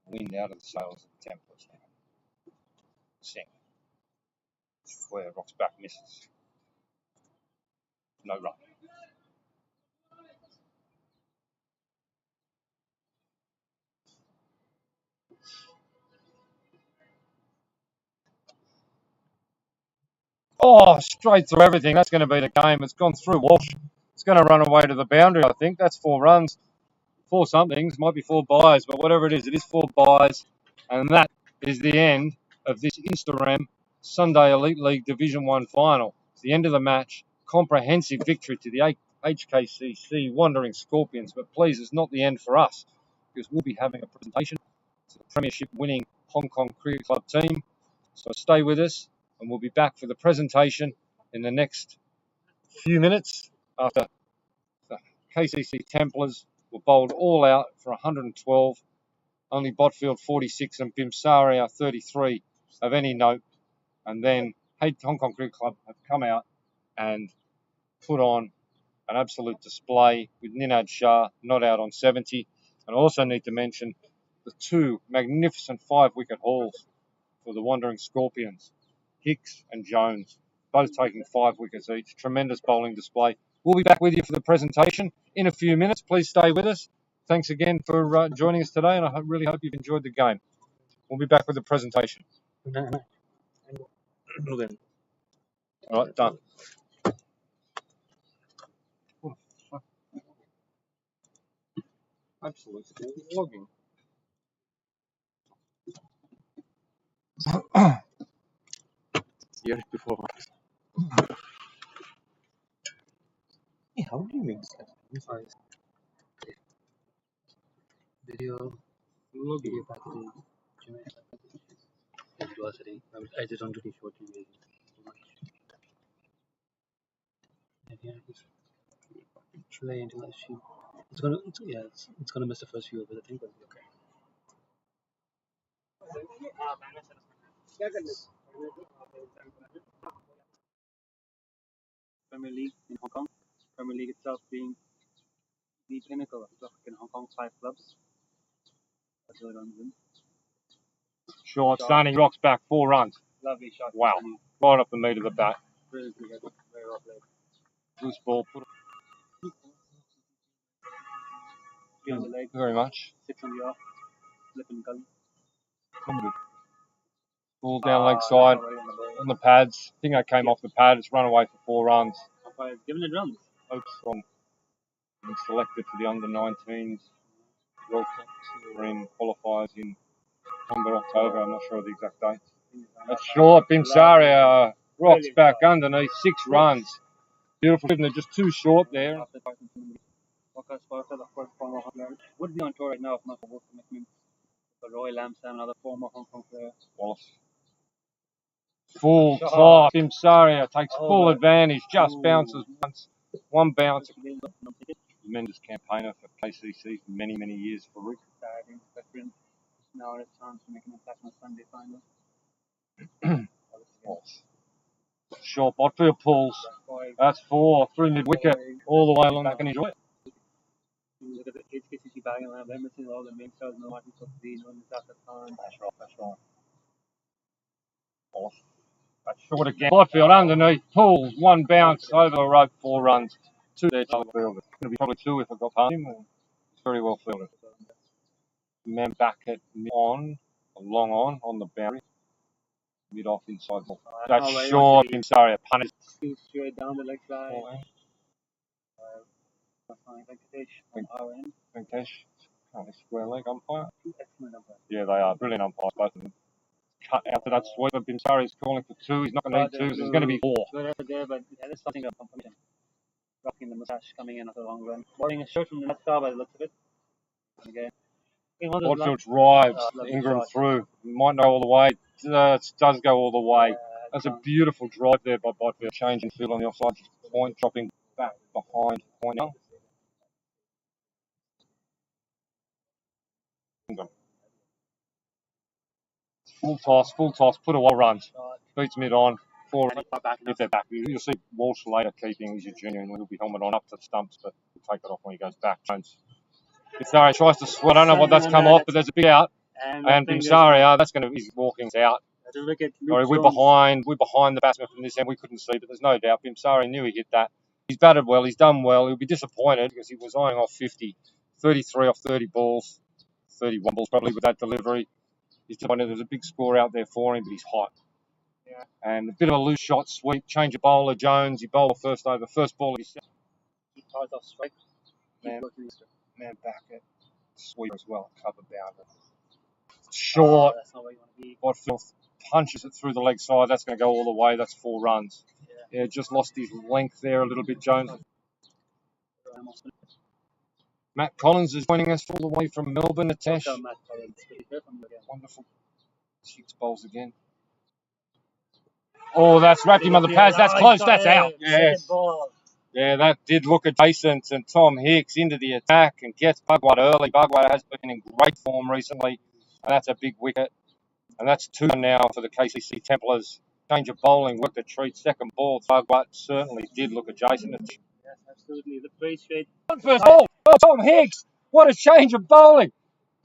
Wind out of the sails of the Templars now. Singh. Square, rocks back, misses. No run. Oh, straight through everything. That's going to be the game. It's gone through Walsh. It's going to run away to the boundary, I think. That's 4 runs. 4 somethings. Might be 4 byes, but whatever it is 4 byes. And that is the end of this Instarem Sunday Elite League Division 1 final. It's the end of the match. Comprehensive victory to the HKCC Wandering Scorpions. But please, it's not the end for us, because we'll be having a presentation to the Premiership winning Hong Kong Cricket Club team. So stay with us, and we'll be back for the presentation in the next few minutes after the KCC Templars were bowled all out for 112. Only Botfield 46 and Bimsaria 33 of any note. And then Hong Kong Cricket Club have come out and put on an absolute display with Ninad Shah not out on 70. And I also need to mention the 2 magnificent 5-wicket hauls for the Wandering Scorpions, Hicks and Jones, both taking 5 wickets each. Tremendous bowling display. We'll be back with you for the presentation in a few minutes. Please stay with us. Thanks again for joining us today, and I really hope you've enjoyed the game. We'll be back with the presentation. All right, done. Absolutely vlogging. Yeah, before. Hey, how do you make this? Video packaging. I just want to be short. Play into the sheet. It's gonna miss the first few of it, I think, but it'll be okay. Premier League in Hong Kong. Premier League itself being the pinnacle of in Hong Kong 5 clubs. That's what runs in. Short, Sani rocks back, 4 runs. Lovely shot. Wow. Right off the meat of the bat. Very good. Very well played. Loose ball. Put Three on the leg. Thank you very much. 6 on the off. Flip and gully. Ball down leg side on the pads. I think that came off the pad. It's run away for 4 runs. Umpire's given it runs. Hopes from being selected for the under-19s World Cup. We're in qualifiers in September, October. I'm not sure of the exact dates. That's short. Bimsaria rocks back underneath. 6 runs. Beautiful. They're just too short there. Would be on tour right now if not for work commitments. For Roy Lamsam, another former Hong Kong player. Wallace. Full toss. Imsaria takes full advantage. Just bounces once. One bounce. Tremendous campaigner for KCC for many, many years for Rick. Now it's chance to make an impact on Sunday final. Short Botfield pulls. That's 4 through mid wicket all the way along. I can enjoy it. You look at the HKCC batting lineup, they're missing all the main stars. No Martin Sokhdeen, no Nisaka Khan. That's right. That's short again. Botfield underneath, pulls, one bounce over the rope, 4 runs. 2 there, Charlie Fielder. It's going to be probably 2 if I got past him. It's very well fielded. Man back at long on the boundary. Mid off inside ball. That's short. Imsaria punish. Straight down the leg side. Venkatesh, currently square leg umpire. Excellent umpire. Yeah, they are brilliant umpires, both of them. Cut out to that sweep. Imsaria is calling for 2. He's not going to need 2. He's going to be 4. Good effort there, but there's something of confirmation. Rocking the moustache coming in after a long run. Boarding a shot from the net star by the looks of it. Again. Botfield drives Ingram through. Might not go all the way. It does go all the way. That's a beautiful drive there by Botfield. Changing field on the offside. Point dropping back behind point now. Ingram. Full toss, put away runs. Beats mid on. 4 if they're back. You'll see Walsh later keeping. He's a junior and he'll be helmet on up to the stumps, but he'll take it off when he goes back. Jones. Bimsaria tries to swat. I don't know what that's come off, but there's a big out. And Bimsaria, he's walking out. We're behind the batsman from this end. We couldn't see, but there's no doubt. Bimsaria knew he hit that. He's batted well. He's done well. He'll be disappointed because he was eyeing off 50. 33 off 30 balls. 31 balls probably with that delivery. He's disappointed. There's a big score out there for him, but he's hot. Yeah. And a bit of a loose shot, sweep. Change of bowler, Jones. He bowled first over. First ball he set. He ties off strike. Man back at sweep as well. Cover boundary. Short. That's not where you want to be. Botfield punches it through the leg side. That's going to go all the way. That's 4 runs. Yeah, just lost his length there a little bit, Jones. Matt Collins is joining us all the way from Melbourne. Natesh. Wonderful. 6 bowls again. Oh, that's wrapped him on the pads. That's close. That's out. Yes. Yeah, that did look adjacent. And Tom Hicks into the attack and gets Bugwad early. Bugwad has been in great form recently. And that's a big wicket. And that's 2 now for the KCC Templars. Change of bowling, worked a treat. Second ball, Bugwad certainly did look adjacent. Yes, absolutely. The play straight. First ball. Oh, Tom Hicks. What a change of bowling.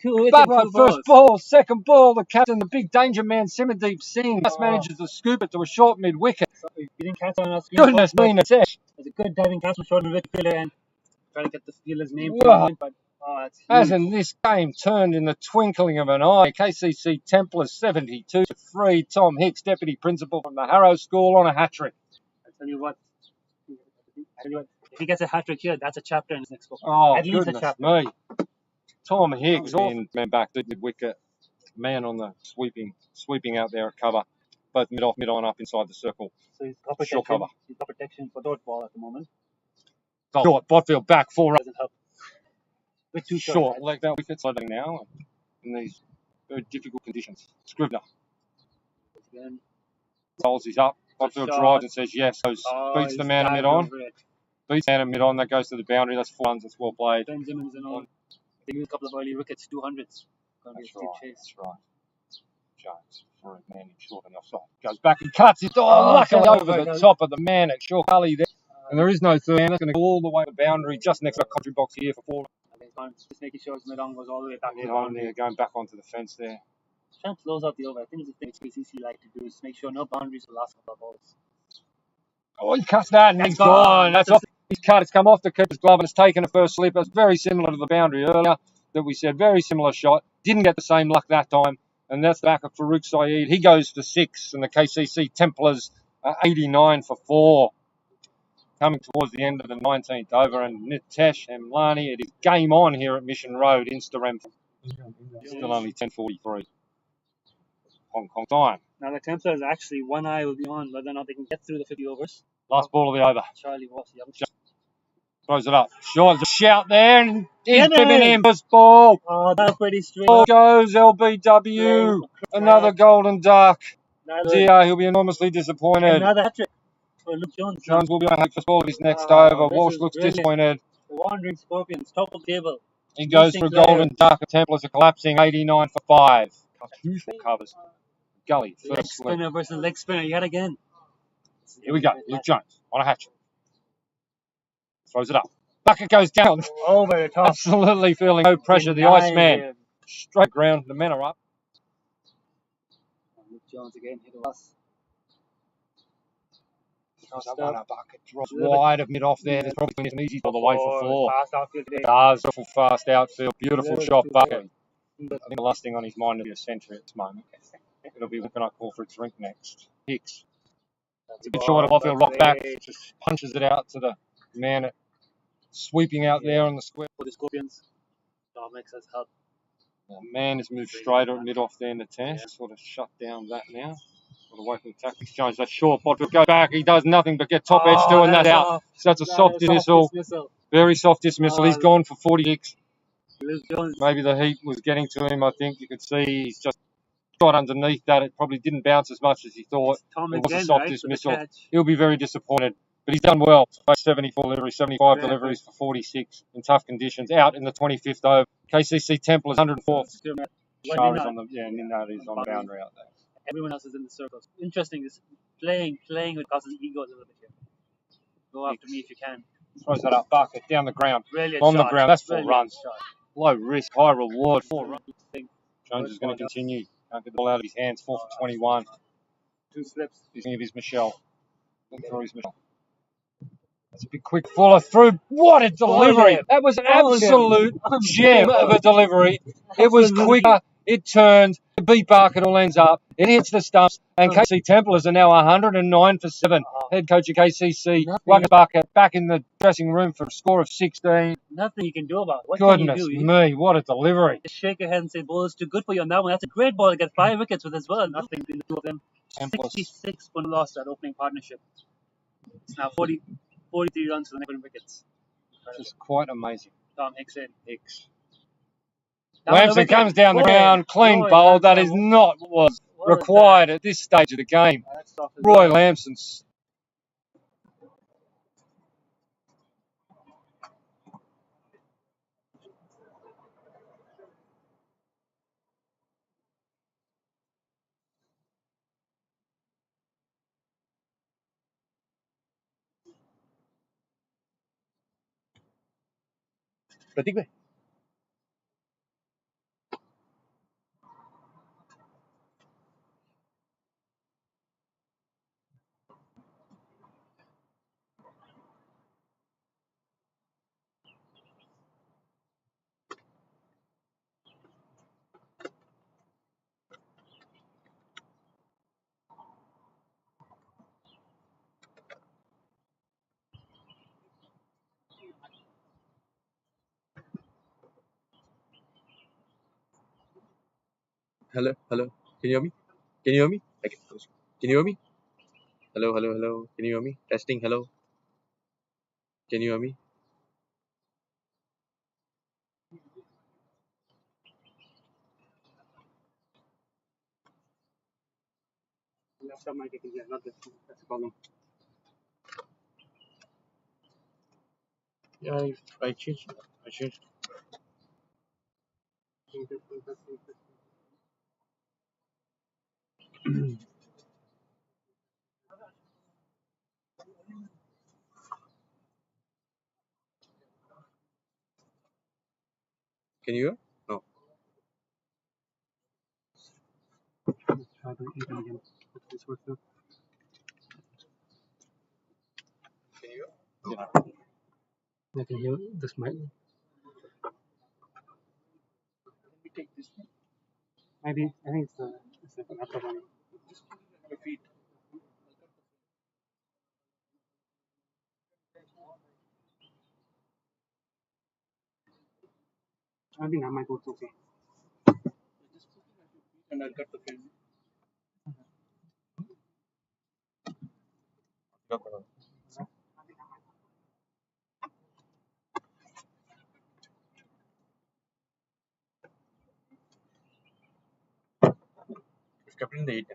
Bugwad first ball. Second ball, the captain, the big danger man, Simadeep Singh, just manages to scoop it to a short mid-wicket. You didn't catch on our screen. Goodness me, Natesh. It's a good diving catch from short mid-wicket fielder and try to get the fielder's name for a moment, but it's hasn't this game turned in the twinkling of an eye? KCC Templars 72-3. Tom Hicks, deputy principal from the Harrow School, on a hat-trick. I tell you what, if he gets a hat-trick here, that's a chapter in his next book. Oh, at least a chapter. Me. Tom Hicks in, man back, the mid-wicket, man on the sweeping out there at cover. Both mid-off, mid-on, up inside the circle. So he's got protection. Short cover. He's got protection for dot ball at the moment. Short, Botfield back, 4 runs. Doesn't help. With 2 short, like that wickets I think now in these very difficult conditions. Scrivener. Again. Rolls he's up. Botfield drives and says yes. Beats the man at mid-on. Beats the man at mid-on. That goes to the boundary. That's 4 runs. That's well played. Ben Simmons and all. They use a couple of early wickets, 200s. That's right. Jones for a man in short and offside. Goes back and cuts it. Luckily over the top of the man at short. Cully there. And there is no third man. That's going to go all the way to the boundary, just next to the country box here for 4. Just making sure his mid-on goes all the way back. Mid-on there, going back onto the fence there. Trying to close out the over. I think it's the thing KCC like to do is make sure no boundaries for the last couple of balls. Oh, he cuts that and he's gone. That's off his cut. It's come off the keeper's glove and it's taken a first slip. It's very similar to the boundary earlier that we said. Very similar shot. Didn't get the same luck that time. And that's the back of Farouk Saeed. He goes for 6 and the KCC Templars are 89 for 4. Coming towards the end of the 19th over, and Nitesh Amlani, it is game on here at Mission Road, Instarem. Still only 10:43. Hong Kong time. Now the Templars actually, one eye will be on whether or not they can get through the 50 overs. Last ball of the over. Charlie Walsh, throws it up. Short, shout there, and he's giving him this ball. Oh, that's pretty straight. Ball goes LBW. Another golden duck. Dear, he'll be enormously disappointed. Another hat trick for Luke Jones. Jones will be on for ball of his next Wow, over. this Walsh is looks brilliant. disappointed. The Wandering Scorpions, top of the table. He goes Missing for a player. golden duck. The Templars are collapsing. 89 for 5. Two covers. Gully, Leg first slip. spinner versus leg spinner yet again. Here we go. Luke Jones on a hat trick. Throws it up. Bucket goes down. Over the top. Absolutely feeling no pressure. The Iceman. Straight ground. The men are up. Luke Jones again hit us. Throws up on a bucket. Drops wide of mid off there. There's probably an easy all the way for 4. Fast outfield today. Does. Fast outfield. Beautiful shot, Beautiful bucket. I think the last thing on his mind will be a century at this moment. It'll be looking like call for a drink next. Hicks. It's a bit short of off-field rock back. Just punches it out to the man sweeping out there on the square. For the Scorpions. Dominic has helped. The man has moved straighter mid off there in the 10. Sort of shut down that now. Got away from the tactics. Jones, that short bot will go back. He does nothing but get top edge doing that out. So that's a soft dismissal. Very soft dismissal. He's gone for 46. Maybe the heat was getting to him. I think you could see he's just got underneath that. It probably didn't bounce as much as he thought. It was a soft dismissal. He'll be very disappointed. But he's done well. 74 deliveries, 75 deliveries for 46 in tough conditions. Out in the 25th over. KCC Templars 104. Shah is on the Ninad is on the boundary out there. Everyone else is in the circles. Interesting is playing with Cause's ego a little bit here. Go after me if you can. Throws that up, bucket down the ground. Brilliant on shot. the ground. That's 4 Brilliant runs. Shot. Low risk, high reward. 4 runs. Jones is going to continue. Can't get the ball out of his hands. 4 for 21. 2 slips. He's going to give his Michelle. Look through his Michelle. That's a big quick follow through. What a delivery! That was an absolute gem of a delivery. It was quicker. It turned. It beat Barker. It all ends up. It hits the stumps. And KC Templars are now 109 for 7. Head coach of KCC, Wagga Barker, back in the dressing room for a score of 16. Nothing you can do about it. What Goodness can you do? me, what a delivery. Just shake your head and say, ball is too good for you on that one. That's a great ball to get 5 wickets with as well. Nothing between the two of them. Templars. 66 when lost that opening partnership. It's now 43 runs for the next wickets. Just quite amazing. Tom Hicks in. Hicks. Lamson comes down the ground, clean bowl. That is not what was required at this stage of the game. Roy Lamson's. Pratik bhai. Hello, hello. Can you hear me? Can you hear me? Okay. Can you hear me? Hello, hello, hello. Can you hear me? Testing. Hello. Can you hear me? Left mic I can hear, not this one. That's the problem. Yeah, I changed. I changed. Can you hear? No. Try to eat them again. This works now. Can you hear? I can hear this mic. Let me take this one. Maybe I think it's the laptop on it. Just put it on your feet. I think that mic works okay. Just put it on your feet and I'll cut the film. We've kept it in the 8.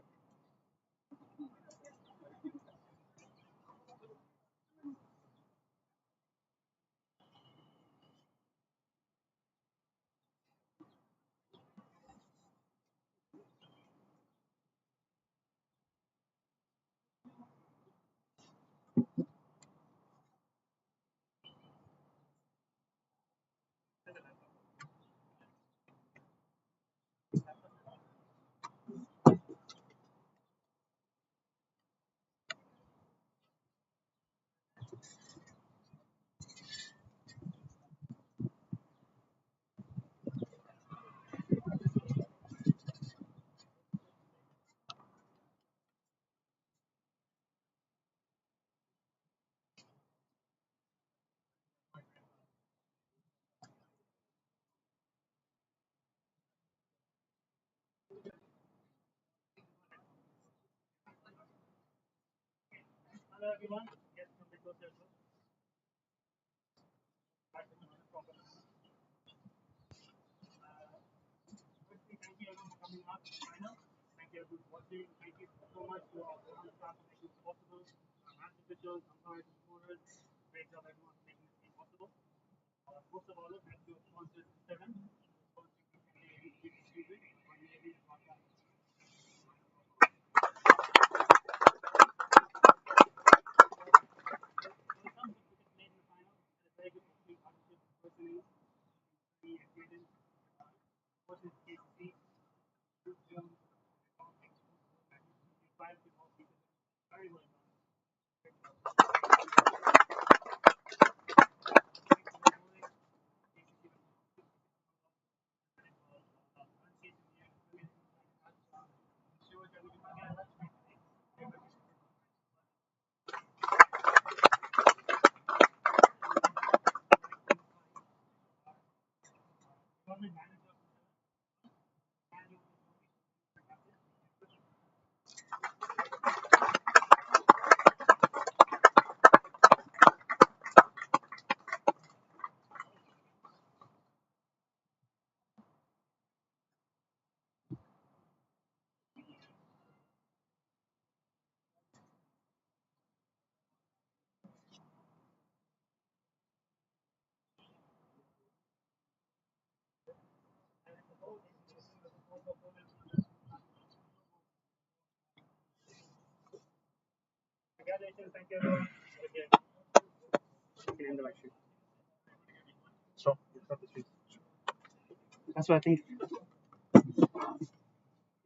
Hello everyone. Yes, from the closer. Firstly, thank you everyone for coming up. China. Thank you everyone for watching. Thank you so much to our on staff for making it possible. Our match officials, umpires, supporters. Great job everyone for making this game possible. Most of all, thank you to our sponsors, Instarem, sponsoring this music on Navy podcast. KCC, very well done. Congratulations, thank you everyone. You can end the live stream. Stop the stream. That's what I think.